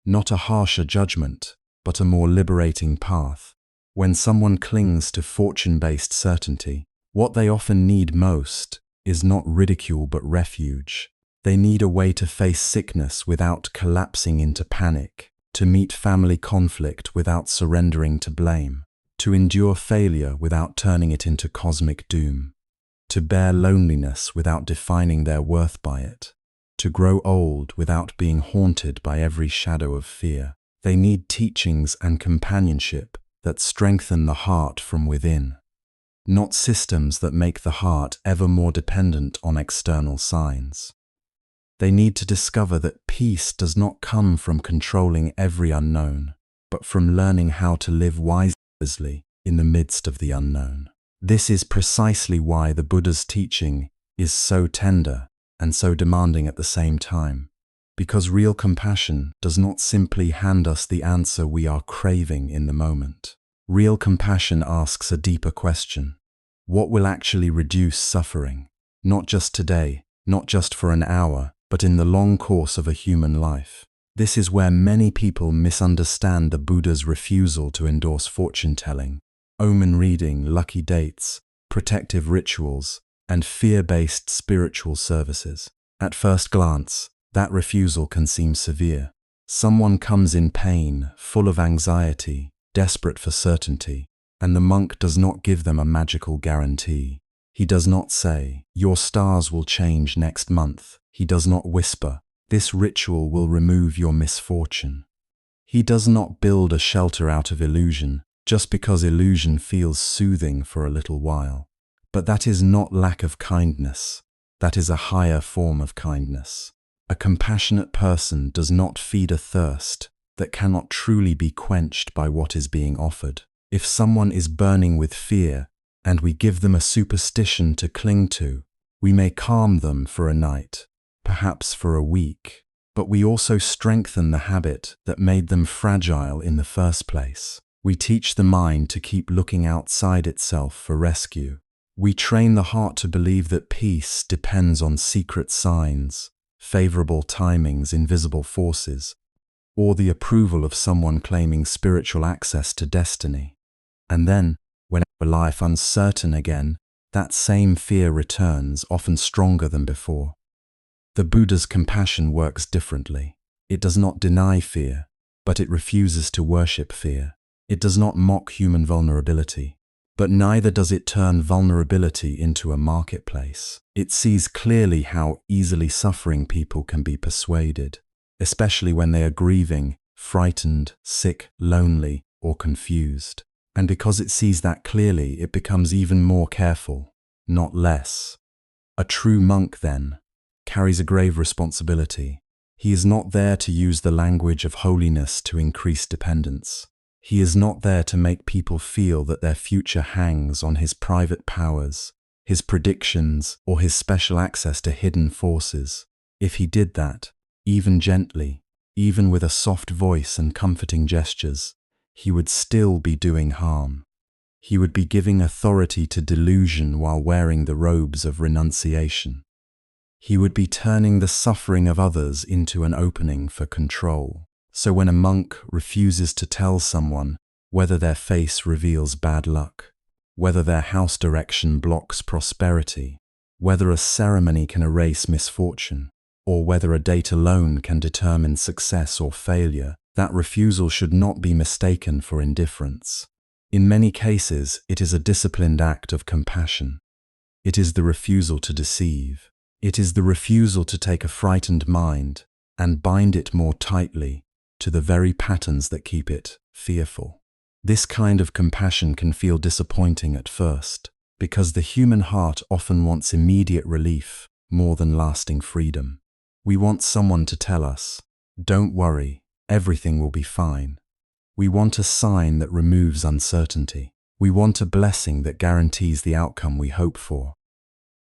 [SPEAKER 1] Not a harsher judgment, but a more liberating path. When someone clings to fortune-based certainty, what they often need most is not ridicule but refuge. They need a way to face sickness without collapsing into panic, to meet family conflict without surrendering to blame, to endure failure without turning it into cosmic doom, to bear loneliness without defining their worth by it, to grow old without being haunted by every shadow of fear. They need teachings and companionship that strengthen the heart from within, not systems that make the heart ever more dependent on external signs. They need to discover that peace does not come from controlling every unknown, but from learning how to live wisely in the midst of the unknown. This is precisely why the Buddha's teaching is so tender and so demanding at the same time, because real compassion does not simply hand us the answer we are craving in the moment. Real compassion asks a deeper question. What will actually reduce suffering? Not just today, not just for an hour, but in the long course of a human life. This is where many people misunderstand the Buddha's refusal to endorse fortune-telling, omen reading, lucky dates, protective rituals, and fear-based spiritual services. At first glance, that refusal can seem severe. Someone comes in pain, full of anxiety, desperate for certainty, and the monk does not give them a magical guarantee. He does not say, "Your stars will change next month." He does not whisper, "This ritual will remove your misfortune." He does not build a shelter out of illusion, just because illusion feels soothing for a little while. But that is not lack of kindness. That is a higher form of kindness. A compassionate person does not feed a thirst that cannot truly be quenched by what is being offered. If someone is burning with fear, and we give them a superstition to cling to, We may calm them for a night, perhaps for a week, but we also strengthen the habit that made them fragile in the first place. We teach the mind to keep looking outside itself for rescue. We train the heart to believe that peace depends on secret signs, favorable timings, invisible forces, or the approval of someone claiming spiritual access to destiny. And then, when life uncertain again, that same fear returns, often stronger than before. The Buddha's compassion works differently. It does not deny fear, but it refuses to worship fear. It does not mock human vulnerability, but neither does it turn vulnerability into a marketplace. It sees clearly how easily suffering people can be persuaded, especially when they are grieving, frightened, sick, lonely, or confused. And because it sees that clearly, it becomes even more careful, not less. A true monk, then, carries a grave responsibility. He is not there to use the language of holiness to increase dependence. He is not there to make people feel that their future hangs on his private powers, his predictions, or his special access to hidden forces. If he did that, even gently, even with a soft voice and comforting gestures, he would still be doing harm. He would be giving authority to delusion while wearing the robes of renunciation. He would be turning the suffering of others into an opening for control. So when a monk refuses to tell someone whether their face reveals bad luck, whether their house direction blocks prosperity, whether a ceremony can erase misfortune, or whether a date alone can determine success or failure, that refusal should not be mistaken for indifference. In many cases, it is a disciplined act of compassion. It is the refusal to deceive. It is the refusal to take a frightened mind and bind it more tightly to the very patterns that keep it fearful. This kind of compassion can feel disappointing at first, because the human heart often wants immediate relief more than lasting freedom. We want someone to tell us, "Don't worry, everything will be fine." We want a sign that removes uncertainty. We want a blessing that guarantees the outcome we hope for.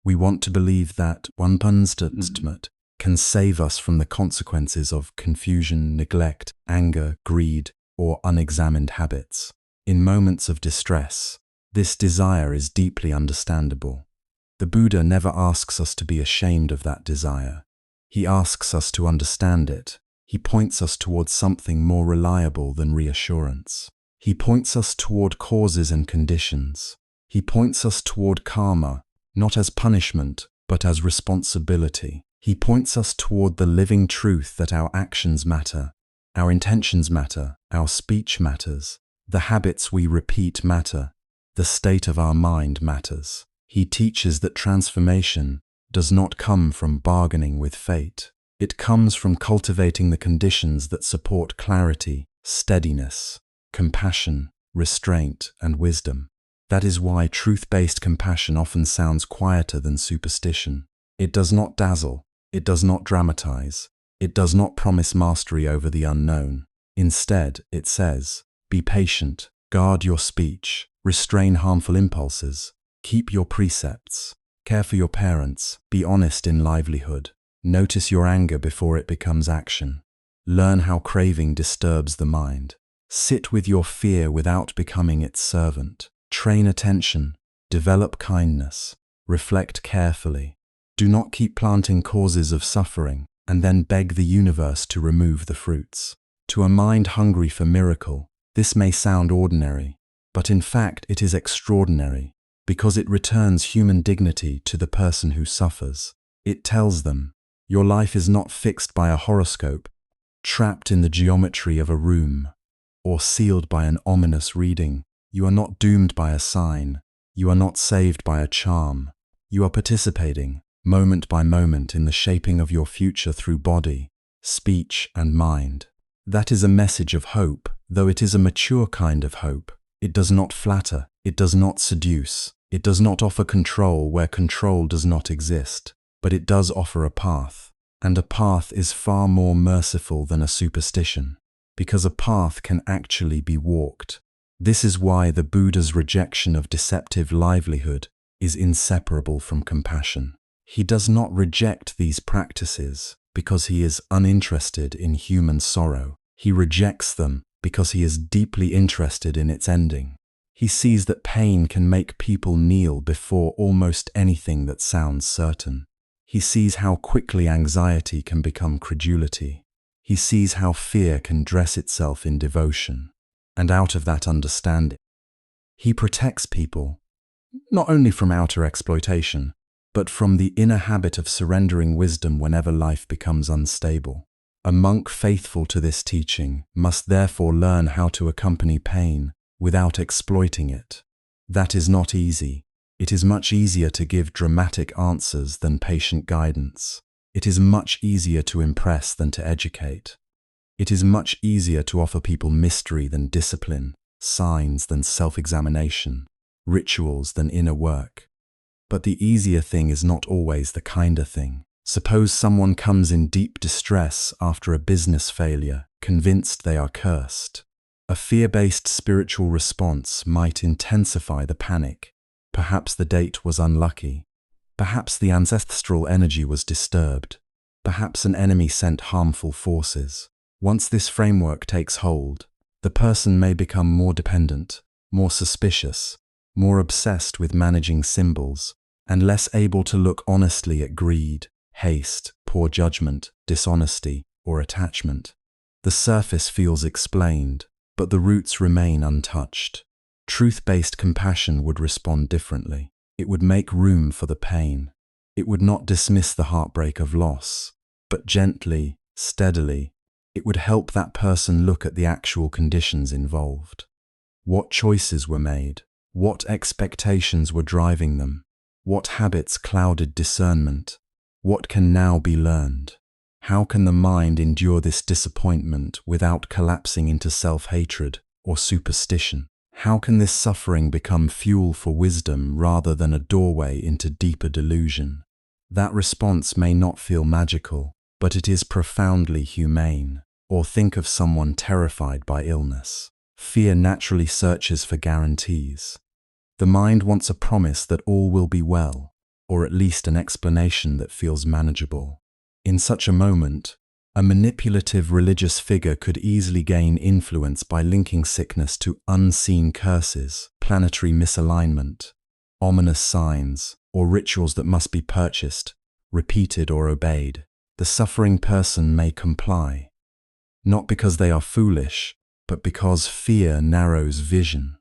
[SPEAKER 1] We want to believe that one punstment can save us from the consequences of confusion, neglect, anger, greed, or unexamined habits. In moments of distress, this desire is deeply understandable. The Buddha never asks us to be ashamed of that desire. He asks us to understand it. He points us towards something more reliable than reassurance. He points us toward causes and conditions. He points us toward karma, not as punishment, but as responsibility. He points us toward the living truth that our actions matter, our intentions matter, our speech matters, the habits we repeat matter, the state of our mind matters. He teaches that transformation does not come from bargaining with fate. It comes from cultivating the conditions that support clarity, steadiness, compassion, restraint, and wisdom. That is why truth-based compassion often sounds quieter than superstition. It does not dazzle. It does not dramatize. It does not promise mastery over the unknown. Instead, it says, be patient, guard your speech, restrain harmful impulses, keep your precepts, care for your parents, be honest in livelihood, notice your anger before it becomes action, learn how craving disturbs the mind, sit with your fear without becoming its servant, train attention, develop kindness, reflect carefully. Do not keep planting causes of suffering and then beg the universe to remove the fruits. To a mind hungry for miracle, this may sound ordinary, but in fact it is extraordinary because it returns human dignity to the person who suffers. It tells them, your life is not fixed by a horoscope, trapped in the geometry of a room, or sealed by an ominous reading. You are not doomed by a sign. You are not saved by a charm. You are participating, moment by moment, in the shaping of your future through body, speech, and mind. That is a message of hope, though it is a mature kind of hope. It does not flatter, it does not seduce, it does not offer control where control does not exist, but it does offer a path. And a path is far more merciful than a superstition, because a path can actually be walked. This is why the Buddha's rejection of deceptive livelihood is inseparable from compassion. He does not reject these practices because he is uninterested in human sorrow. He rejects them because he is deeply interested in its ending. He sees that pain can make people kneel before almost anything that sounds certain. He sees how quickly anxiety can become credulity. He sees how fear can dress itself in devotion. And out of that understanding, he protects people, not only from outer exploitation, but from the inner habit of surrendering wisdom whenever life becomes unstable. A monk faithful to this teaching must therefore learn how to accompany pain without exploiting it. That is not easy. It is much easier to give dramatic answers than patient guidance. It is much easier to impress than to educate. It is much easier to offer people mystery than discipline, signs than self-examination, rituals than inner work. But the easier thing is not always the kinder thing. Suppose someone comes in deep distress after a business failure, convinced they are cursed. A fear-based spiritual response might intensify the panic. Perhaps the date was unlucky. Perhaps the ancestral energy was disturbed. Perhaps an enemy sent harmful forces. Once this framework takes hold, the person may become more dependent, more suspicious, more obsessed with managing symbols, and less able to look honestly at greed, haste, poor judgment, dishonesty, or attachment. The surface feels explained, but the roots remain untouched. Truth-based compassion would respond differently. It would make room for the pain. It would not dismiss the heartbreak of loss, but gently, steadily, it would help that person look at the actual conditions involved. What choices were made? What expectations were driving them? What habits clouded discernment? What can now be learned? How can the mind endure this disappointment without collapsing into self-hatred or superstition? How can this suffering become fuel for wisdom rather than a doorway into deeper delusion? That response may not feel magical, but it is profoundly humane. Or think of someone terrified by illness. Fear naturally searches for guarantees. The mind wants a promise that all will be well, or at least an explanation that feels manageable. In such a moment, a manipulative religious figure could easily gain influence by linking sickness to unseen curses, planetary misalignment, ominous signs, or rituals that must be purchased, repeated, or obeyed. The suffering person may comply, not because they are foolish, but because fear narrows vision.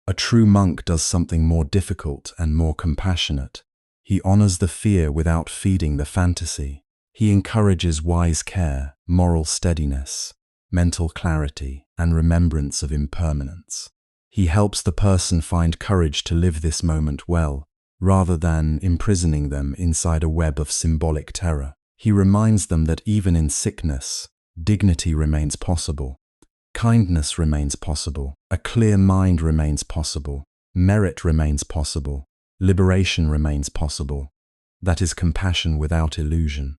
[SPEAKER 1] A true monk does something more difficult and more compassionate. He honors the fear without feeding the fantasy. He encourages wise care, moral steadiness, mental clarity, and remembrance of impermanence. He helps the person find courage to live this moment well, rather than imprisoning them inside a web of symbolic terror. He reminds them that even in sickness, dignity remains possible, kindness remains possible, a clear mind remains possible, merit remains possible, liberation remains possible. That is compassion without illusion.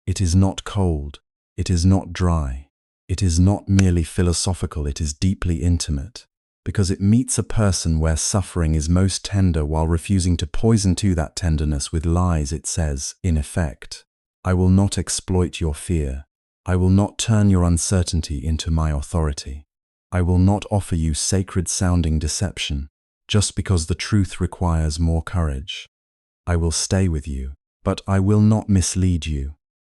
[SPEAKER 1] It is not cold, it is not dry, it is not merely philosophical, it is deeply intimate, because it meets a person where suffering is most tender while refusing to poison to that tenderness with lies. It says, in effect, I will not exploit your fear. I will not turn your uncertainty into my authority. I will not offer you sacred-sounding deception just because the truth requires more courage. I will stay with you, but I will not mislead you.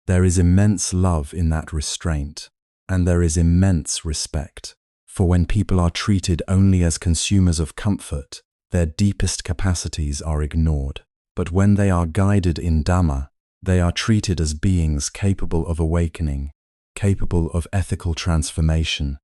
[SPEAKER 1] There is immense love in that restraint, and there is immense respect. For when people are treated only as consumers of comfort, their deepest capacities are ignored. But when they are guided in Dharma, they are treated as beings capable of awakening, capable of ethical transformation,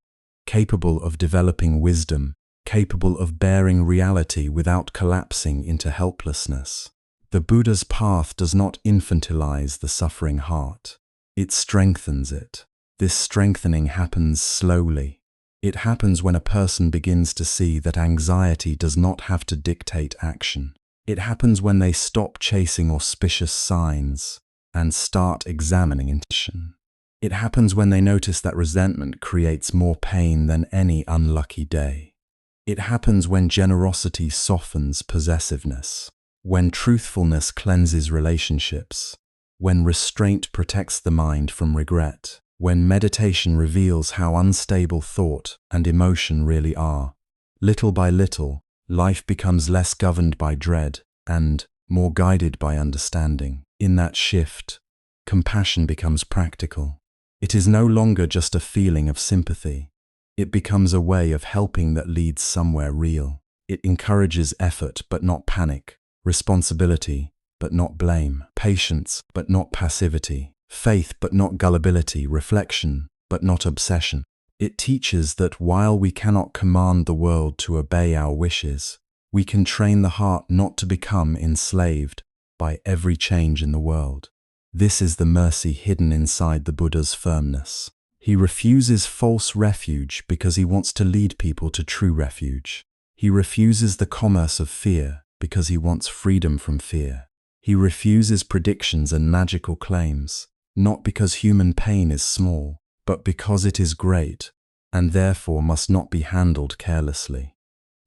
[SPEAKER 1] capable of developing wisdom, capable of bearing reality without collapsing into helplessness. The Buddha's path does not infantilize the suffering heart. It strengthens it. This strengthening happens slowly. It happens when a person begins to see that anxiety does not have to dictate action. It happens when they stop chasing auspicious signs and start examining intention. It happens when they notice that resentment creates more pain than any unlucky day. It happens when generosity softens possessiveness. when truthfulness cleanses relationships, when restraint protects the mind from regret, when meditation reveals how unstable thought and emotion really are. Little by little, life becomes less governed by dread and more guided by understanding. In that shift, compassion becomes practical. It is no longer just a feeling of sympathy. It becomes a way of helping that leads somewhere real. It encourages effort but not panic, responsibility but not blame, patience but not passivity, faith but not gullibility, reflection but not obsession. It teaches that while we cannot command the world to obey our wishes, we can train the heart not to become enslaved by every change in the world. This is the mercy hidden inside the Buddha's firmness. He refuses false refuge because he wants to lead people to true refuge. He refuses the commerce of fear because he wants freedom from fear. He refuses predictions and magical claims, not because human pain is small, but because it is great, and therefore must not be handled carelessly.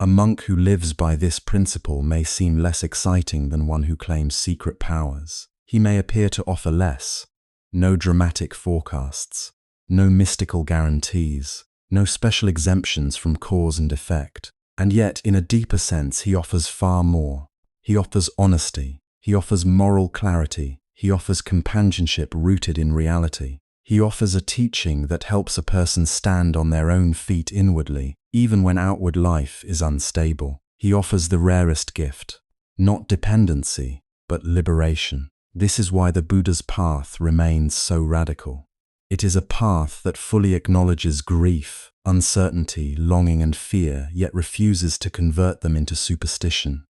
[SPEAKER 1] A monk who lives by this principle may seem less exciting than one who claims secret powers. He may appear to offer less, no dramatic forecasts, no mystical guarantees, no special exemptions from cause and effect. And yet, in a deeper sense, he offers far more. He offers honesty. He offers moral clarity. He offers companionship rooted in reality. He offers a teaching that helps a person stand on their own feet inwardly, even when outward life is unstable. He offers the rarest gift, not dependency, but liberation. This is why the Buddha's path remains so radical. It is a path that fully acknowledges grief, uncertainty, longing and fear, yet refuses to convert them into superstition.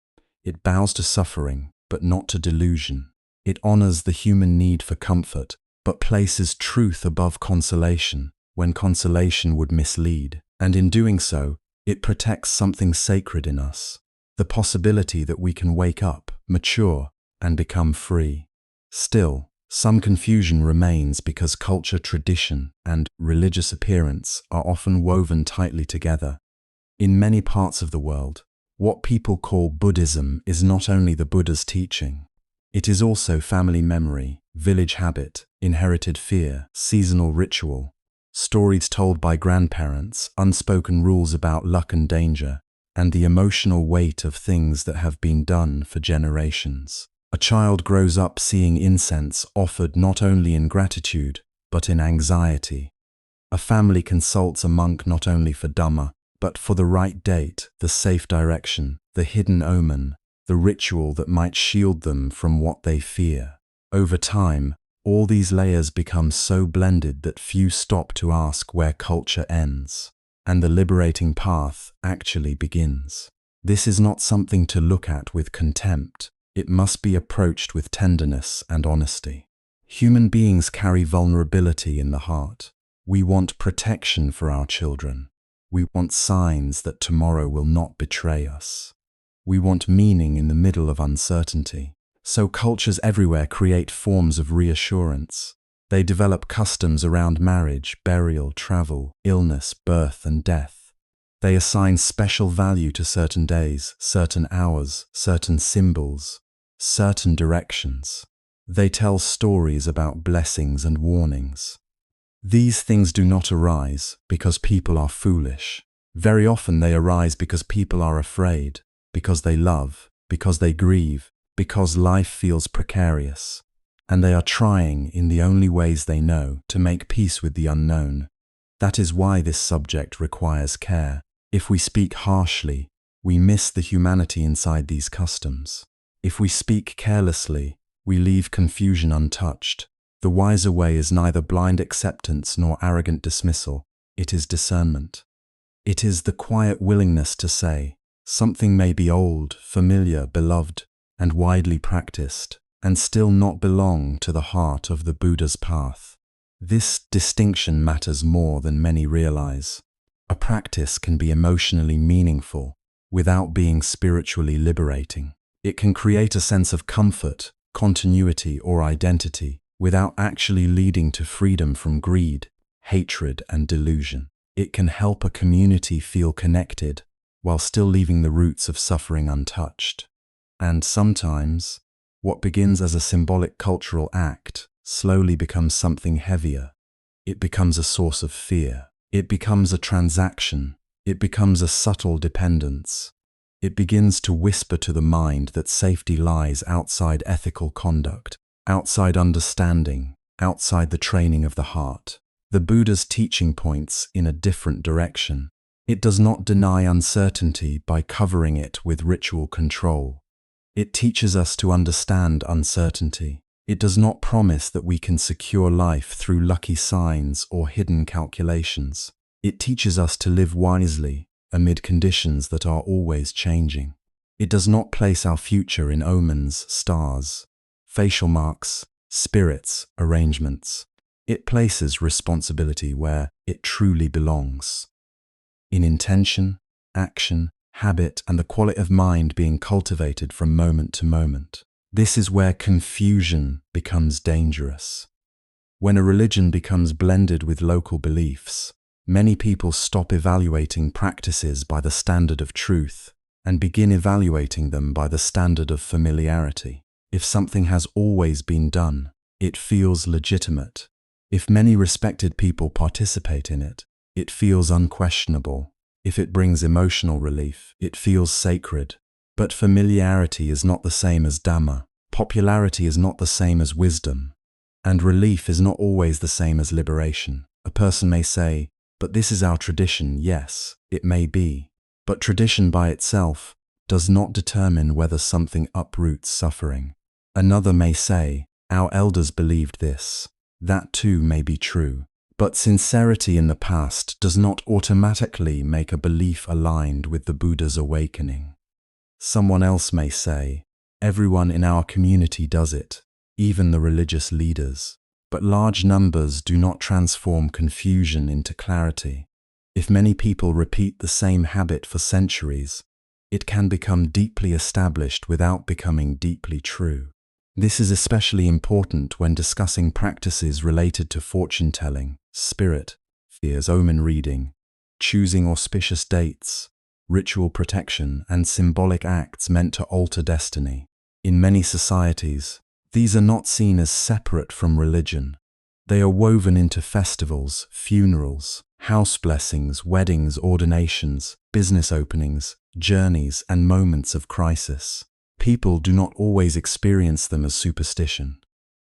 [SPEAKER 1] It bows to suffering, but not to delusion. It honors the human need for comfort, but places truth above consolation when consolation would mislead. And in doing so, it protects something sacred in us, the possibility that we can wake up, mature, and become free. Still, some confusion remains because culture, tradition, and religious appearance are often woven tightly together. In many parts of the world, what people call Buddhism is not only the Buddha's teaching. It is also family memory, village habit, inherited fear, seasonal ritual, stories told by grandparents, unspoken rules about luck and danger, and the emotional weight of things that have been done for generations. A child grows up seeing incense offered not only in gratitude, but in anxiety. A family consults a monk not only for Dharma, but for the right date, the safe direction, the hidden omen, the ritual that might shield them from what they fear. Over time, all these layers become so blended that few stop to ask where culture ends, and the liberating path actually begins. This is not something to look at with contempt. It must be approached with tenderness and honesty. Human beings carry vulnerability in the heart. We want protection for our children. We want signs that tomorrow will not betray us. We want meaning in the middle of uncertainty. So cultures everywhere create forms of reassurance. They develop customs around marriage, burial, travel, illness, birth, and death. They assign special value to certain days, certain hours, certain symbols, certain directions. They tell stories about blessings and warnings. These things do not arise because people are foolish. Very often they arise because people are afraid, because they love, because they grieve, because life feels precarious, and they are trying, in the only ways they know, to make peace with the unknown. That is why this subject requires care. If we speak harshly, we miss the humanity inside these customs. If we speak carelessly, we leave confusion untouched. The wiser way is neither blind acceptance nor arrogant dismissal. It is discernment. It is the quiet willingness to say, something may be old, familiar, beloved, and widely practiced, and still not belong to the heart of the Buddha's path. This distinction matters more than many realize. A practice can be emotionally meaningful without being spiritually liberating. It can create a sense of comfort, continuity, or identity without actually leading to freedom from greed, hatred, and delusion. It can help a community feel connected while still leaving the roots of suffering untouched. And sometimes, what begins as a symbolic cultural act slowly becomes something heavier. It becomes a source of fear. It becomes a transaction. It becomes a subtle dependence. It begins to whisper to the mind that safety lies outside ethical conduct, outside understanding, outside the training of the heart. The Buddha's teaching points in a different direction. It does not deny uncertainty by covering it with ritual control. It teaches us to understand uncertainty. It does not promise that we can secure life through lucky signs or hidden calculations. It teaches us to live wisely amid conditions that are always changing. It does not place our future in omens, stars, facial marks, spirits, arrangements. It places responsibility where it truly belongs. In intention, action, habit, and the quality of mind being cultivated from moment to moment. This is where confusion becomes dangerous. When a religion becomes blended with local beliefs, many people stop evaluating practices by the standard of truth and begin evaluating them by the standard of familiarity. If something has always been done, it feels legitimate. If many respected people participate in it, it feels unquestionable. If it brings emotional relief, it feels sacred. But familiarity is not the same as Dhamma. Popularity is not the same as wisdom. And relief is not always the same as liberation. A person may say, "But this is our tradition." Yes, it may be. But tradition by itself does not determine whether something uproots suffering. Another may say, "Our elders believed this." That too may be true. But sincerity in the past does not automatically make a belief aligned with the Buddha's awakening. Someone else may say, "Everyone in our community does it, even the religious leaders." But large numbers do not transform confusion into clarity. If many people repeat the same habit for centuries, it can become deeply established without becoming deeply true. This is especially important when discussing practices related to fortune-telling, spirit, fears, omen reading, choosing auspicious dates, ritual protection, and symbolic acts meant to alter destiny. In many societies, these are not seen as separate from religion. They are woven into festivals, funerals, house blessings, weddings, ordinations, business openings, journeys, and moments of crisis. People do not always experience them as superstition.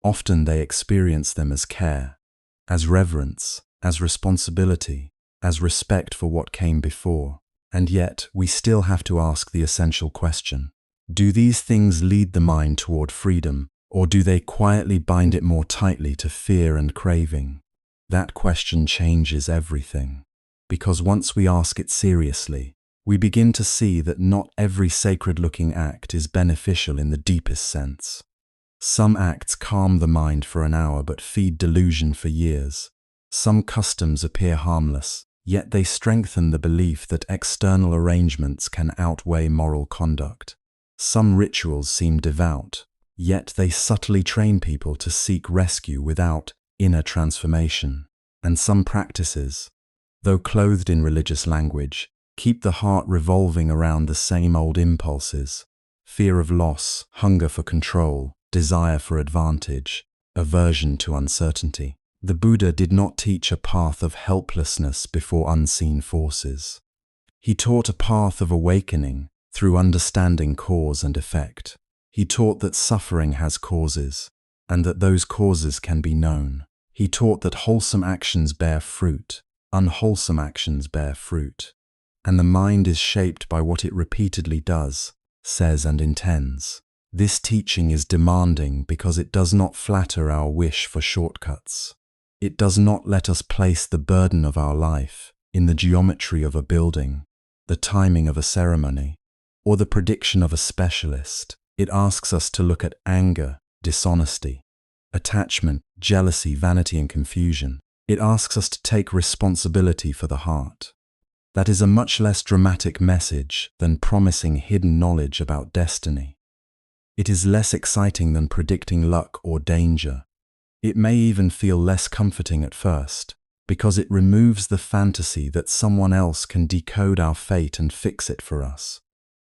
[SPEAKER 1] Often they experience them as care, as reverence, as responsibility, as respect for what came before. And yet, we still have to ask the essential question: do these things lead the mind toward freedom, or do they quietly bind it more tightly to fear and craving? That question changes everything. Because once we ask it seriously, we begin to see that not every sacred-looking act is beneficial in the deepest sense. Some acts calm the mind for an hour but feed delusion for years. Some customs appear harmless, yet they strengthen the belief that external arrangements can outweigh moral conduct. Some rituals seem devout, yet they subtly train people to seek rescue without inner transformation. And some practices, though clothed in religious language, keep the heart revolving around the same old impulses: fear of loss, hunger for control, desire for advantage, aversion to uncertainty. The Buddha did not teach a path of helplessness before unseen forces. He taught a path of awakening through understanding cause and effect. He taught that suffering has causes, and that those causes can be known. He taught that wholesome actions bear fruit, unwholesome actions bear fruit. And the mind is shaped by what it repeatedly does, says, and intends. This teaching is demanding because it does not flatter our wish for shortcuts. It does not let us place the burden of our life in the geometry of a building, the timing of a ceremony, or the prediction of a specialist. It asks us to look at anger, dishonesty, attachment, jealousy, vanity, and confusion. It asks us to take responsibility for the heart. That is a much less dramatic message than promising hidden knowledge about destiny. It is less exciting than predicting luck or danger. It may even feel less comforting at first, because it removes the fantasy that someone else can decode our fate and fix it for us.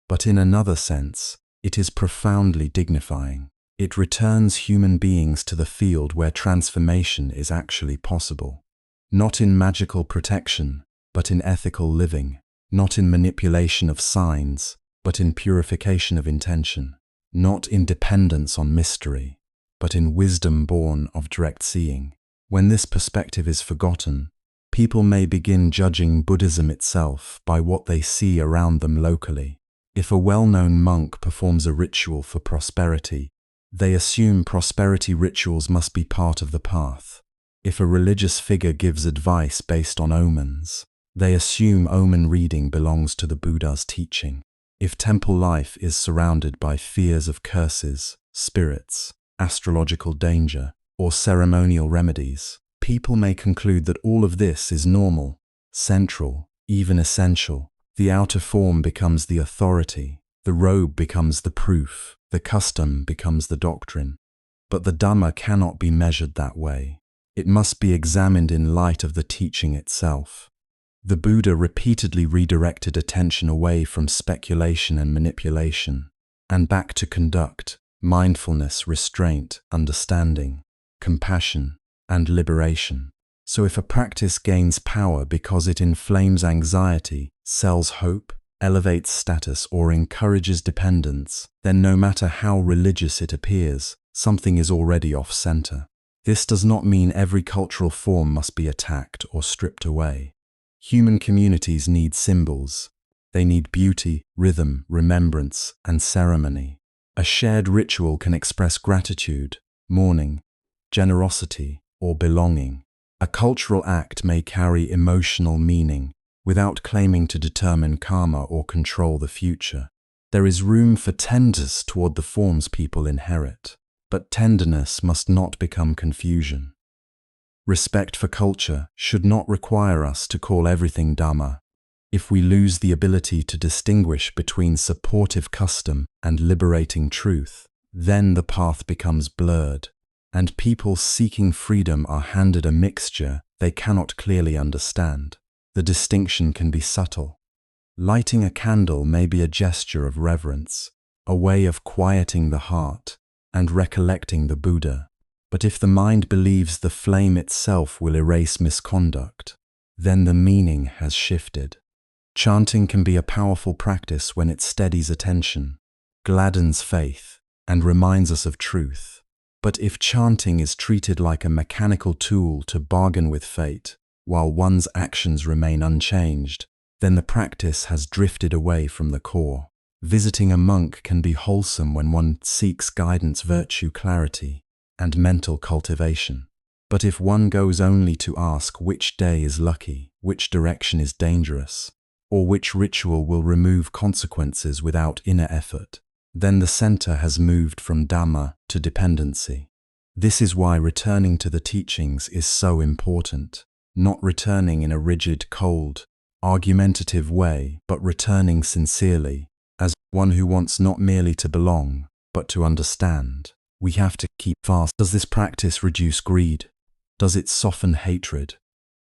[SPEAKER 1] But in another sense, It is profoundly dignifying. It returns human beings to the field where transformation is actually possible. Not in magical protection, but in ethical living. Not in manipulation of signs, but in purification of intention. Not in dependence on mystery, but in wisdom born of direct seeing. When this perspective is forgotten, people may begin judging Buddhism itself by what they see around them locally. If a well-known monk performs a ritual for prosperity, they assume prosperity rituals must be part of the path. If a religious figure gives advice based on omens, they assume omen reading belongs to the Buddha's teaching. If temple life is surrounded by fears of curses, spirits, astrological danger, or ceremonial remedies, people may conclude that all of this is normal, central, even essential. The outer form becomes the authority, the robe becomes the proof, the custom becomes the doctrine. But the Dhamma cannot be measured that way. It must be examined in light of the teaching itself. The Buddha repeatedly redirected attention away from speculation and manipulation, and back to conduct, mindfulness, restraint, understanding, compassion, and liberation. So if a practice gains power because it inflames anxiety, sells hope, elevates status, or encourages dependence, then no matter how religious it appears, something is already off-center. This does not mean every cultural form must be attacked or stripped away. Human communities need symbols. They need beauty, rhythm, remembrance, and ceremony. A shared ritual can express gratitude, mourning, generosity, or belonging. A cultural act may carry emotional meaning without claiming to determine karma or control the future. There is room for tenderness toward the forms people inherit, but tenderness must not become confusion. Respect for culture should not require us to call everything Dhamma. If we lose the ability to distinguish between supportive custom and liberating truth, then the path becomes blurred, and people seeking freedom are handed a mixture they cannot clearly understand. The distinction can be subtle. Lighting a candle may be a gesture of reverence, a way of quieting the heart and recollecting the Buddha. But if the mind believes the flame itself will erase misconduct, then the meaning has shifted. Chanting can be a powerful practice when it steadies attention, gladdens faith, and reminds us of truth. But if chanting is treated like a mechanical tool to bargain with fate, while one's actions remain unchanged, then the practice has drifted away from the core. Visiting a monk can be wholesome when one seeks guidance, virtue, clarity, and mental cultivation. But if one goes only to ask which day is lucky, which direction is dangerous, or which ritual will remove consequences without inner effort, then the center has moved from Dhamma to dependency. This is why returning to the teachings is so important. Not returning in a rigid, cold, argumentative way, but returning sincerely, as one who wants not merely to belong, but to understand. We have to keep fast. Does this practice reduce greed? Does it soften hatred?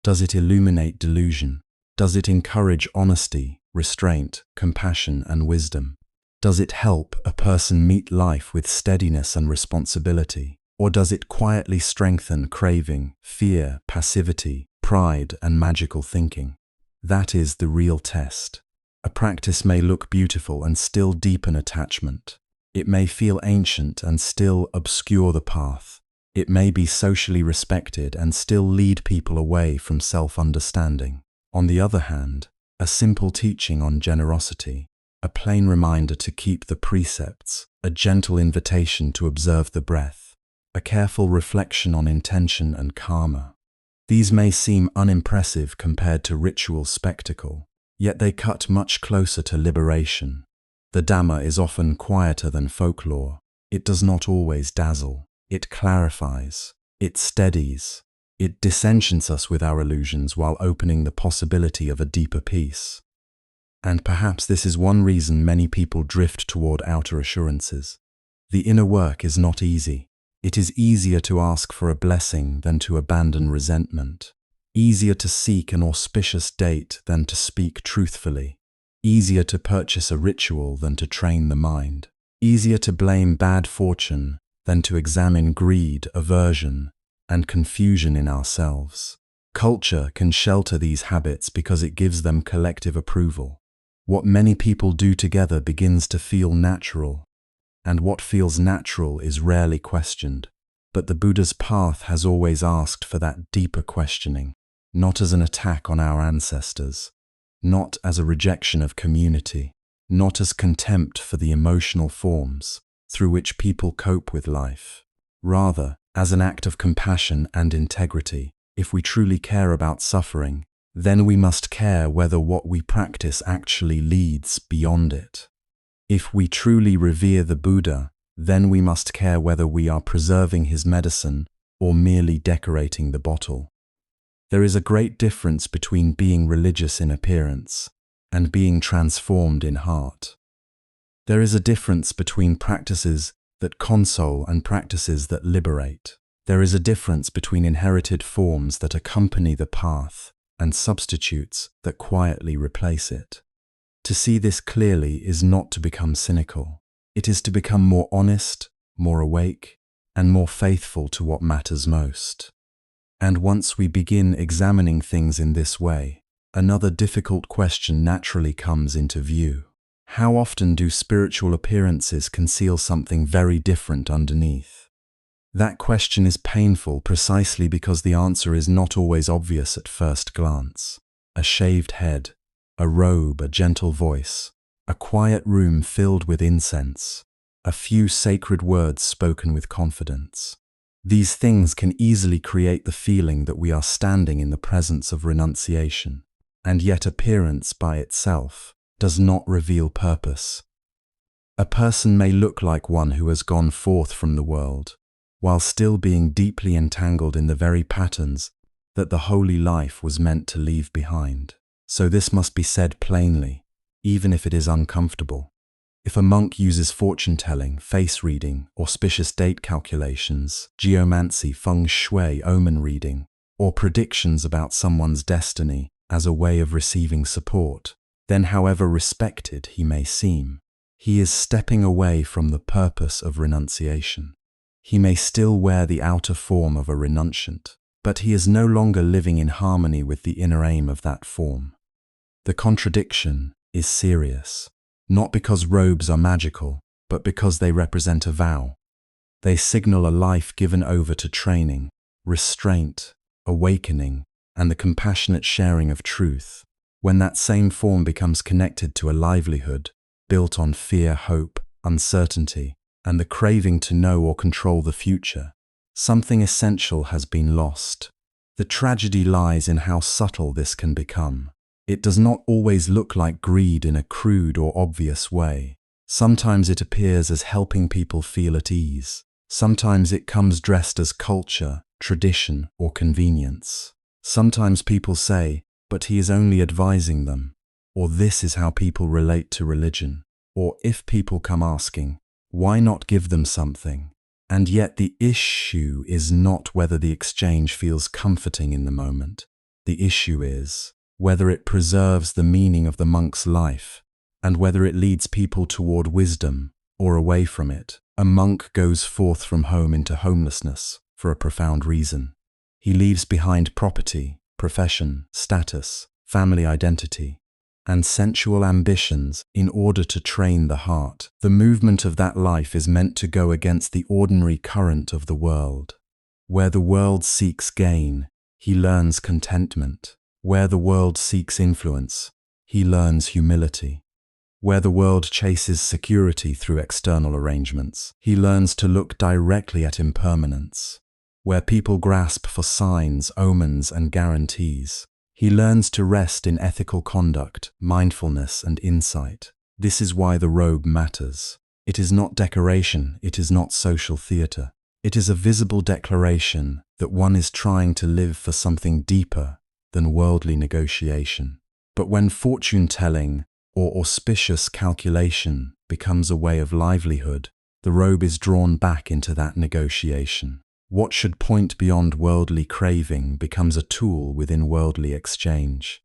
[SPEAKER 1] Does it illuminate delusion? Does it encourage honesty, restraint, compassion, and wisdom? Does it help a person meet life with steadiness and responsibility? Or does it quietly strengthen craving, fear, passivity, pride, and magical thinking? That is the real test. A practice may look beautiful and still deepen attachment. It may feel ancient and still obscure the path. It may be socially respected and still lead people away from self-understanding. On the other hand, a simple teaching on generosity, a plain reminder to keep the precepts, a gentle invitation to observe the breath, a careful reflection on intention and karma. These may seem unimpressive compared to ritual spectacle, yet they cut much closer to liberation. The Dhamma is often quieter than folklore. It does not always dazzle. It clarifies. It steadies. It disenchants us with our illusions while opening the possibility of a deeper peace. And perhaps this is one reason many people drift toward outer assurances. The inner work is not easy. It is easier to ask for a blessing than to abandon resentment. Easier to seek an auspicious date than to speak truthfully. Easier to purchase a ritual than to train the mind. Easier to blame bad fortune than to examine greed, aversion, and confusion in ourselves. Culture can shelter these habits because it gives them collective approval. What many people do together begins to feel natural, and what feels natural is rarely questioned. But the Buddha's path has always asked for that deeper questioning, not as an attack on our ancestors, not as a rejection of community, not as contempt for the emotional forms through which people cope with life. Rather, as an act of compassion and integrity. If we truly care about suffering, then we must care whether what we practice actually leads beyond it. If we truly revere the Buddha, then we must care whether we are preserving his medicine or merely decorating the bottle. There is a great difference between being religious in appearance and being transformed in heart. There is a difference between practices that console and practices that liberate. There is a difference between inherited forms that accompany the path and substitutes that quietly replace it. To see this clearly is not to become cynical. It is to become more honest, more awake, and more faithful to what matters most. And once we begin examining things in this way, another difficult question naturally comes into view. How often do spiritual appearances conceal something very different underneath? That question is painful precisely because the answer is not always obvious at first glance. A shaved head, a robe, a gentle voice, a quiet room filled with incense, a few sacred words spoken with confidence. These things can easily create the feeling that we are standing in the presence of renunciation, and yet appearance by itself does not reveal purpose. A person may look like one who has gone forth from the world, while still being deeply entangled in the very patterns that the holy life was meant to leave behind. So this must be said plainly, even if it is uncomfortable. If a monk uses fortune-telling, face-reading, auspicious date calculations, geomancy, feng shui, omen reading, or predictions about someone's destiny as a way of receiving support, then however respected he may seem, he is stepping away from the purpose of renunciation. He may still wear the outer form of a renunciant, but he is no longer living in harmony with the inner aim of that form. The contradiction is serious, not because robes are magical, but because they represent a vow. They signal a life given over to training, restraint, awakening, and the compassionate sharing of truth. When that same form becomes connected to a livelihood built on fear, hope, uncertainty, and the craving to know or control the future, something essential has been lost. The tragedy lies in how subtle this can become. It does not always look like greed in a crude or obvious way. Sometimes it appears as helping people feel at ease. Sometimes it comes dressed as culture, tradition, or convenience. Sometimes people say, but he is only advising them, or this is how people relate to religion, or if people come asking, why not give them something? And yet the issue is not whether the exchange feels comforting in the moment. The issue is whether it preserves the meaning of the monk's life, and whether it leads people toward wisdom or away from it. A monk goes forth from home into homelessness for a profound reason. He leaves behind property, profession, status, family identity, and sensual ambitions in order to train the heart. The movement of that life is meant to go against the ordinary current of the world. Where the world seeks gain, he learns contentment. Where the world seeks influence, he learns humility. Where the world chases security through external arrangements, he learns to look directly at impermanence. Where people grasp for signs, omens, and guarantees, he learns to rest in ethical conduct, mindfulness, and insight. This is why the robe matters. It is not decoration, it is not social theater. It is a visible declaration that one is trying to live for something deeper than worldly negotiation. But when fortune-telling or auspicious calculation becomes a way of livelihood, the robe is drawn back into that negotiation. What should point beyond worldly craving becomes a tool within worldly exchange.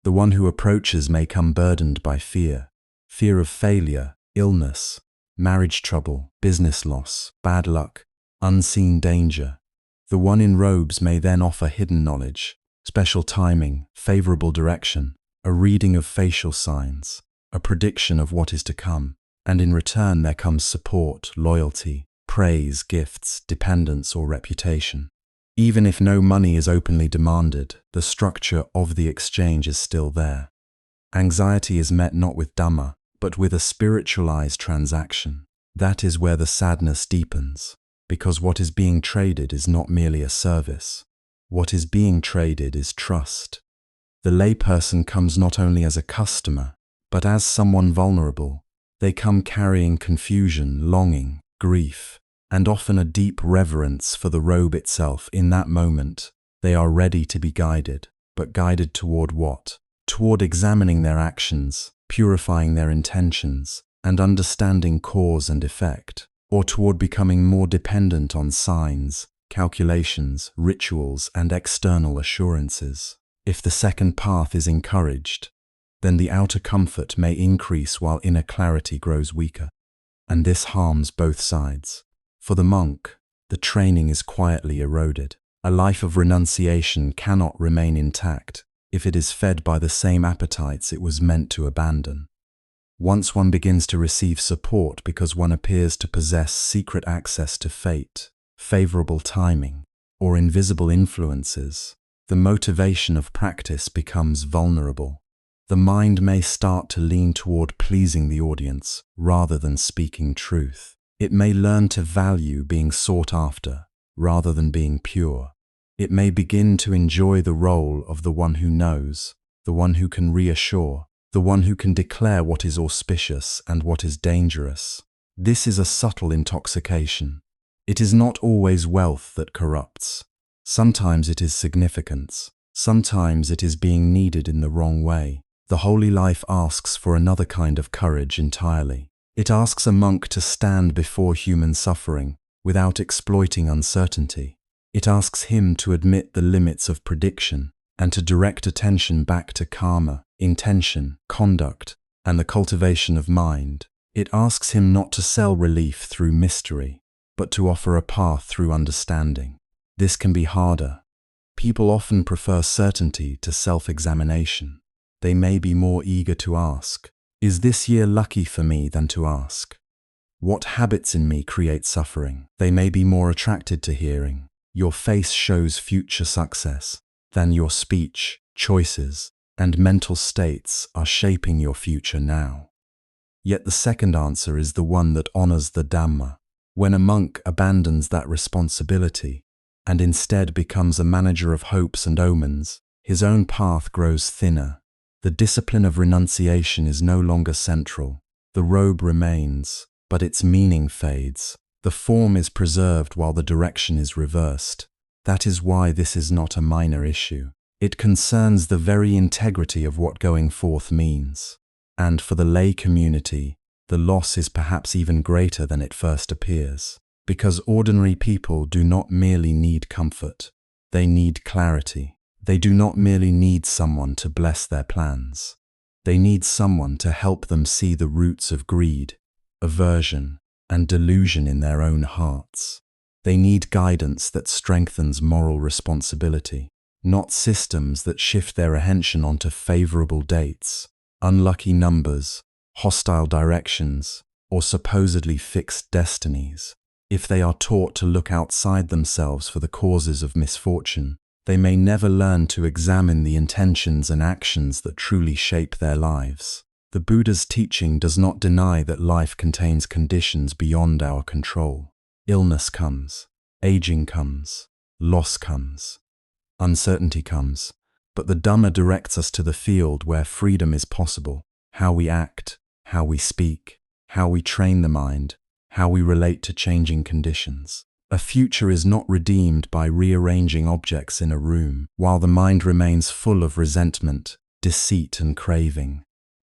[SPEAKER 1] The one who approaches may come burdened by fear, fear of failure, illness, marriage trouble, business loss, bad luck, unseen danger. The one in robes may then offer hidden knowledge, special timing, favorable direction, a reading of facial signs, a prediction of what is to come, and in return there comes support, loyalty, praise, gifts, dependence, or reputation. Even if no money is openly demanded, the structure of the exchange is still there. Anxiety is met not with Dhamma, but with a spiritualized transaction. That is where the sadness deepens, because what is being traded is not merely a service. What is being traded is trust. The layperson comes not only as a customer, but as someone vulnerable. They come carrying confusion, longing, grief, and often a deep reverence for the robe itself. In that moment, they are ready to be guided, but guided toward what? Toward examining their actions, purifying their intentions, and understanding cause and effect, or toward becoming more dependent on signs, calculations, rituals, and external assurances. If the second path is encouraged, then the outer comfort may increase while inner clarity grows weaker. And this harms both sides. For the monk, the training is quietly eroded. A life of renunciation cannot remain intact if it is fed by the same appetites it was meant to abandon. Once one begins to receive support because one appears to possess secret access to fate, favorable timing, or invisible influences, the motivation of practice becomes vulnerable. The mind may start to lean toward pleasing the audience rather than speaking truth. It may learn to value being sought after rather than being pure. It may begin to enjoy the role of the one who knows, the one who can reassure, the one who can declare what is auspicious and what is dangerous. This is a subtle intoxication. It is not always wealth that corrupts. Sometimes it is significance. Sometimes it is being needed in the wrong way. The holy life asks for another kind of courage entirely. It asks a monk to stand before human suffering without exploiting uncertainty. It asks him to admit the limits of prediction and to direct attention back to karma, intention, conduct, and the cultivation of mind. It asks him not to sell relief through mystery, but to offer a path through understanding. This can be harder. People often prefer certainty to self-examination. They may be more eager to ask, "Is this year lucky for me?" than to ask, "What habits in me create suffering?" They may be more attracted to hearing, "Your face shows future success," than your speech, choices, and mental states are shaping your future now. Yet the second answer is the one that honors the Dhamma. When a monk abandons that responsibility and instead becomes a manager of hopes and omens, his own path grows thinner. The discipline of renunciation is no longer central. The robe remains, but its meaning fades. The form is preserved while the direction is reversed. That is why this is not a minor issue. It concerns the very integrity of what going forth means. And for the lay community, the loss is perhaps even greater than it first appears. Because ordinary people do not merely need comfort, they need clarity. They do not merely need someone to bless their plans. They need someone to help them see the roots of greed, aversion, and delusion in their own hearts. They need guidance that strengthens moral responsibility, not systems that shift their attention onto favorable dates, unlucky numbers, hostile directions, or supposedly fixed destinies. If they are taught to look outside themselves for the causes of misfortune, they may never learn to examine the intentions and actions that truly shape their lives. The Buddha's teaching does not deny that life contains conditions beyond our control. Illness comes, aging comes, loss comes, uncertainty comes, but the Dhamma directs us to the field where freedom is possible. How we act, how we speak, how we train the mind, how we relate to changing conditions. A future is not redeemed by rearranging objects in a room, while the mind remains full of resentment, deceit, and craving.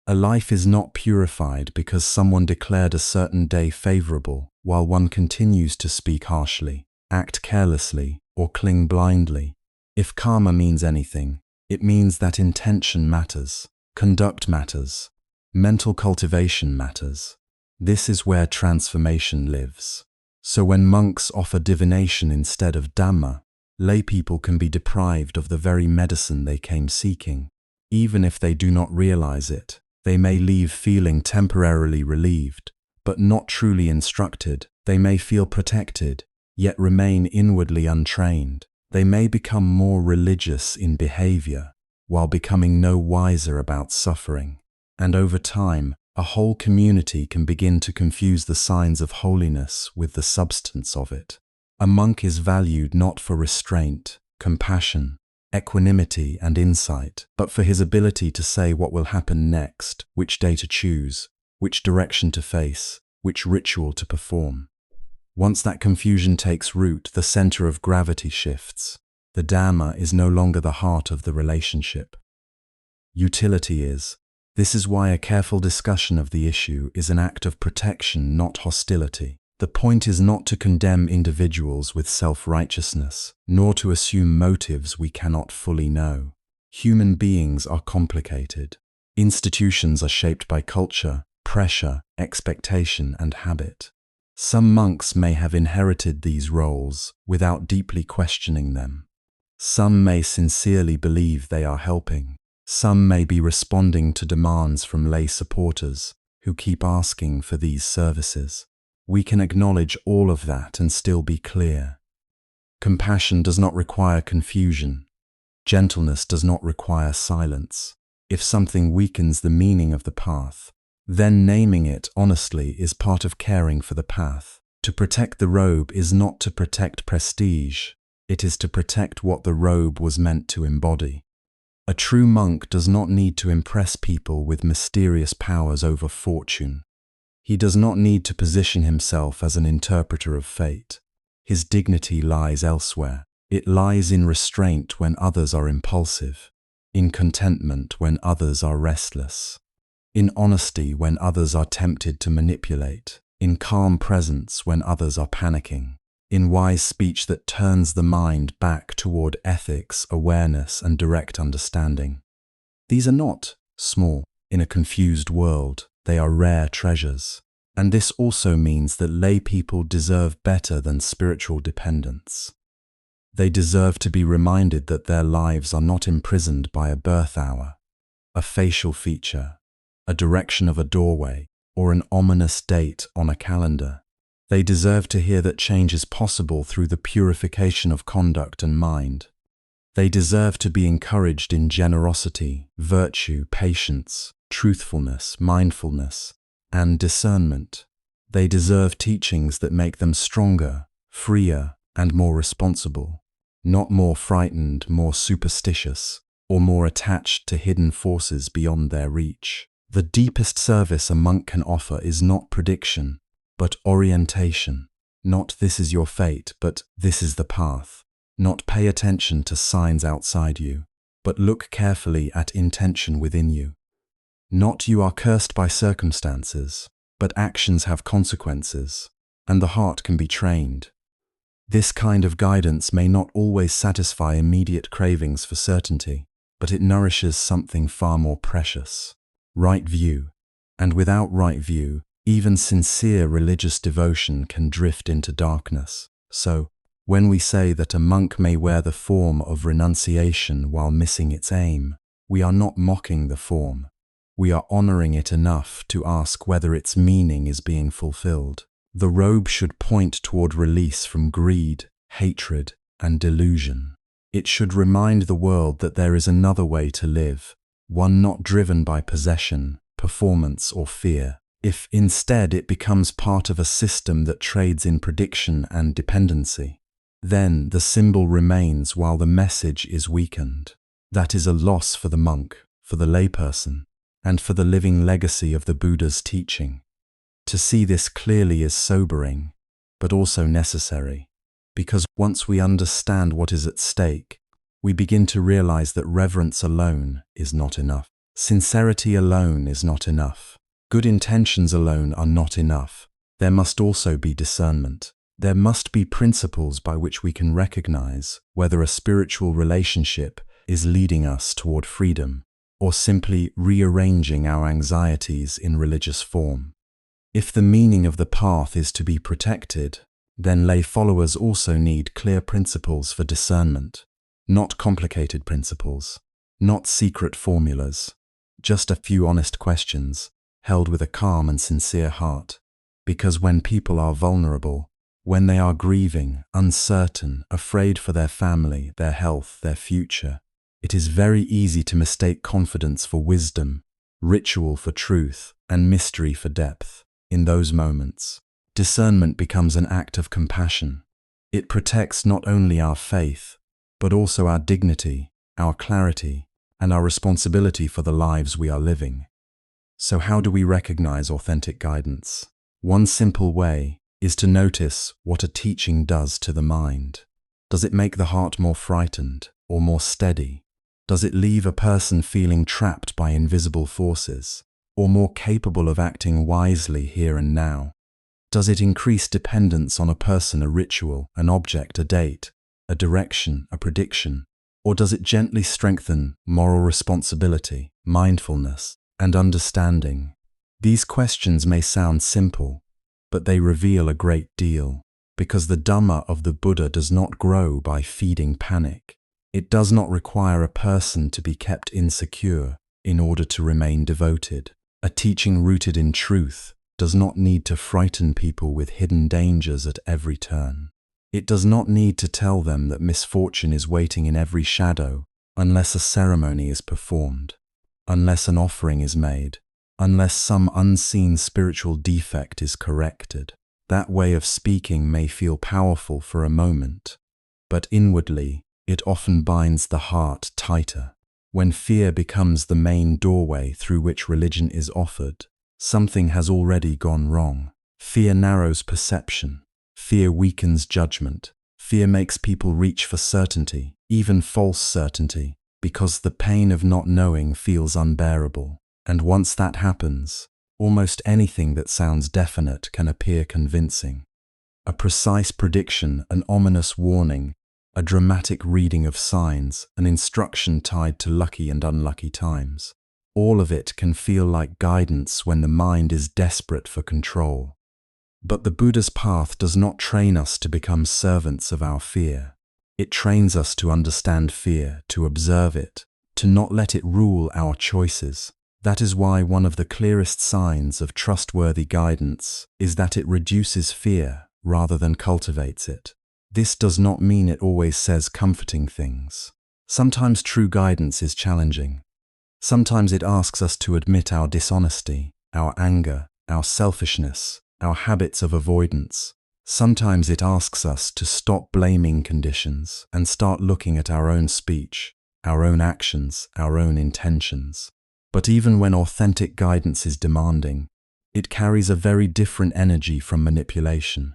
[SPEAKER 1] A life is not purified because someone declared a certain day favorable, while one continues to speak harshly, act carelessly, or cling blindly. If karma means anything, it means that intention matters, conduct matters, mental cultivation matters. This is where transformation lives. So when monks offer divination instead of Dhamma, lay people can be deprived of the very medicine they came seeking. Even if they do not realize it, they may leave feeling temporarily relieved, but not truly instructed. They may feel protected, yet remain inwardly untrained. They may become more religious in behavior, while becoming no wiser about suffering. And over time, a whole community can begin to confuse the signs of holiness with the substance of it. A monk is valued not for restraint, compassion, equanimity, and insight, but for his ability to say what will happen next, which day to choose, which direction to face, which ritual to perform. Once that confusion takes root, the center of gravity shifts. The Dharma is no longer the heart of the relationship. Utility is. This is why a careful discussion of the issue is an act of protection, not hostility. The point is not to condemn individuals with self-righteousness, nor to assume motives we cannot fully know. Human beings are complicated. Institutions are shaped by culture, pressure, expectation, and habit. Some monks may have inherited these roles without deeply questioning them. Some may sincerely believe they are helping. Some may be responding to demands from lay supporters who keep asking for these services. We can acknowledge all of that and still be clear. Compassion does not require confusion. Gentleness does not require silence. If something weakens the meaning of the path, then naming it honestly is part of caring for the path. To protect the robe is not to protect prestige. It is to protect what the robe was meant to embody. A true monk does not need to impress people with mysterious powers over fortune. He does not need to position himself as an interpreter of fate. His dignity lies elsewhere. It lies in restraint when others are impulsive, in contentment when others are restless, in honesty when others are tempted to manipulate, in calm presence when others are panicking, in wise speech that turns the mind back toward ethics, awareness, and direct understanding. These are not small in a confused world. They are rare treasures. And this also means that lay people deserve better than spiritual dependence. They deserve to be reminded that their lives are not imprisoned by a birth hour, a facial feature, a direction of a doorway, or an ominous date on a calendar. They deserve to hear that change is possible through the purification of conduct and mind. They deserve to be encouraged in generosity, virtue, patience, truthfulness, mindfulness, and discernment. They deserve teachings that make them stronger, freer, and more responsible, not more frightened, more superstitious, or more attached to hidden forces beyond their reach. The deepest service a monk can offer is not prediction, but orientation. Not this is your fate, but this is the path. Not pay attention to signs outside you, but look carefully at intention within you. Not you are cursed by circumstances, but actions have consequences, and the heart can be trained. This kind of guidance may not always satisfy immediate cravings for certainty, but it nourishes something far more precious. Right view. And without right view, even sincere religious devotion can drift into darkness. So, when we say that a monk may wear the form of renunciation while missing its aim, we are not mocking the form. We are honoring it enough to ask whether its meaning is being fulfilled. The robe should point toward release from greed, hatred, and delusion. It should remind the world that there is another way to live, one not driven by possession, performance, or fear. If instead it becomes part of a system that trades in prediction and dependency, then the symbol remains while the message is weakened. That is a loss for the monk, for the layperson, and for the living legacy of the Buddha's teaching. To see this clearly is sobering, but also necessary, because once we understand what is at stake, we begin to realize that reverence alone is not enough. Sincerity alone is not enough. Good intentions alone are not enough. There must also be discernment. There must be principles by which we can recognize whether a spiritual relationship is leading us toward freedom or simply rearranging our anxieties in religious form. If the meaning of the path is to be protected, then lay followers also need clear principles for discernment, not complicated principles, not secret formulas, just a few honest questions, held with a calm and sincere heart. Because when people are vulnerable, when they are grieving, uncertain, afraid for their family, their health, their future, it is very easy to mistake confidence for wisdom, ritual for truth, and mystery for depth. In those moments, discernment becomes an act of compassion. It protects not only our faith, but also our dignity, our clarity, and our responsibility for the lives we are living. So how do we recognize authentic guidance? One simple way is to notice what a teaching does to the mind. Does it make the heart more frightened or more steady? Does it leave a person feeling trapped by invisible forces, or more capable of acting wisely here and now? Does it increase dependence on a person, a ritual, an object, a date, a direction, a prediction? Or does it gently strengthen moral responsibility, mindfulness, and understanding? These questions may sound simple, but they reveal a great deal, because the Dharma of the Buddha does not grow by feeding panic. It does not require a person to be kept insecure in order to remain devoted. A teaching rooted in truth does not need to frighten people with hidden dangers at every turn. It does not need to tell them that misfortune is waiting in every shadow unless a ceremony is performed, unless an offering is made, unless some unseen spiritual defect is corrected. That way of speaking may feel powerful for a moment, but inwardly it often binds the heart tighter. When fear becomes the main doorway through which religion is offered, something has already gone wrong. Fear narrows perception. Fear weakens judgment. Fear makes people reach for certainty, even false certainty, because the pain of not knowing feels unbearable. And once that happens, almost anything that sounds definite can appear convincing. A precise prediction, an ominous warning, a dramatic reading of signs, an instruction tied to lucky and unlucky times. All of it can feel like guidance when the mind is desperate for control. But the Buddha's path does not train us to become servants of our fear. It trains us to understand fear, to observe it, to not let it rule our choices. That is why one of the clearest signs of trustworthy guidance is that it reduces fear rather than cultivates it. This does not mean it always says comforting things. Sometimes true guidance is challenging. Sometimes it asks us to admit our dishonesty, our anger, our selfishness, our habits of avoidance. Sometimes it asks us to stop blaming conditions and start looking at our own speech, our own actions, our own intentions. But even when authentic guidance is demanding, it carries a very different energy from manipulation.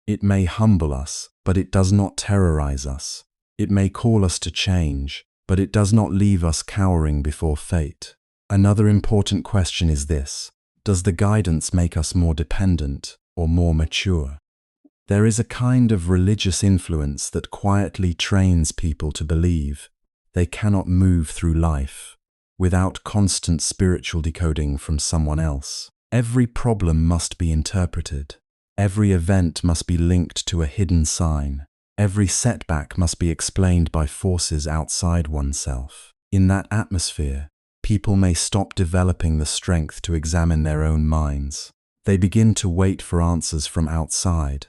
[SPEAKER 1] It may humble us, but it does not terrorize us. It may call us to change, but it does not leave us cowering before fate. Another important question is this: does the guidance make us more dependent or more mature? There is a kind of religious influence that quietly trains people to believe they cannot move through life without constant spiritual decoding from someone else. Every problem must be interpreted. Every event must be linked to a hidden sign. Every setback must be explained by forces outside oneself. In that atmosphere, people may stop developing the strength to examine their own minds. They begin to wait for answers from outside,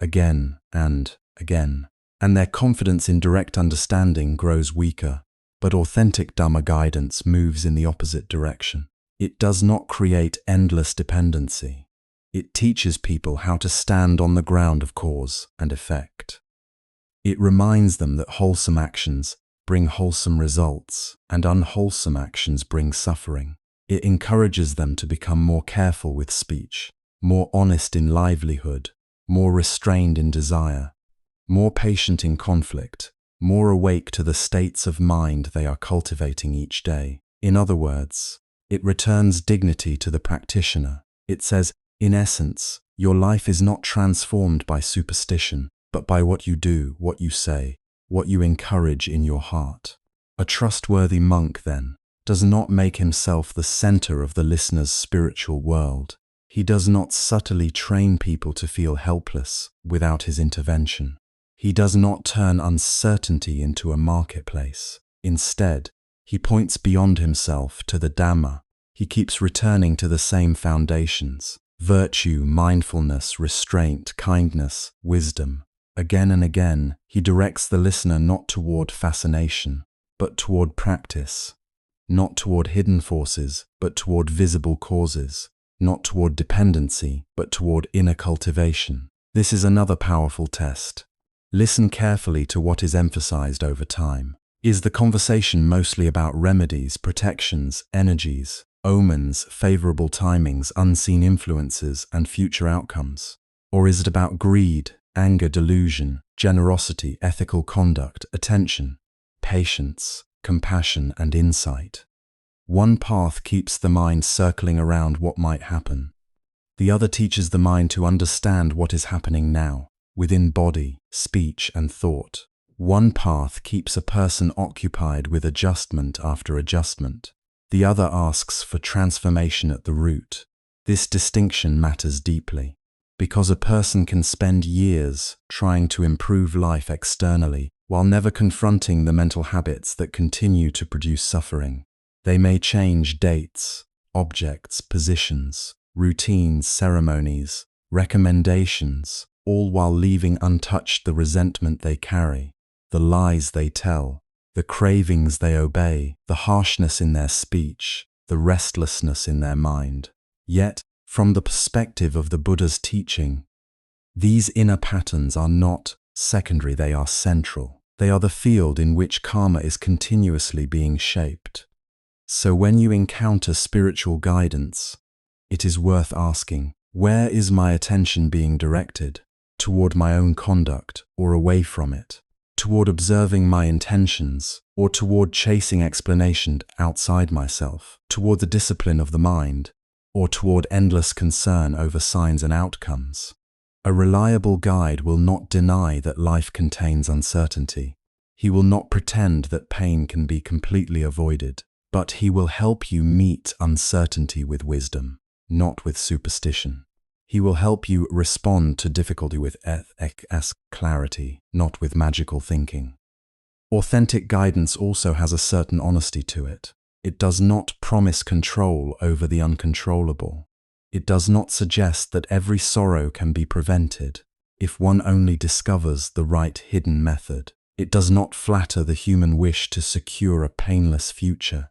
[SPEAKER 1] again and again, and their confidence in direct understanding grows weaker. But authentic Dharma guidance moves in the opposite direction. It does not create endless dependency. It teaches people how to stand on the ground of cause and effect. It reminds them that wholesome actions bring wholesome results, and unwholesome actions bring suffering. It encourages them to become more careful with speech, more honest in livelihood, more restrained in desire, more patient in conflict, more awake to the states of mind they are cultivating each day. In other words, it returns dignity to the practitioner. It says, in essence, your life is not transformed by superstition, but by what you do, what you say, what you encourage in your heart. A trustworthy monk, then, does not make himself the center of the listener's spiritual world. He does not subtly train people to feel helpless without his intervention. He does not turn uncertainty into a marketplace. Instead, he points beyond himself to the Dharma. He keeps returning to the same foundations: virtue, mindfulness, restraint, kindness, wisdom. Again and again, he directs the listener not toward fascination, but toward practice. Not toward hidden forces, but toward visible causes. Not toward dependency, but toward inner cultivation. This is another powerful test. Listen carefully to what is emphasized over time. Is the conversation mostly about remedies, protections, energies, omens, favorable timings, unseen influences, and future outcomes? Or is it about greed, anger, delusion, generosity, ethical conduct, attention, patience, compassion, and insight? One path keeps the mind circling around what might happen. The other teaches the mind to understand what is happening now, within body, speech, and thought. One path keeps a person occupied with adjustment after adjustment. The other asks for transformation at the root. This distinction matters deeply, because a person can spend years trying to improve life externally while never confronting the mental habits that continue to produce suffering. They may change dates, objects, positions, routines, ceremonies, recommendations, all while leaving untouched the resentment they carry, the lies they tell, the cravings they obey, the harshness in their speech, the restlessness in their mind. Yet, from the perspective of the Buddha's teaching, these inner patterns are not secondary, they are central. They are the field in which karma is continuously being shaped. So when you encounter spiritual guidance, it is worth asking, where is my attention being directed? Toward my own conduct or away from it? Toward observing my intentions or toward chasing explanation outside myself? Toward the discipline of the mind or toward endless concern over signs and outcomes? A reliable guide will not deny that life contains uncertainty. He will not pretend that pain can be completely avoided. But he will help you meet uncertainty with wisdom, not with superstition. He will help you respond to difficulty with clarity, not with magical thinking. Authentic guidance also has a certain honesty to it. It does not promise control over the uncontrollable. It does not suggest that every sorrow can be prevented if one only discovers the right hidden method. It does not flatter the human wish to secure a painless future.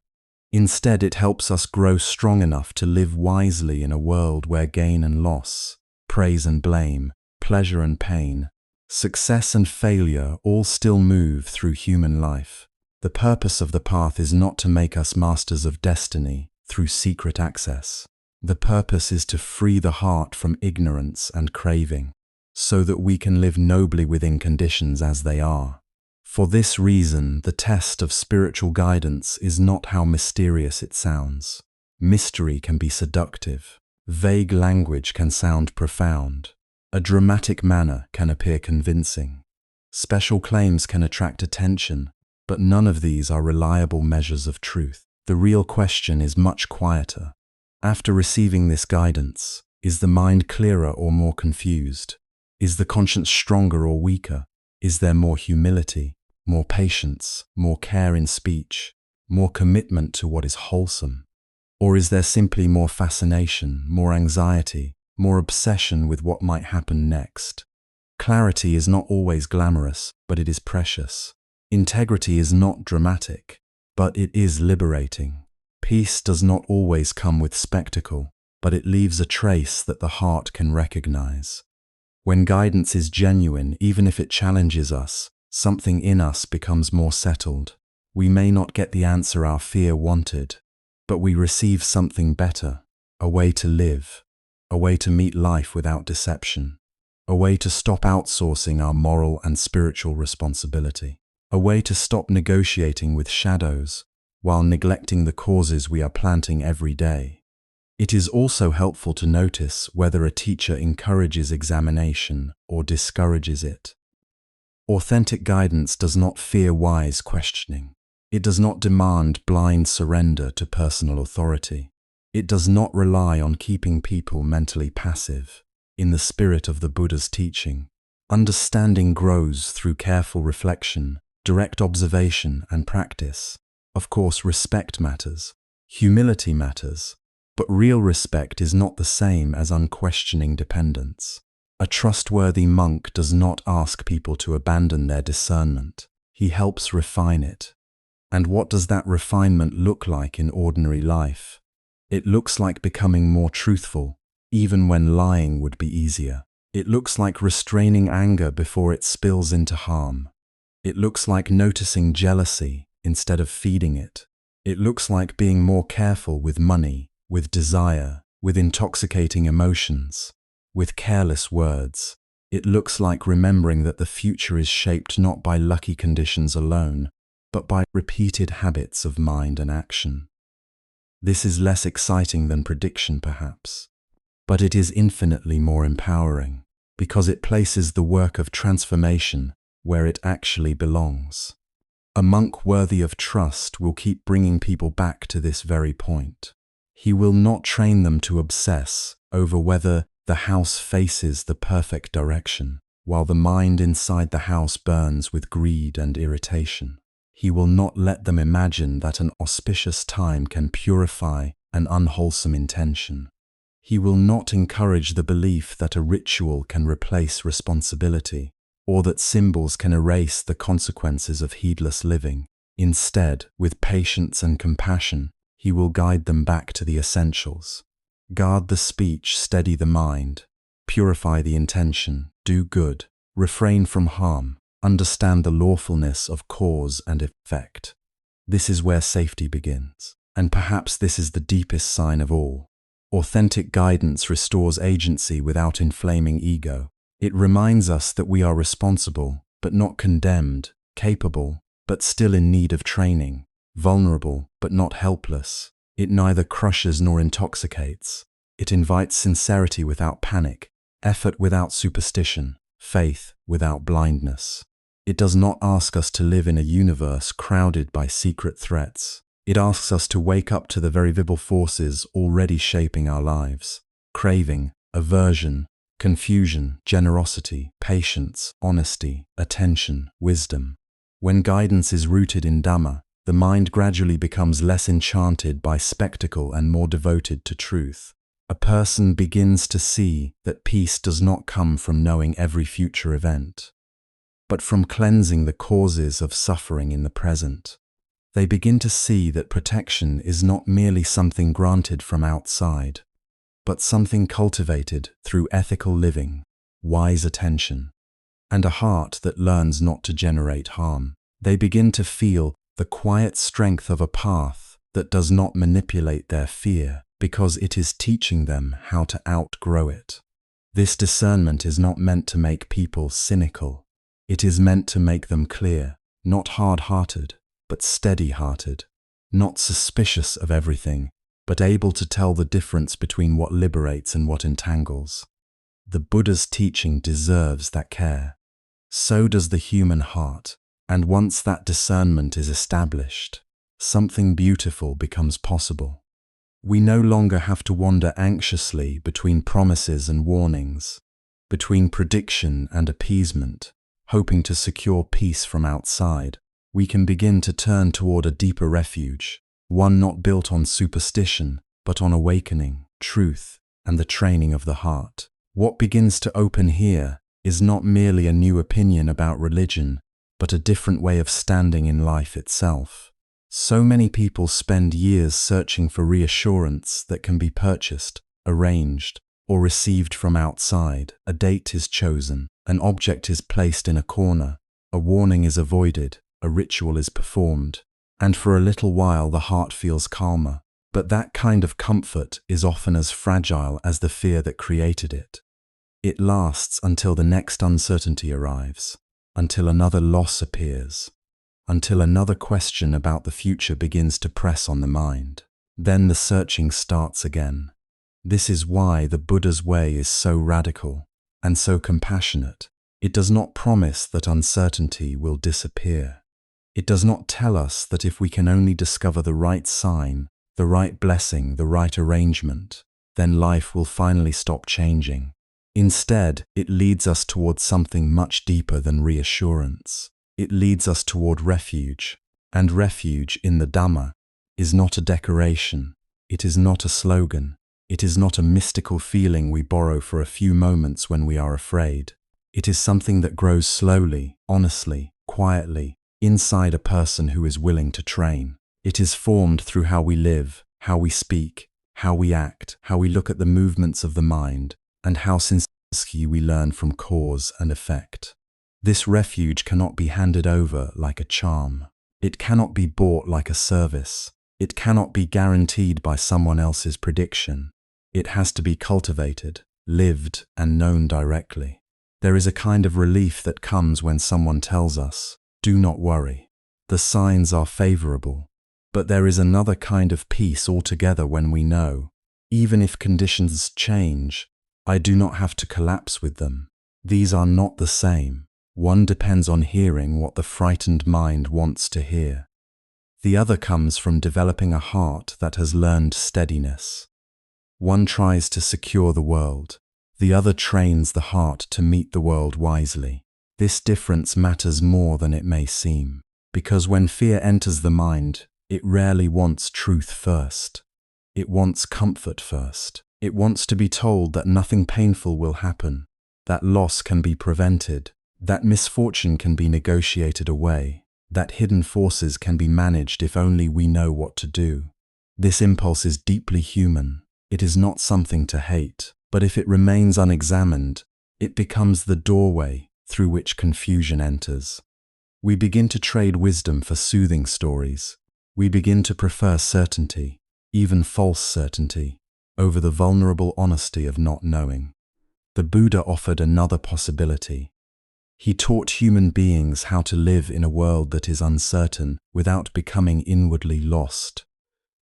[SPEAKER 1] Instead, it helps us grow strong enough to live wisely in a world where gain and loss, praise and blame, pleasure and pain, success and failure all still move through human life. The purpose of the path is not to make us masters of destiny through secret access. The purpose is to free the heart from ignorance and craving, so that we can live nobly within conditions as they are. For this reason, the test of spiritual guidance is not how mysterious it sounds. Mystery can be seductive. Vague language can sound profound. A dramatic manner can appear convincing. Special claims can attract attention, but none of these are reliable measures of truth. The real question is much quieter. After receiving this guidance, is the mind clearer or more confused? Is the conscience stronger or weaker? Is there more humility, more patience, more care in speech, more commitment to what is wholesome? Or is there simply more fascination, more anxiety, more obsession with what might happen next? Clarity is not always glamorous, but it is precious. Integrity is not dramatic, but it is liberating. Peace does not always come with spectacle, but it leaves a trace that the heart can recognize. When guidance is genuine, even if it challenges us, something in us becomes more settled. We may not get the answer our fear wanted, but we receive something better, a way to live, a way to meet life without deception, a way to stop outsourcing our moral and spiritual responsibility, a way to stop negotiating with shadows while neglecting the causes we are planting every day. It is also helpful to notice whether a teacher encourages examination or discourages it. Authentic guidance does not fear wise questioning. It does not demand blind surrender to personal authority. It does not rely on keeping people mentally passive. In the spirit of the Buddha's teaching, understanding grows through careful reflection, direct observation, and practice. Of course, respect matters, humility matters, but real respect is not the same as unquestioning dependence. A trustworthy monk does not ask people to abandon their discernment. He helps refine it. And what does that refinement look like in ordinary life? It looks like becoming more truthful, even when lying would be easier. It looks like restraining anger before it spills into harm. It looks like noticing jealousy instead of feeding it. It looks like being more careful with money, with desire, with intoxicating emotions, with careless words. It looks like remembering that the future is shaped not by lucky conditions alone, but by repeated habits of mind and action. This is less exciting than prediction, perhaps, but it is infinitely more empowering, because it places the work of transformation where it actually belongs. A monk worthy of trust will keep bringing people back to this very point. He will not train them to obsess over whether the house faces the perfect direction, while the mind inside the house burns with greed and irritation. He will not let them imagine that an auspicious time can purify an unwholesome intention. He will not encourage the belief that a ritual can replace responsibility, or that symbols can erase the consequences of heedless living. Instead, with patience and compassion, he will guide them back to the essentials. Guard the speech, steady the mind, purify the intention, do good, refrain from harm, understand the lawfulness of cause and effect. This is where safety begins, and perhaps this is the deepest sign of all. Authentic guidance restores agency without inflaming ego. It reminds us that we are responsible, but not condemned, capable, but still in need of training, vulnerable, but not helpless. It neither crushes nor intoxicates. It invites sincerity without panic, effort without superstition, faith without blindness. It does not ask us to live in a universe crowded by secret threats. It asks us to wake up to the very visible forces already shaping our lives: craving, aversion, confusion, generosity, patience, honesty, attention, wisdom. When guidance is rooted in Dhamma, the mind gradually becomes less enchanted by spectacle and more devoted to truth. A person begins to see that peace does not come from knowing every future event, but from cleansing the causes of suffering in the present. They begin to see that protection is not merely something granted from outside, but something cultivated through ethical living, wise attention, and a heart that learns not to generate harm. They begin to feel the quiet strength of a path that does not manipulate their fear, because it is teaching them how to outgrow it. This discernment is not meant to make people cynical. It is meant to make them clear, not hard-hearted, but steady-hearted, not suspicious of everything, but able to tell the difference between what liberates and what entangles. The Buddha's teaching deserves that care. So does the human heart, and once that discernment is established, something beautiful becomes possible. We no longer have to wander anxiously between promises and warnings, between prediction and appeasement, hoping to secure peace from outside. We can begin to turn toward a deeper refuge, one not built on superstition, but on awakening, truth, and the training of the heart. What begins to open here is not merely a new opinion about religion, but a different way of standing in life itself. So many people spend years searching for reassurance that can be purchased, arranged, or received from outside. A date is chosen, an object is placed in a corner, a warning is avoided, a ritual is performed, and for a little while the heart feels calmer. But that kind of comfort is often as fragile as the fear that created it. It lasts until the next uncertainty arrives, until another loss appears, until another question about the future begins to press on the mind. Then the searching starts again. This is why the Buddha's way is so radical and so compassionate. It does not promise that uncertainty will disappear. It does not tell us that if we can only discover the right sign, the right blessing, the right arrangement, then life will finally stop changing. Instead, it leads us toward something much deeper than reassurance. It leads us toward refuge. And refuge in the Dharma is not a decoration. It is not a slogan. It is not a mystical feeling we borrow for a few moments when we are afraid. It is something that grows slowly, honestly, quietly, inside a person who is willing to train. It is formed through how we live, how we speak, how we act, how we look at the movements of the mind, and how sincerely we learn from cause and effect. This refuge cannot be handed over like a charm. It cannot be bought like a service. It cannot be guaranteed by someone else's prediction. It has to be cultivated, lived, and known directly. There is a kind of relief that comes when someone tells us, "Do not worry. The signs are favorable." But there is another kind of peace altogether when we know, even if conditions change, I do not have to collapse with them. These are not the same. One depends on hearing what the frightened mind wants to hear. The other comes from developing a heart that has learned steadiness. One tries to secure the world. The other trains the heart to meet the world wisely. This difference matters more than it may seem, because when fear enters the mind, it rarely wants truth first. It wants comfort first. It wants to be told that nothing painful will happen, that loss can be prevented, that misfortune can be negotiated away, that hidden forces can be managed if only we know what to do. This impulse is deeply human. It is not something to hate, but if it remains unexamined, it becomes the doorway through which confusion enters. We begin to trade wisdom for soothing stories. We begin to prefer certainty, even false certainty, over the vulnerable honesty of not knowing. The Buddha offered another possibility. He taught human beings how to live in a world that is uncertain without becoming inwardly lost.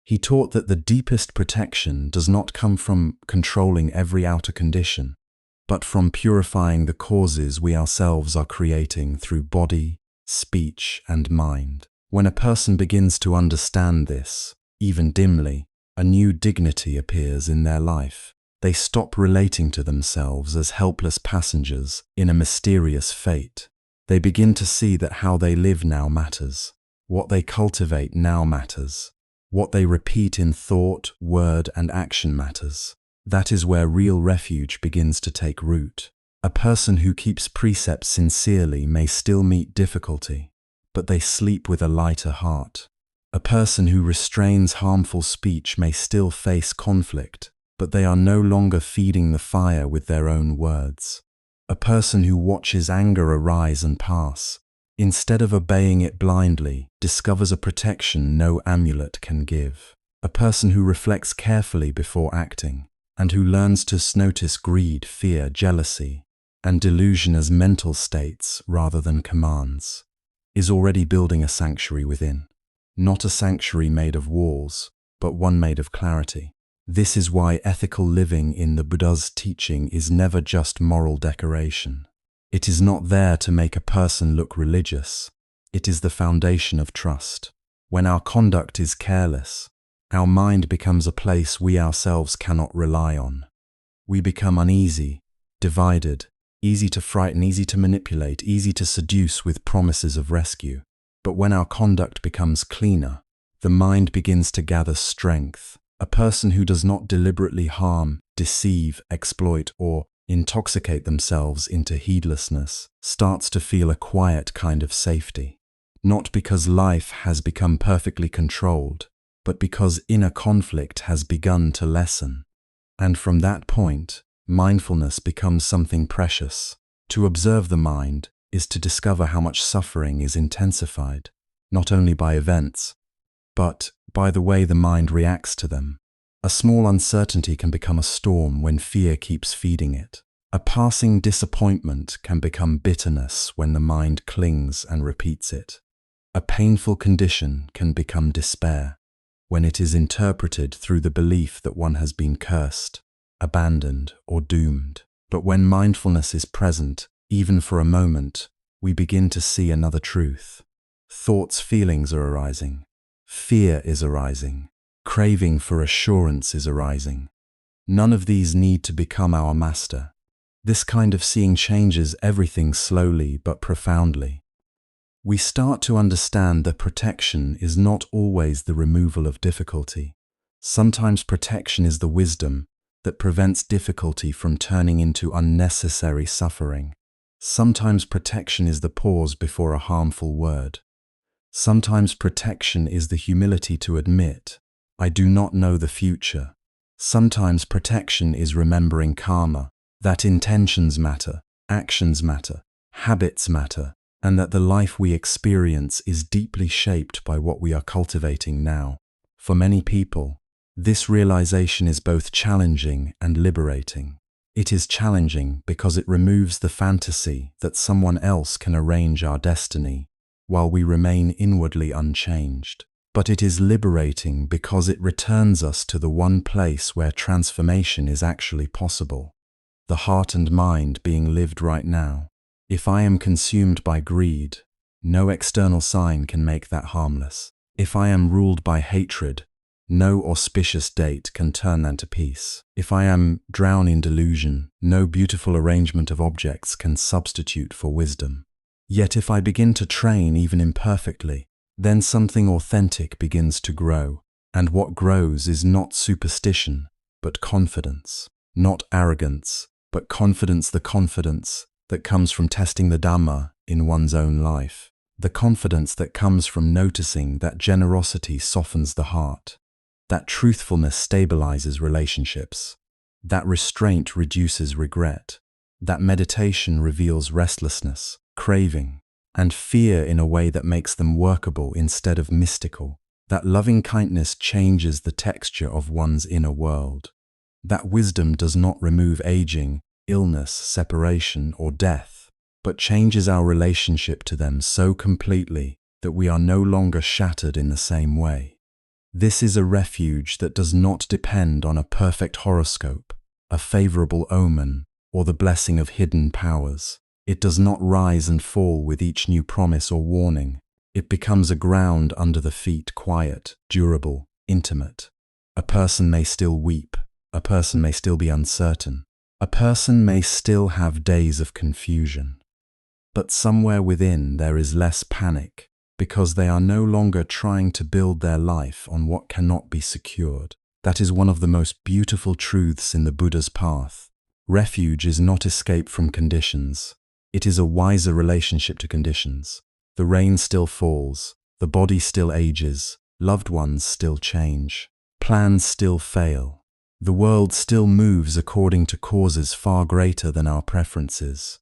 [SPEAKER 1] He taught that the deepest protection does not come from controlling every outer condition, but from purifying the causes we ourselves are creating through body, speech, and mind. When a person begins to understand this, even dimly, a new dignity appears in their life. They stop relating to themselves as helpless passengers in a mysterious fate. They begin to see that how they live now matters. What they cultivate now matters. What they repeat in thought, word, and action matters. That is where real refuge begins to take root. A person who keeps precepts sincerely may still meet difficulty, but they sleep with a lighter heart. A person who restrains harmful speech may still face conflict, but they are no longer feeding the fire with their own words. A person who watches anger arise and pass, instead of obeying it blindly, discovers a protection no amulet can give. A person who reflects carefully before acting, and who learns to notice greed, fear, jealousy, and delusion as mental states rather than commands, is already building a sanctuary within. Not a sanctuary made of walls, but one made of clarity. This is why ethical living in the Buddha's teaching is never just moral decoration. It is not there to make a person look religious. It is the foundation of trust. When our conduct is careless, our mind becomes a place we ourselves cannot rely on. We become uneasy, divided, easy to frighten, easy to manipulate, easy to seduce with promises of rescue. But when our conduct becomes cleaner, the mind begins to gather strength. A person who does not deliberately harm, deceive, exploit, or intoxicate themselves into heedlessness starts to feel a quiet kind of safety. Not because life has become perfectly controlled, but because inner conflict has begun to lessen. And from that point, mindfulness becomes something precious. To observe the mind is to discover how much suffering is intensified, not only by events, but by the way the mind reacts to them. A small uncertainty can become a storm when fear keeps feeding it. A passing disappointment can become bitterness when the mind clings and repeats it. A painful condition can become despair when it is interpreted through the belief that one has been cursed, abandoned, or doomed. But when mindfulness is present, even for a moment, we begin to see another truth. Thoughts, feelings are arising. Fear is arising. Craving for assurance is arising. None of these need to become our master. This kind of seeing changes everything slowly but profoundly. We start to understand that protection is not always the removal of difficulty. Sometimes protection is the wisdom that prevents difficulty from turning into unnecessary suffering. Sometimes protection is the pause before a harmful word. Sometimes protection is the humility to admit, I do not know the future. Sometimes protection is remembering karma, that intentions matter, actions matter, habits matter, and that the life we experience is deeply shaped by what we are cultivating now. For many people, this realization is both challenging and liberating. It is challenging because it removes the fantasy that someone else can arrange our destiny while we remain inwardly unchanged. But it is liberating because it returns us to the one place where transformation is actually possible. The heart and mind being lived right now. If I am consumed by greed, no external sign can make that harmless. If I am ruled by hatred, no auspicious date can turn that to peace. If I am drowned in delusion, no beautiful arrangement of objects can substitute for wisdom. Yet if I begin to train even imperfectly, then something authentic begins to grow, and what grows is not superstition, but confidence. Not arrogance, but confidence, the confidence that comes from testing the Dharma in one's own life. The confidence that comes from noticing that generosity softens the heart, that truthfulness stabilizes relationships, that restraint reduces regret, that meditation reveals restlessness, craving, and fear in a way that makes them workable instead of mystical, that loving kindness changes the texture of one's inner world, that wisdom does not remove aging, illness, separation, or death, but changes our relationship to them so completely that we are no longer shattered in the same way. This is a refuge that does not depend on a perfect horoscope, a favorable omen, or the blessing of hidden powers. It does not rise and fall with each new promise or warning. It becomes a ground under the feet, quiet, durable, intimate. A person may still weep. A person may still be uncertain. A person may still have days of confusion. But somewhere within there is less panic, because they are no longer trying to build their life on what cannot be secured. That is one of the most beautiful truths in the Buddha's path. Refuge is not escape from conditions. It is a wiser relationship to conditions. The rain still falls, the body still ages, loved ones still change, plans still fail. The world still moves according to causes far greater than our preferences.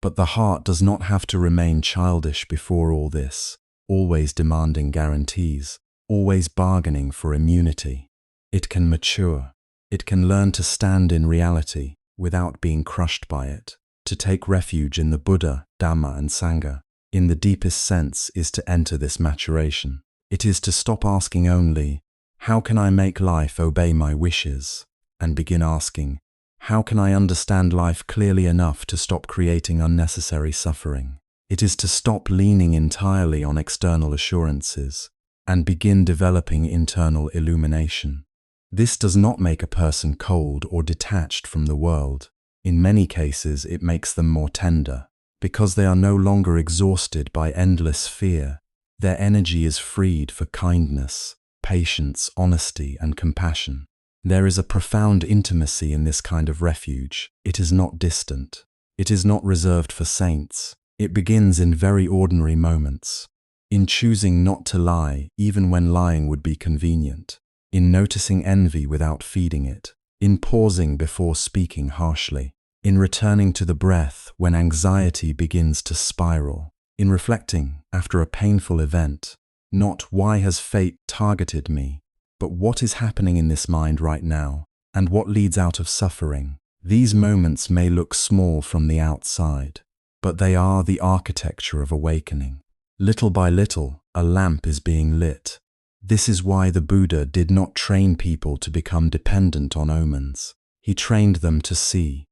[SPEAKER 1] But the heart does not have to remain childish before all this, always demanding guarantees, always bargaining for immunity. It can mature. It can learn to stand in reality without being crushed by it. To take refuge in the Buddha, Dharma, and Sangha, in the deepest sense, is to enter this maturation. It is to stop asking only, how can I make life obey my wishes? And begin asking, how can I understand life clearly enough to stop creating unnecessary suffering? It is to stop leaning entirely on external assurances and begin developing internal illumination. This does not make a person cold or detached from the world. In many cases, it makes them more tender, because they are no longer exhausted by endless fear. Their energy is freed for kindness, patience, honesty, and compassion. There is a profound intimacy in this kind of refuge. It is not distant. It is not reserved for saints. It begins in very ordinary moments. In choosing not to lie, even when lying would be convenient. In noticing envy without feeding it. In pausing before speaking harshly. In returning to the breath when anxiety begins to spiral. In reflecting after a painful event. Not why has fate targeted me, but what is happening in this mind right now, and what leads out of suffering. These moments may look small from the outside, but they are the architecture of awakening. Little by little, a lamp is being lit. This is why the Buddha did not train people to become dependent on omens. He trained them to see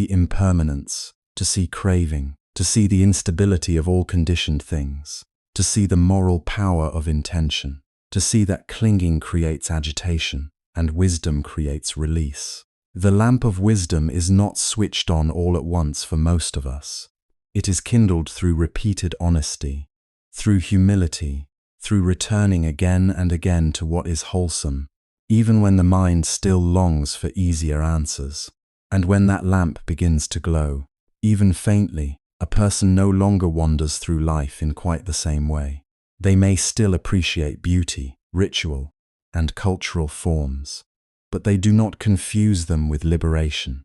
[SPEAKER 1] impermanence, to see craving, to see the instability of all conditioned things, to see the moral power of intention, to see that clinging creates agitation and wisdom creates release. The lamp of wisdom is not switched on all at once for most of us. It is kindled through repeated honesty, through humility, through returning again and again to what is wholesome, even when the mind still longs for easier answers. And when that lamp begins to glow, even faintly, a person no longer wanders through life in quite the same way. They may still appreciate beauty, ritual, and cultural forms, but they do not confuse them with liberation.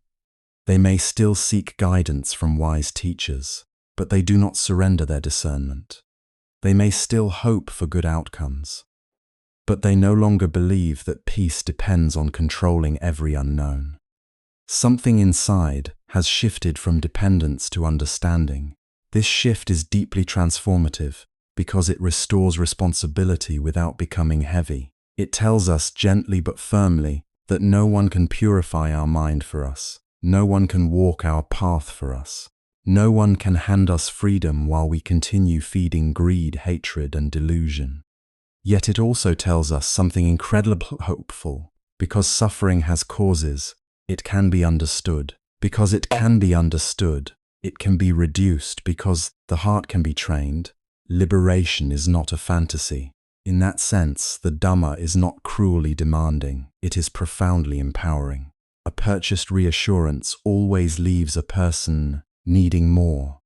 [SPEAKER 1] They may still seek guidance from wise teachers, but they do not surrender their discernment. They may still hope for good outcomes, but they no longer believe that peace depends on controlling every unknown. Something inside has shifted from dependence to understanding. This shift is deeply transformative because it restores responsibility without becoming heavy. It tells us gently but firmly that no one can purify our mind for us. No one can walk our path for us. No one can hand us freedom while we continue feeding greed, hatred, and delusion. Yet it also tells us something incredibly hopeful. Because suffering has causes, it can be understood. Because it can be understood, it can be reduced. Because the heart can be trained, liberation is not a fantasy. In that sense, the Dharma is not cruelly demanding, it is profoundly empowering. A purchased reassurance always leaves a person needing more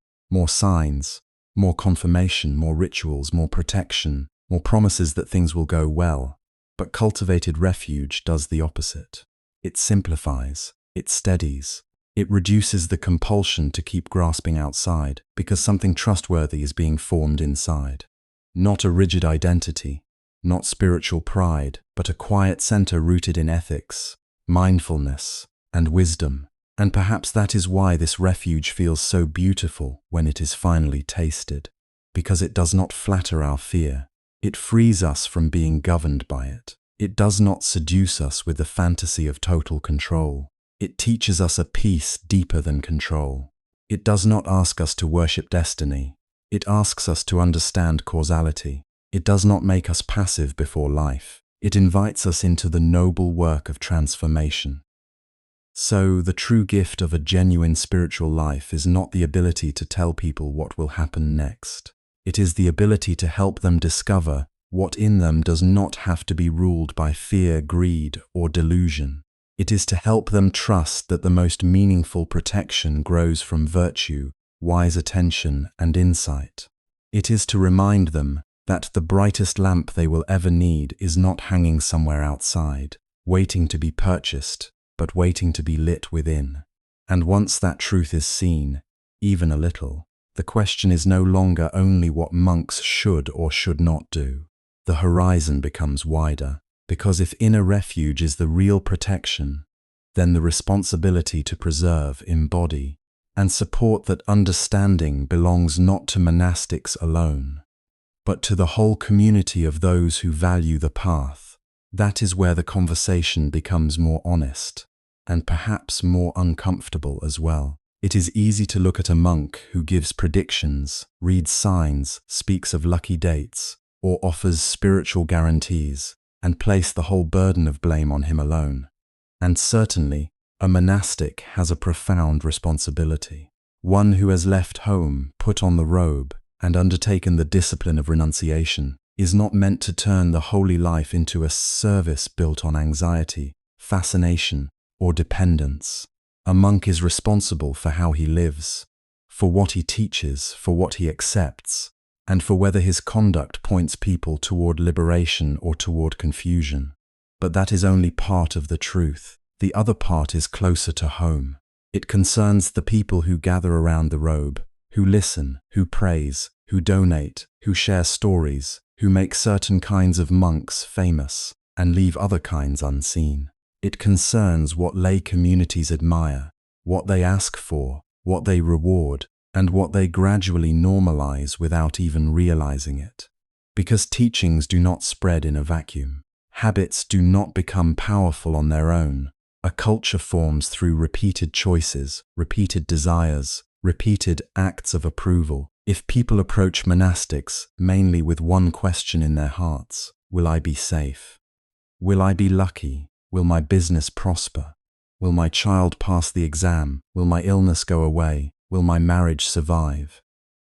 [SPEAKER 1] signs, more confirmation, more rituals, more protection, more promises that things will go well. But cultivated refuge does the opposite. It simplifies, it steadies, it reduces the compulsion to keep grasping outside because something trustworthy is being formed inside. Not a rigid identity, not spiritual pride, but a quiet center rooted in ethics, mindfulness, and wisdom. And perhaps that is why this refuge feels so beautiful when it is finally tasted, because it does not flatter our fear. It frees us from being governed by it. It does not seduce us with the fantasy of total control. It teaches us a peace deeper than control. It does not ask us to worship destiny. It asks us to understand causality. It does not make us passive before life. It invites us into the noble work of transformation. So, the true gift of a genuine spiritual life is not the ability to tell people what will happen next. It is the ability to help them discover what in them does not have to be ruled by fear, greed, or delusion. It is to help them trust that the most meaningful protection grows from virtue, wise attention, and insight. It is to remind them that the brightest lamp they will ever need is not hanging somewhere outside, waiting to be purchased, but waiting to be lit within. And once that truth is seen, even a little, the question is no longer only what monks should or should not do. The horizon becomes wider, because if inner refuge is the real protection, then the responsibility to preserve, embody, and support that understanding belongs not to monastics alone, but to the whole community of those who value the path. That is where the conversation becomes more honest, and perhaps more uncomfortable as well. It is easy to look at a monk who gives predictions, reads signs, speaks of lucky dates, or offers spiritual guarantees, and place the whole burden of blame on him alone. And certainly, a monastic has a profound responsibility. One who has left home, put on the robe, and undertaken the discipline of renunciation is not meant to turn the holy life into a service built on anxiety, fascination, or dependence. A monk is responsible for how he lives, for what he teaches, for what he accepts, and for whether his conduct points people toward liberation or toward confusion. But that is only part of the truth. The other part is closer to home. It concerns the people who gather around the robe, who listen, who praise, who donate, who share stories, who make certain kinds of monks famous and leave other kinds unseen. It concerns what lay communities admire, what they ask for, what they reward, and what they gradually normalize without even realizing it. Because teachings do not spread in a vacuum. Habits do not become powerful on their own. A culture forms through repeated choices, repeated desires, repeated acts of approval. If people approach monastics mainly with one question in their hearts, Will I be safe? Will I be lucky? Will my business prosper? Will my child pass the exam? Will my illness go away? Will my marriage survive?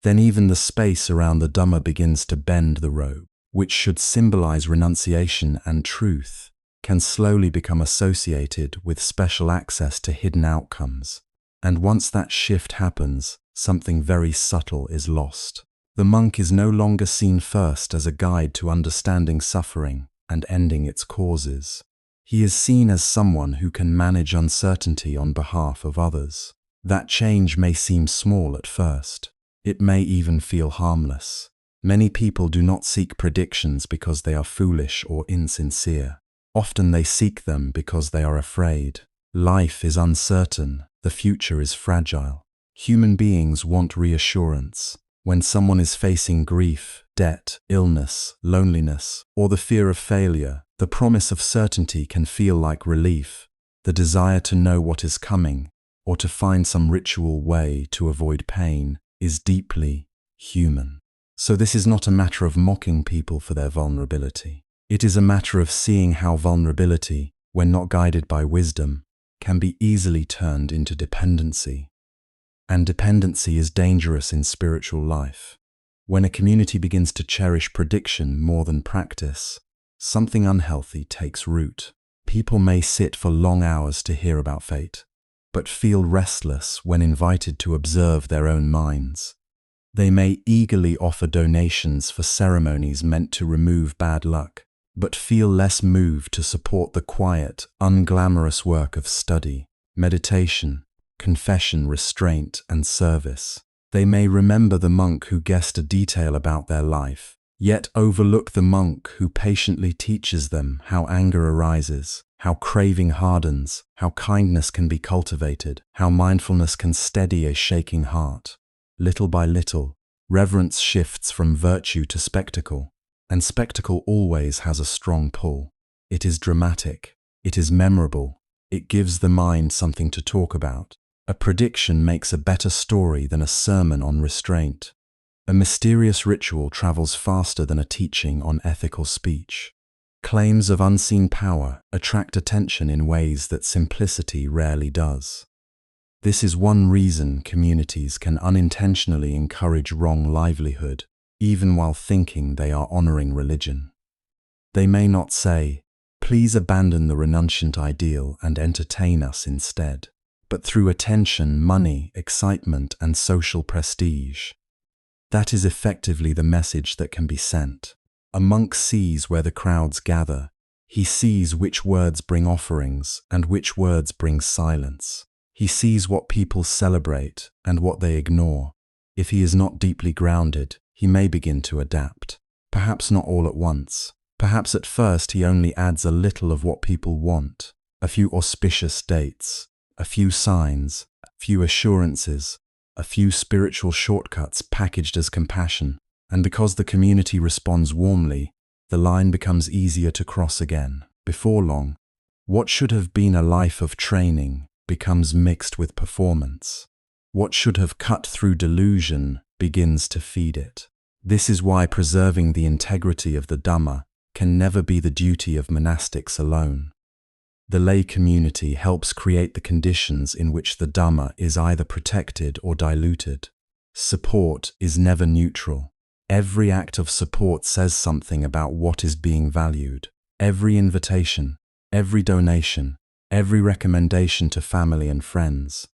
[SPEAKER 1] Then even the space around the Dhamma begins to bend. The robe, which should symbolize renunciation and truth, can slowly become associated with special access to hidden outcomes. And once that shift happens, something very subtle is lost. The monk is no longer seen first as a guide to understanding suffering and ending its causes. He is seen as someone who can manage uncertainty on behalf of others. That change may seem small at first. It may even feel harmless. Many people do not seek predictions because they are foolish or insincere. Often they seek them because they are afraid. Life is uncertain. The future is fragile. Human beings want reassurance. When someone is facing grief, debt, illness, loneliness, or the fear of failure, the promise of certainty can feel like relief. The desire to know what is coming, or to find some ritual way to avoid pain, is deeply human. So this is not a matter of mocking people for their vulnerability. It is a matter of seeing how vulnerability, when not guided by wisdom, can be easily turned into dependency. And dependency is dangerous in spiritual life. When a community begins to cherish prediction more than practice, something unhealthy takes root. People may sit for long hours to hear about fate, but feel restless when invited to observe their own minds. They may eagerly offer donations for ceremonies meant to remove bad luck, but feel less moved to support the quiet, unglamorous work of study, meditation, confession, restraint, and service. They may remember the monk who guessed a detail about their life, yet overlook the monk who patiently teaches them how anger arises, how craving hardens, how kindness can be cultivated, how mindfulness can steady a shaking heart. Little by little, reverence shifts from virtue to spectacle, and spectacle always has a strong pull. It is dramatic, it is memorable, it gives the mind something to talk about. A prediction makes a better story than a sermon on restraint. A mysterious ritual travels faster than a teaching on ethical speech. Claims of unseen power attract attention in ways that simplicity rarely does. This is one reason communities can unintentionally encourage wrong livelihood, even while thinking they are honoring religion. They may not say, "Please abandon the renunciant ideal and entertain us instead," but through attention, money, excitement, and social prestige. That is effectively the message that can be sent. A monk sees where the crowds gather. He sees which words bring offerings and which words bring silence. He sees what people celebrate and what they ignore. If he is not deeply grounded, he may begin to adapt. Perhaps not all at once. Perhaps at first he only adds a little of what people want. A few auspicious dates, a few signs, a few assurances, a few spiritual shortcuts packaged as compassion. And because the community responds warmly, the line becomes easier to cross again. Before long, what should have been a life of training becomes mixed with performance. What should have cut through delusion begins to feed it. This is why preserving the integrity of the Dhamma can never be the duty of monastics alone. The lay community helps create the conditions in which the Dhamma is either protected or diluted. Support is never neutral. Every act of support says something about what is being valued. Every invitation, every donation, every recommendation to family and friends,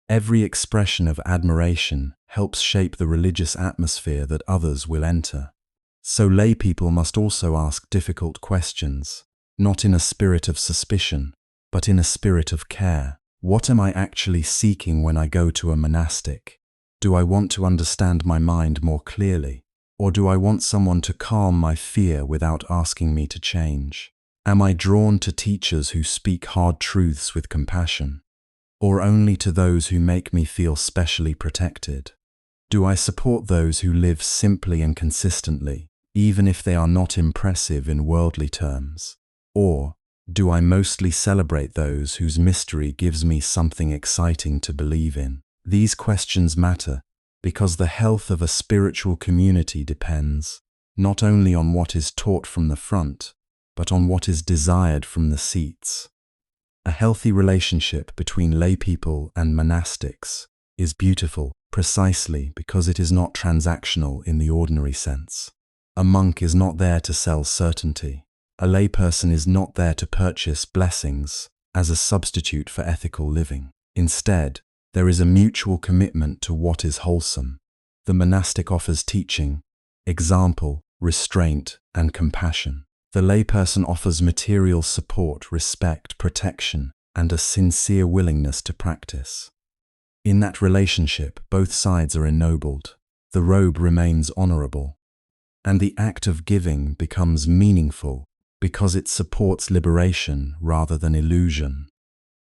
[SPEAKER 1] every expression of admiration helps shape the religious atmosphere that others will enter. So lay people must also ask difficult questions, not in a spirit of suspicion, but in a spirit of care. What am I actually seeking when I go to a monastic? Do I want to understand my mind more clearly? Or do I want someone to calm my fear without asking me to change? Am I drawn to teachers who speak hard truths with compassion? Or only to those who make me feel specially protected? Do I support those who live simply and consistently, even if they are not impressive in worldly terms? Or do I mostly celebrate those whose mystery gives me something exciting to believe in? These questions matter because the health of a spiritual community depends not only on what is taught from the front, but on what is desired from the seats. A healthy relationship between laypeople and monastics is beautiful precisely because it is not transactional in the ordinary sense. A monk is not there to sell certainty. A layperson is not there to purchase blessings as a substitute for ethical living. Instead, there is a mutual commitment to what is wholesome. The monastic offers teaching, example, restraint, and compassion. The layperson offers material support, respect, protection, and a sincere willingness to practice. In that relationship, both sides are ennobled. The robe remains honorable, and the act of giving becomes meaningful because it supports liberation rather than illusion.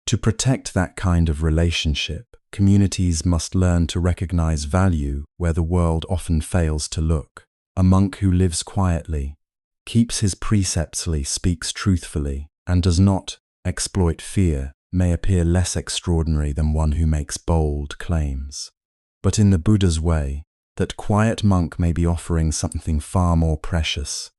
[SPEAKER 1] To protect that kind of relationship, communities must learn to recognize value where the world often fails to look. A monk who lives quietly, keeps his precepts, speaks truthfully, and does not exploit fear may appear less extraordinary than one who makes bold claims. But in the Buddha's way, that quiet monk may be offering something far more precious.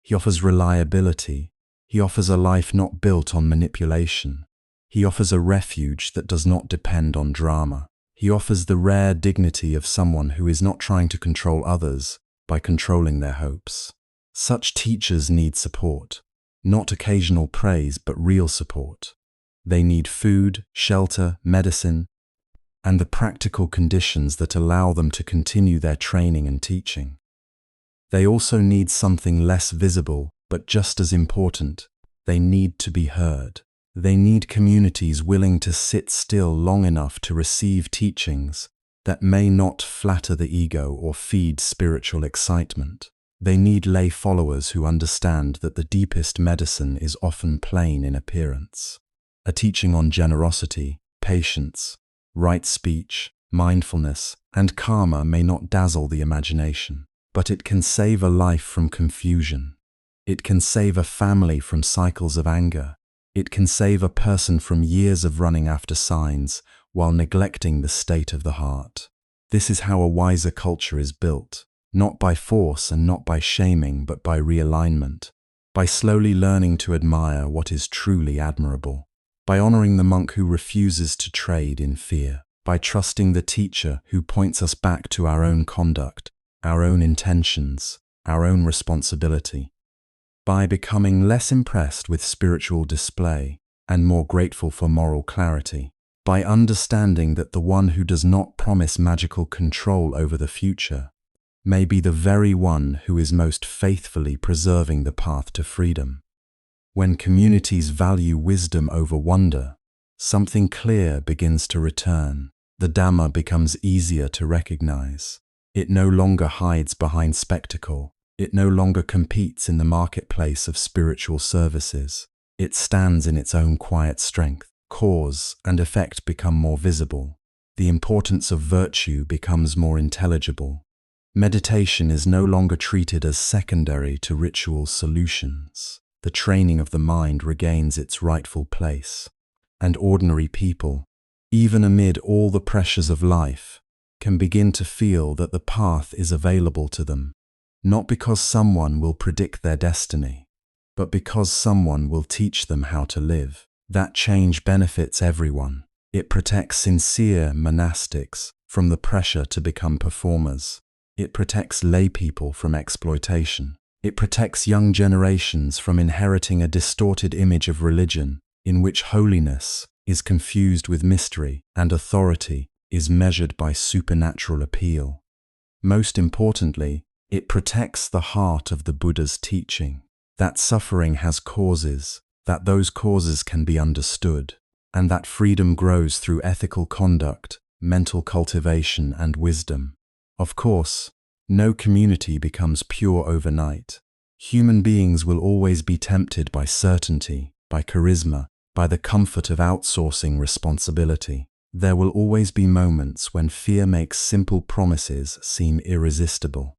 [SPEAKER 1] He offers reliability. He offers a life not built on manipulation. He offers a refuge that does not depend on drama. He offers the rare dignity of someone who is not trying to control others by controlling their hopes. Such teachers need support, not occasional praise, but real support. They need food, shelter, medicine, and the practical conditions that allow them to continue their training and teaching. They also need something less visible, but just as important. They need to be heard. They need communities willing to sit still long enough to receive teachings that may not flatter the ego or feed spiritual excitement. They need lay followers who understand that the deepest medicine is often plain in appearance. A teaching on generosity, patience, right speech, mindfulness, and karma may not dazzle the imagination, but it can save a life from confusion. It can save a family from cycles of anger. It can save a person from years of running after signs while neglecting the state of the heart. This is how a wiser culture is built. Not by force and not by shaming, but by realignment, by slowly learning to admire what is truly admirable, by honoring the monk who refuses to trade in fear, by trusting the teacher who points us back to our own conduct, our own intentions, our own responsibility, by becoming less impressed with spiritual display and more grateful for moral clarity, by understanding that the one who does not promise magical control over the future may be the very one who is most faithfully preserving the path to freedom. When communities value wisdom over wonder, something clear begins to return. The Dharma becomes easier to recognize. It no longer hides behind spectacle. It no longer competes in the marketplace of spiritual services. It stands in its own quiet strength. Cause and effect become more visible. The importance of virtue becomes more intelligible. Meditation is no longer treated as secondary to ritual solutions. The training of the mind regains its rightful place. And ordinary people, even amid all the pressures of life, can begin to feel that the path is available to them, not because someone will predict their destiny, but because someone will teach them how to live. That change benefits everyone. It protects sincere monastics from the pressure to become performers. It protects lay people from exploitation. It protects young generations from inheriting a distorted image of religion in which holiness is confused with mystery and authority is measured by supernatural appeal. Most importantly, it protects the heart of the Buddha's teaching, that suffering has causes, that those causes can be understood, and that freedom grows through ethical conduct, mental cultivation, and wisdom. Of course, no community becomes pure overnight. Human beings will always be tempted by certainty, by charisma, by the comfort of outsourcing responsibility. There will always be moments when fear makes simple promises seem irresistible.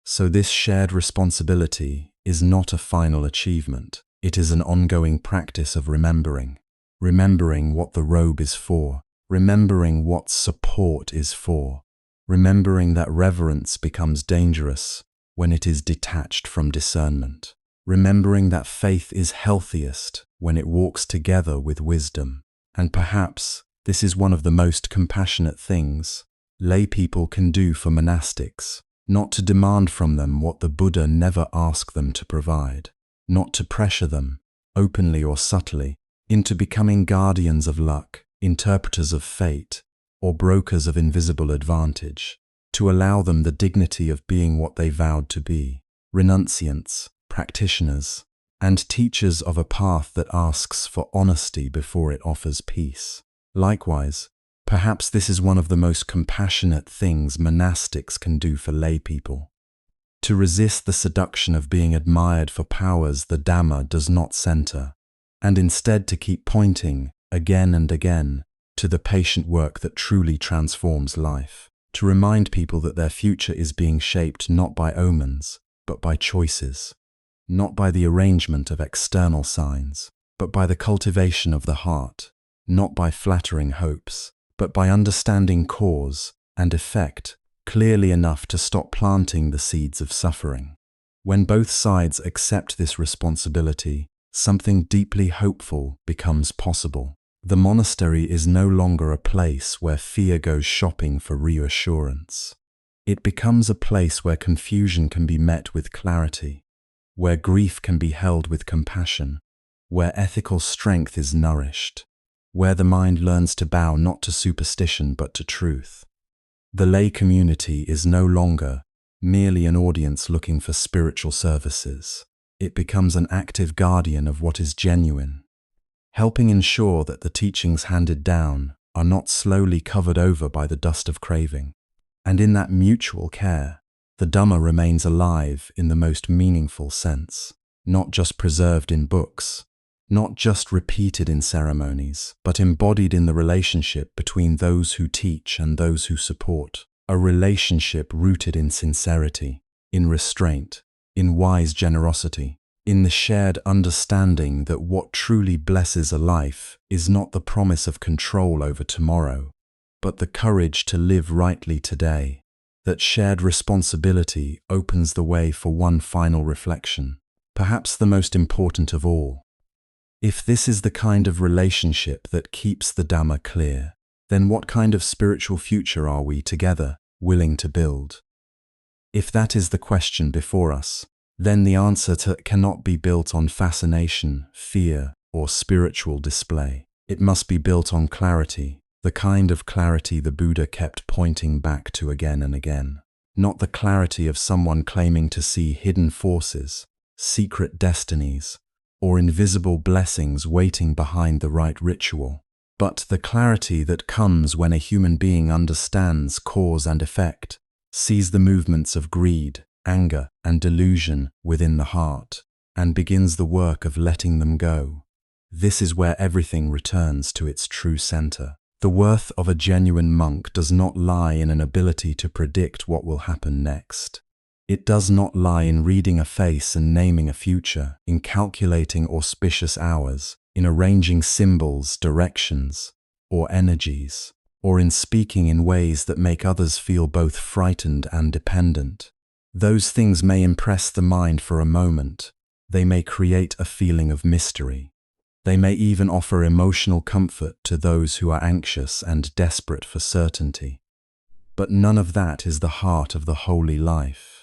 [SPEAKER 1] So this shared responsibility is not a final achievement. It is an ongoing practice of remembering what the robe is for, remembering what support is for, remembering that reverence becomes dangerous when it is detached from discernment, remembering that faith is healthiest when it walks together with wisdom. And perhaps this is one of the most compassionate things lay people can do for monastics, not to demand from them what the Buddha never asked them to provide, not to pressure them, openly or subtly, into becoming guardians of luck, interpreters of fate, or brokers of invisible advantage, to allow them the dignity of being what they vowed to be, renunciants, practitioners, and teachers of a path that asks for honesty before it offers peace. Likewise, perhaps this is one of the most compassionate things monastics can do for lay people. To resist the seduction of being admired for powers the Dhamma does not center, and instead to keep pointing, again and again, to the patient work that truly transforms life, to remind people that their future is being shaped not by omens, but by choices, not by the arrangement of external signs, but by the cultivation of the heart, not by flattering hopes, but by understanding cause and effect clearly enough to stop planting the seeds of suffering. When both sides accept this responsibility, something deeply hopeful becomes possible. The monastery is no longer a place where fear goes shopping for reassurance. It becomes a place where confusion can be met with clarity, where grief can be held with compassion, where ethical strength is nourished, where the mind learns to bow not to superstition but to truth. The lay community is no longer merely an audience looking for spiritual services. It becomes an active guardian of what is genuine, helping ensure that the teachings handed down are not slowly covered over by the dust of craving. And in that mutual care, the Dhamma remains alive in the most meaningful sense, not just preserved in books, not just repeated in ceremonies, but embodied in the relationship between those who teach and those who support, a relationship rooted in sincerity, in restraint, in wise generosity, in the shared understanding that what truly blesses a life is not the promise of control over tomorrow, but the courage to live rightly today. That shared responsibility opens the way for one final reflection, perhaps the most important of all. If this is the kind of relationship that keeps the Dhamma clear, then what kind of spiritual future are we together willing to build? If that is the question before us, then the answer cannot be built on fascination, fear, or spiritual display. It must be built on clarity, the kind of clarity the Buddha kept pointing back to again and again. Not the clarity of someone claiming to see hidden forces, secret destinies, or invisible blessings waiting behind the right ritual, but the clarity that comes when a human being understands cause and effect, sees the movements of greed, anger, and delusion within the heart, and begins the work of letting them go. This is where everything returns to its true center. The worth of a genuine monk does not lie in an ability to predict what will happen next. It does not lie in reading a face and naming a future, in calculating auspicious hours, in arranging symbols, directions, or energies, or in speaking in ways that make others feel both frightened and dependent. Those things may impress the mind for a moment. They may create a feeling of mystery. They may even offer emotional comfort to those who are anxious and desperate for certainty. But none of that is the heart of the holy life.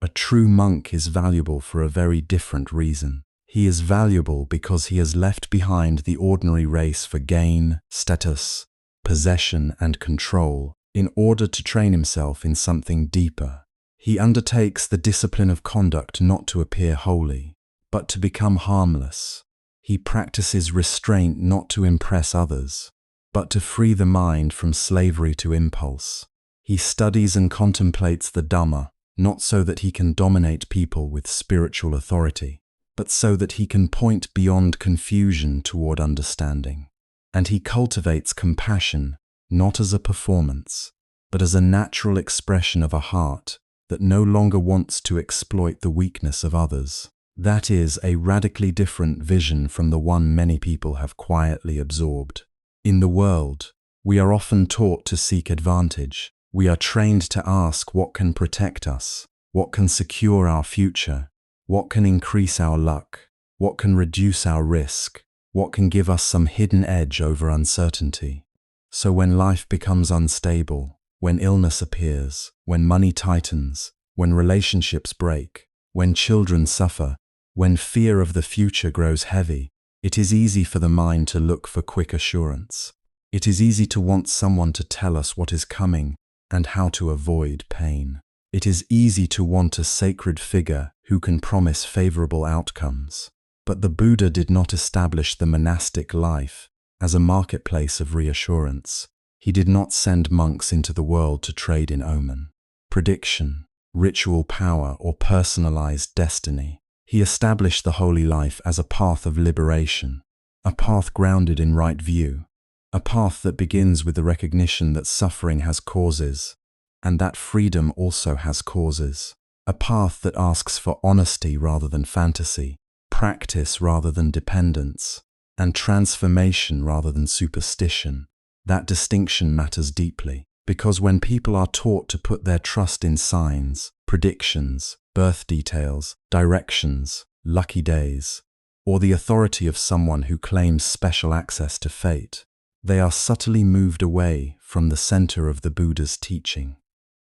[SPEAKER 1] A true monk is valuable for a very different reason. He is valuable because he has left behind the ordinary race for gain, status, possession, and control in order to train himself in something deeper. He undertakes the discipline of conduct not to appear holy, but to become harmless. He practices restraint not to impress others, but to free the mind from slavery to impulse. He studies and contemplates the Dhamma, not so that he can dominate people with spiritual authority, but so that he can point beyond confusion toward understanding. And he cultivates compassion, not as a performance, but as a natural expression of a heart that no longer wants to exploit the weakness of others. That is a radically different vision from the one many people have quietly absorbed. In the world, we are often taught to seek advantage. We are trained to ask what can protect us, What can secure our future? What can increase our luck? What can reduce our risk? What can give us some hidden edge over uncertainty? So when life becomes unstable, when illness appears, when money tightens, when relationships break, when children suffer, when fear of the future grows heavy, it is easy for the mind to look for quick assurance. It is easy to want someone to tell us what is coming and how to avoid pain. It is easy to want a sacred figure who can promise favorable outcomes. But the Buddha did not establish the monastic life as a marketplace of reassurance. He did not send monks into the world to trade in omen, prediction, ritual power, or personalized destiny. He established the holy life as a path of liberation, a path grounded in right view, a path that begins with the recognition that suffering has causes, and that freedom also has causes, a path that asks for honesty rather than fantasy, practice rather than dependence, and transformation rather than superstition. That distinction matters deeply, because when people are taught to put their trust in signs, predictions, birth details, directions, lucky days, or the authority of someone who claims special access to fate, they are subtly moved away from the center of the Buddha's teaching.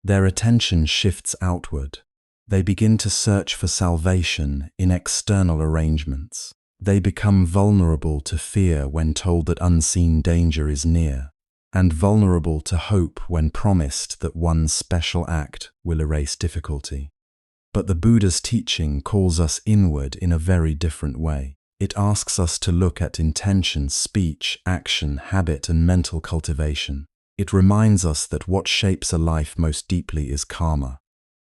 [SPEAKER 1] Their attention shifts outward. They begin to search for salvation in external arrangements. They become vulnerable to fear when told that unseen danger is near, and vulnerable to hope when promised that one special act will erase difficulty. But the Buddha's teaching calls us inward in a very different way. It asks us to look at intention, speech, action, habit, and mental cultivation. It reminds us that what shapes a life most deeply is karma,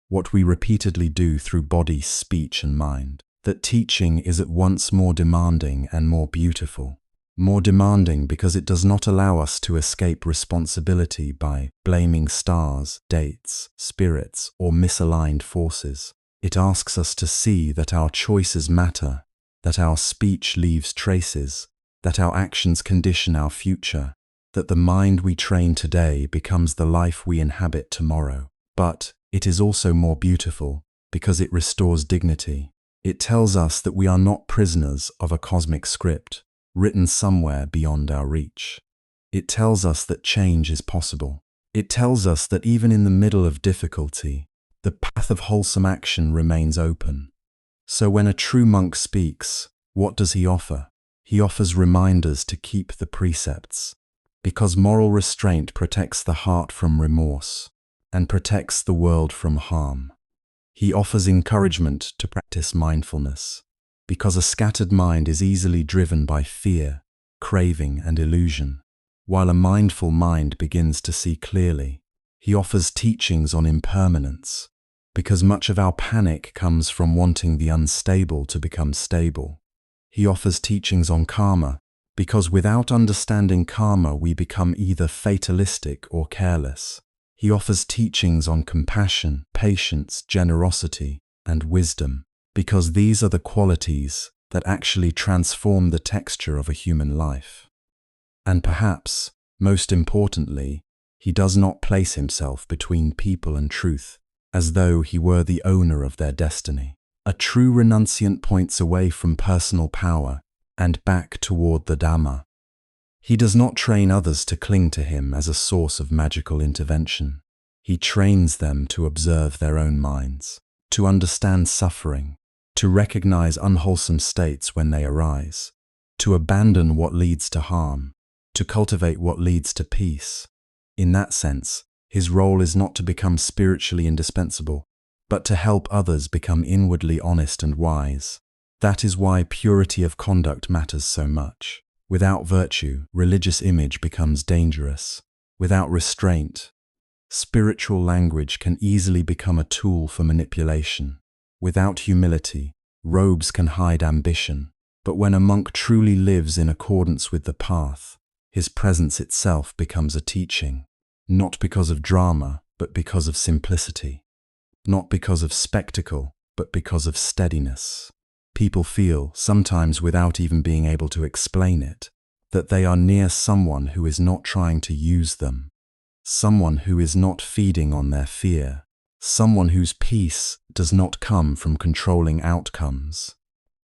[SPEAKER 1] what we repeatedly do through body, speech, and mind. That teaching is at once more demanding and more beautiful. More demanding because it does not allow us to escape responsibility by blaming stars, dates, spirits, or misaligned forces. It asks us to see that our choices matter, that our speech leaves traces, that our actions condition our future, that the mind we train today becomes the life we inhabit tomorrow. But it is also more beautiful because it restores dignity. It tells us that we are not prisoners of a cosmic script written somewhere beyond our reach. It tells us that change is possible. It tells us that even in the middle of difficulty, the path of wholesome action remains open. So when a true monk speaks, what does he offer? He offers reminders to keep the precepts, because moral restraint protects the heart from remorse and protects the world from harm. He offers encouragement to practice mindfulness, because a scattered mind is easily driven by fear, craving, and illusion, while a mindful mind begins to see clearly. He offers teachings on impermanence, because much of our panic comes from wanting the unstable to become stable. He offers teachings on karma, because without understanding karma we become either fatalistic or careless. He offers teachings on compassion, patience, generosity, and wisdom, because these are the qualities that actually transform the texture of a human life. And perhaps, most importantly, he does not place himself between people and truth, as though he were the owner of their destiny. A true renunciant points away from personal power and back toward the Dharma. He does not train others to cling to him as a source of magical intervention. He trains them to observe their own minds, to understand suffering, to recognize unwholesome states when they arise, to abandon what leads to harm, to cultivate what leads to peace. In that sense, his role is not to become spiritually indispensable, but to help others become inwardly honest and wise. That is why purity of conduct matters so much. Without virtue, religious image becomes dangerous. Without restraint, spiritual language can easily become a tool for manipulation. Without humility, robes can hide ambition. But when a monk truly lives in accordance with the path, his presence itself becomes a teaching, not because of drama, but because of simplicity, not because of spectacle, but because of steadiness. People feel, sometimes without even being able to explain it, that they are near someone who is not trying to use them, someone who is not feeding on their fear, someone whose peace does not come from controlling outcomes,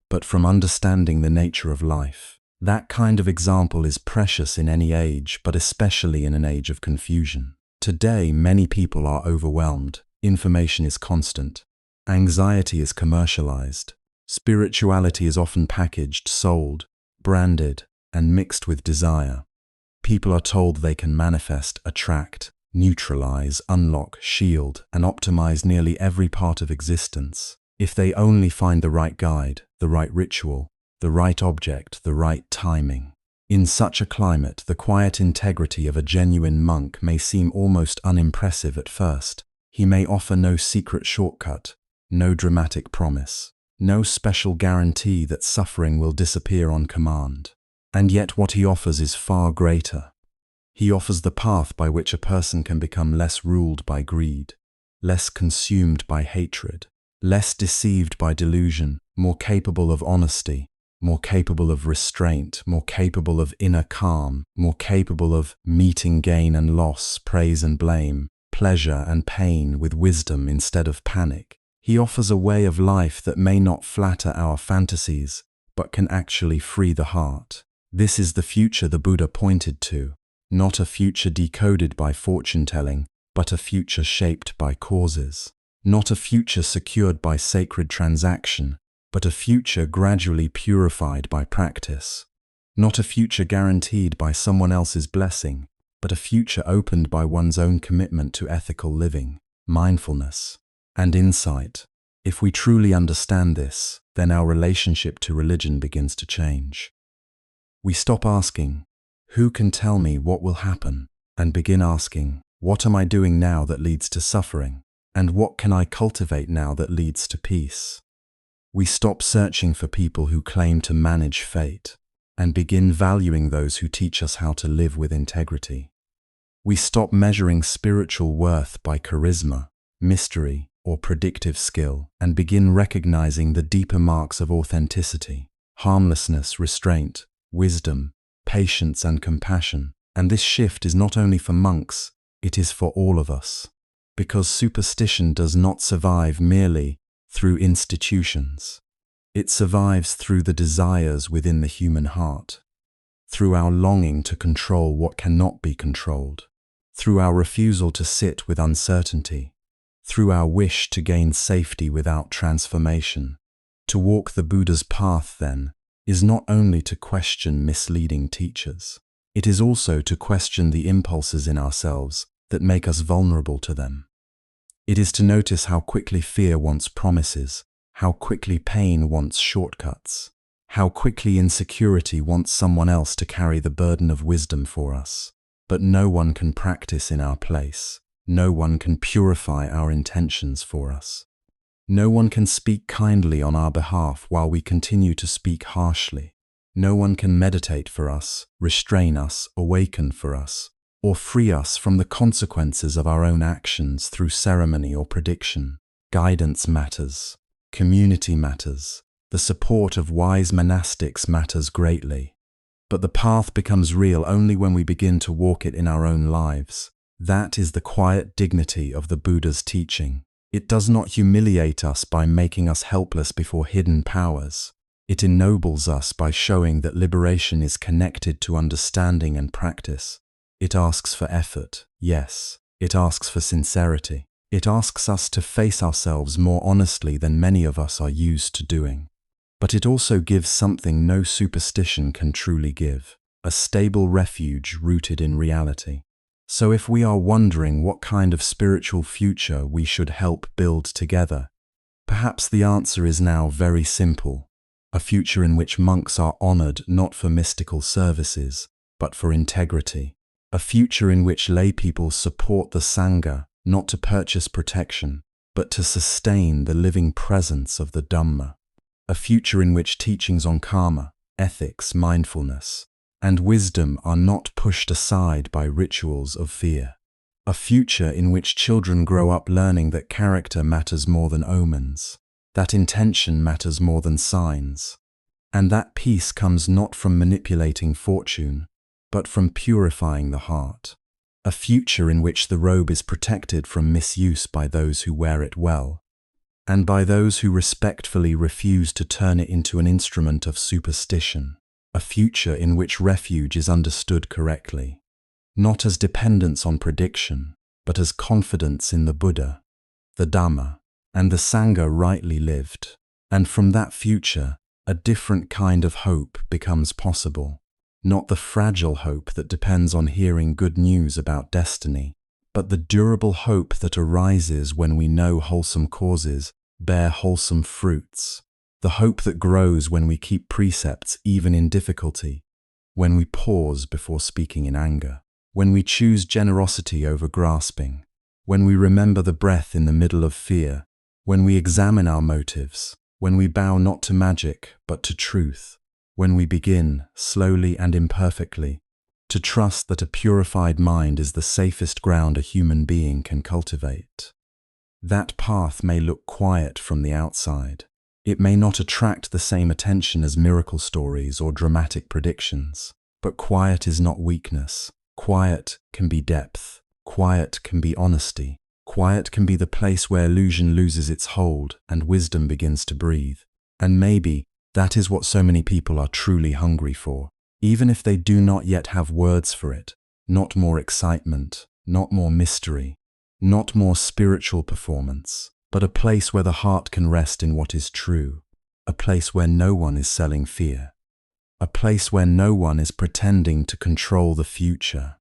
[SPEAKER 1] but from understanding the nature of life. That kind of example is precious in any age, but especially in an age of confusion. Today, many people are overwhelmed. Information is constant. Anxiety is commercialized. Spirituality is often packaged, sold, branded, and mixed with desire. People are told they can manifest, attract, neutralize, unlock, shield, and optimize nearly every part of existence if they only find the right guide, the right ritual, the right object, the right timing. In such a climate, the quiet integrity of a genuine monk may seem almost unimpressive at first. He may offer no secret shortcut, no dramatic promise, no special guarantee that suffering will disappear on command. And yet what he offers is far greater. He offers the path by which a person can become less ruled by greed, less consumed by hatred, less deceived by delusion, more capable of honesty, more capable of restraint, more capable of inner calm, more capable of meeting gain and loss, praise and blame, pleasure and pain with wisdom instead of panic. He offers a way of life that may not flatter our fantasies, but can actually free the heart. This is the future the Buddha pointed to, not a future decoded by fortune-telling, but a future shaped by causes. Not a future secured by sacred transaction, but a future gradually purified by practice. Not a future guaranteed by someone else's blessing, but a future opened by one's own commitment to ethical living, mindfulness, and insight. If we truly understand this, then our relationship to religion begins to change. We stop asking, "Who can tell me what will happen?" and begin asking, "What am I doing now that leads to suffering? And what can I cultivate now that leads to peace?" We stop searching for people who claim to manage fate and begin valuing those who teach us how to live with integrity. We stop measuring spiritual worth by charisma, mystery, or predictive skill and begin recognizing the deeper marks of authenticity, harmlessness, restraint, wisdom, patience, and compassion. And this shift is not only for monks, it is for all of us. Because superstition does not survive merely through institutions. It survives through the desires within the human heart, through our longing to control what cannot be controlled, through our refusal to sit with uncertainty, through our wish to gain safety without transformation. To walk the Buddha's path, then, is not only to question misleading teachers. It is also to question the impulses in ourselves that make us vulnerable to them. It is to notice how quickly fear wants promises, how quickly pain wants shortcuts, how quickly insecurity wants someone else to carry the burden of wisdom for us. But no one can practice in our place. No one can purify our intentions for us. No one can speak kindly on our behalf while we continue to speak harshly. No one can meditate for us, restrain us, awaken for us, or free us from the consequences of our own actions through ceremony or prediction. Guidance matters. Community matters. The support of wise monastics matters greatly. But the path becomes real only when we begin to walk it in our own lives. That is the quiet dignity of the Buddha's teaching. It does not humiliate us by making us helpless before hidden powers. It ennobles us by showing that liberation is connected to understanding and practice. It asks for effort, yes. It asks for sincerity. It asks us to face ourselves more honestly than many of us are used to doing. But it also gives something no superstition can truly give, a stable refuge rooted in reality. So if we are wondering what kind of spiritual future we should help build together, perhaps the answer is now very simple. A future in which monks are honored not for mystical services, but for integrity. A future in which laypeople support the Sangha, not to purchase protection, but to sustain the living presence of the Dharma. A future in which teachings on karma, ethics, mindfulness, and wisdom are not pushed aside by rituals of fear. A future in which children grow up learning that character matters more than omens, that intention matters more than signs, and that peace comes not from manipulating fortune, but from purifying the heart. a future in which the robe is protected from misuse by those who wear it well, and by those who respectfully refuse to turn it into an instrument of superstition, a future in which refuge is understood correctly, not as dependence on prediction, but as confidence in the Buddha, the Dharma, and the Sangha rightly lived. And from that future, a different kind of hope becomes possible, not the fragile hope that depends on hearing good news about destiny, but the durable hope that arises when we know wholesome causes bear wholesome fruits, the hope that grows when we keep precepts even in difficulty, when we pause before speaking in anger, when we choose generosity over grasping, when we remember the breath in the middle of fear, when we examine our motives, when we bow not to magic but to truth, when we begin, slowly and imperfectly, to trust that a purified mind is the safest ground a human being can cultivate. That path may look quiet from the outside. It may not attract the same attention as miracle stories or dramatic predictions. But quiet is not weakness. Quiet can be depth. Quiet can be honesty. Quiet can be the place where illusion loses its hold and wisdom begins to breathe. And maybe that is what so many people are truly hungry for, even if they do not yet have words for it. Not more excitement, not more mystery, not more spiritual performance, but a place where the heart can rest in what is true, a place where no one is selling fear, a place where no one is pretending to control the future,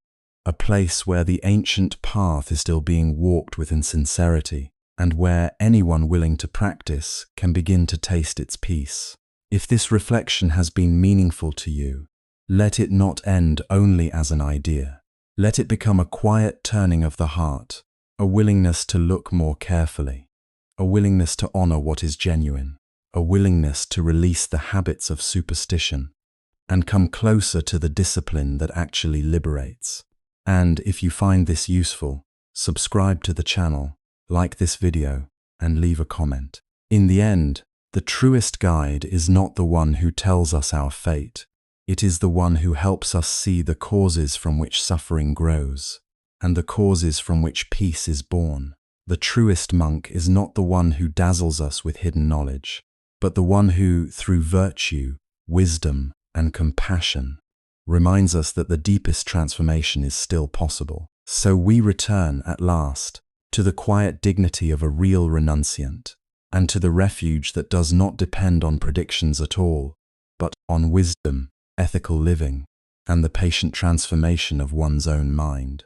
[SPEAKER 1] a place where the ancient path is still being walked with in sincerity, and where anyone willing to practice can begin to taste its peace. If this reflection has been meaningful to you, let it not end only as an idea. Let it become a quiet turning of the heart, a willingness to look more carefully, a willingness to honor what is genuine, a willingness to release the habits of superstition and come closer to the discipline that actually liberates. And if you find this useful, subscribe to the channel, like this video, and leave a comment. In the end, the truest guide is not the one who tells us our fate. It is the one who helps us see the causes from which suffering grows, and the causes from which peace is born. The truest monk is not the one who dazzles us with hidden knowledge, but the one who, through virtue, wisdom, and compassion, reminds us that the deepest transformation is still possible. So we return, at last, to the quiet dignity of a real renunciant, and to the refuge that does not depend on predictions at all, but on wisdom, ethical living, and the patient transformation of one's own mind.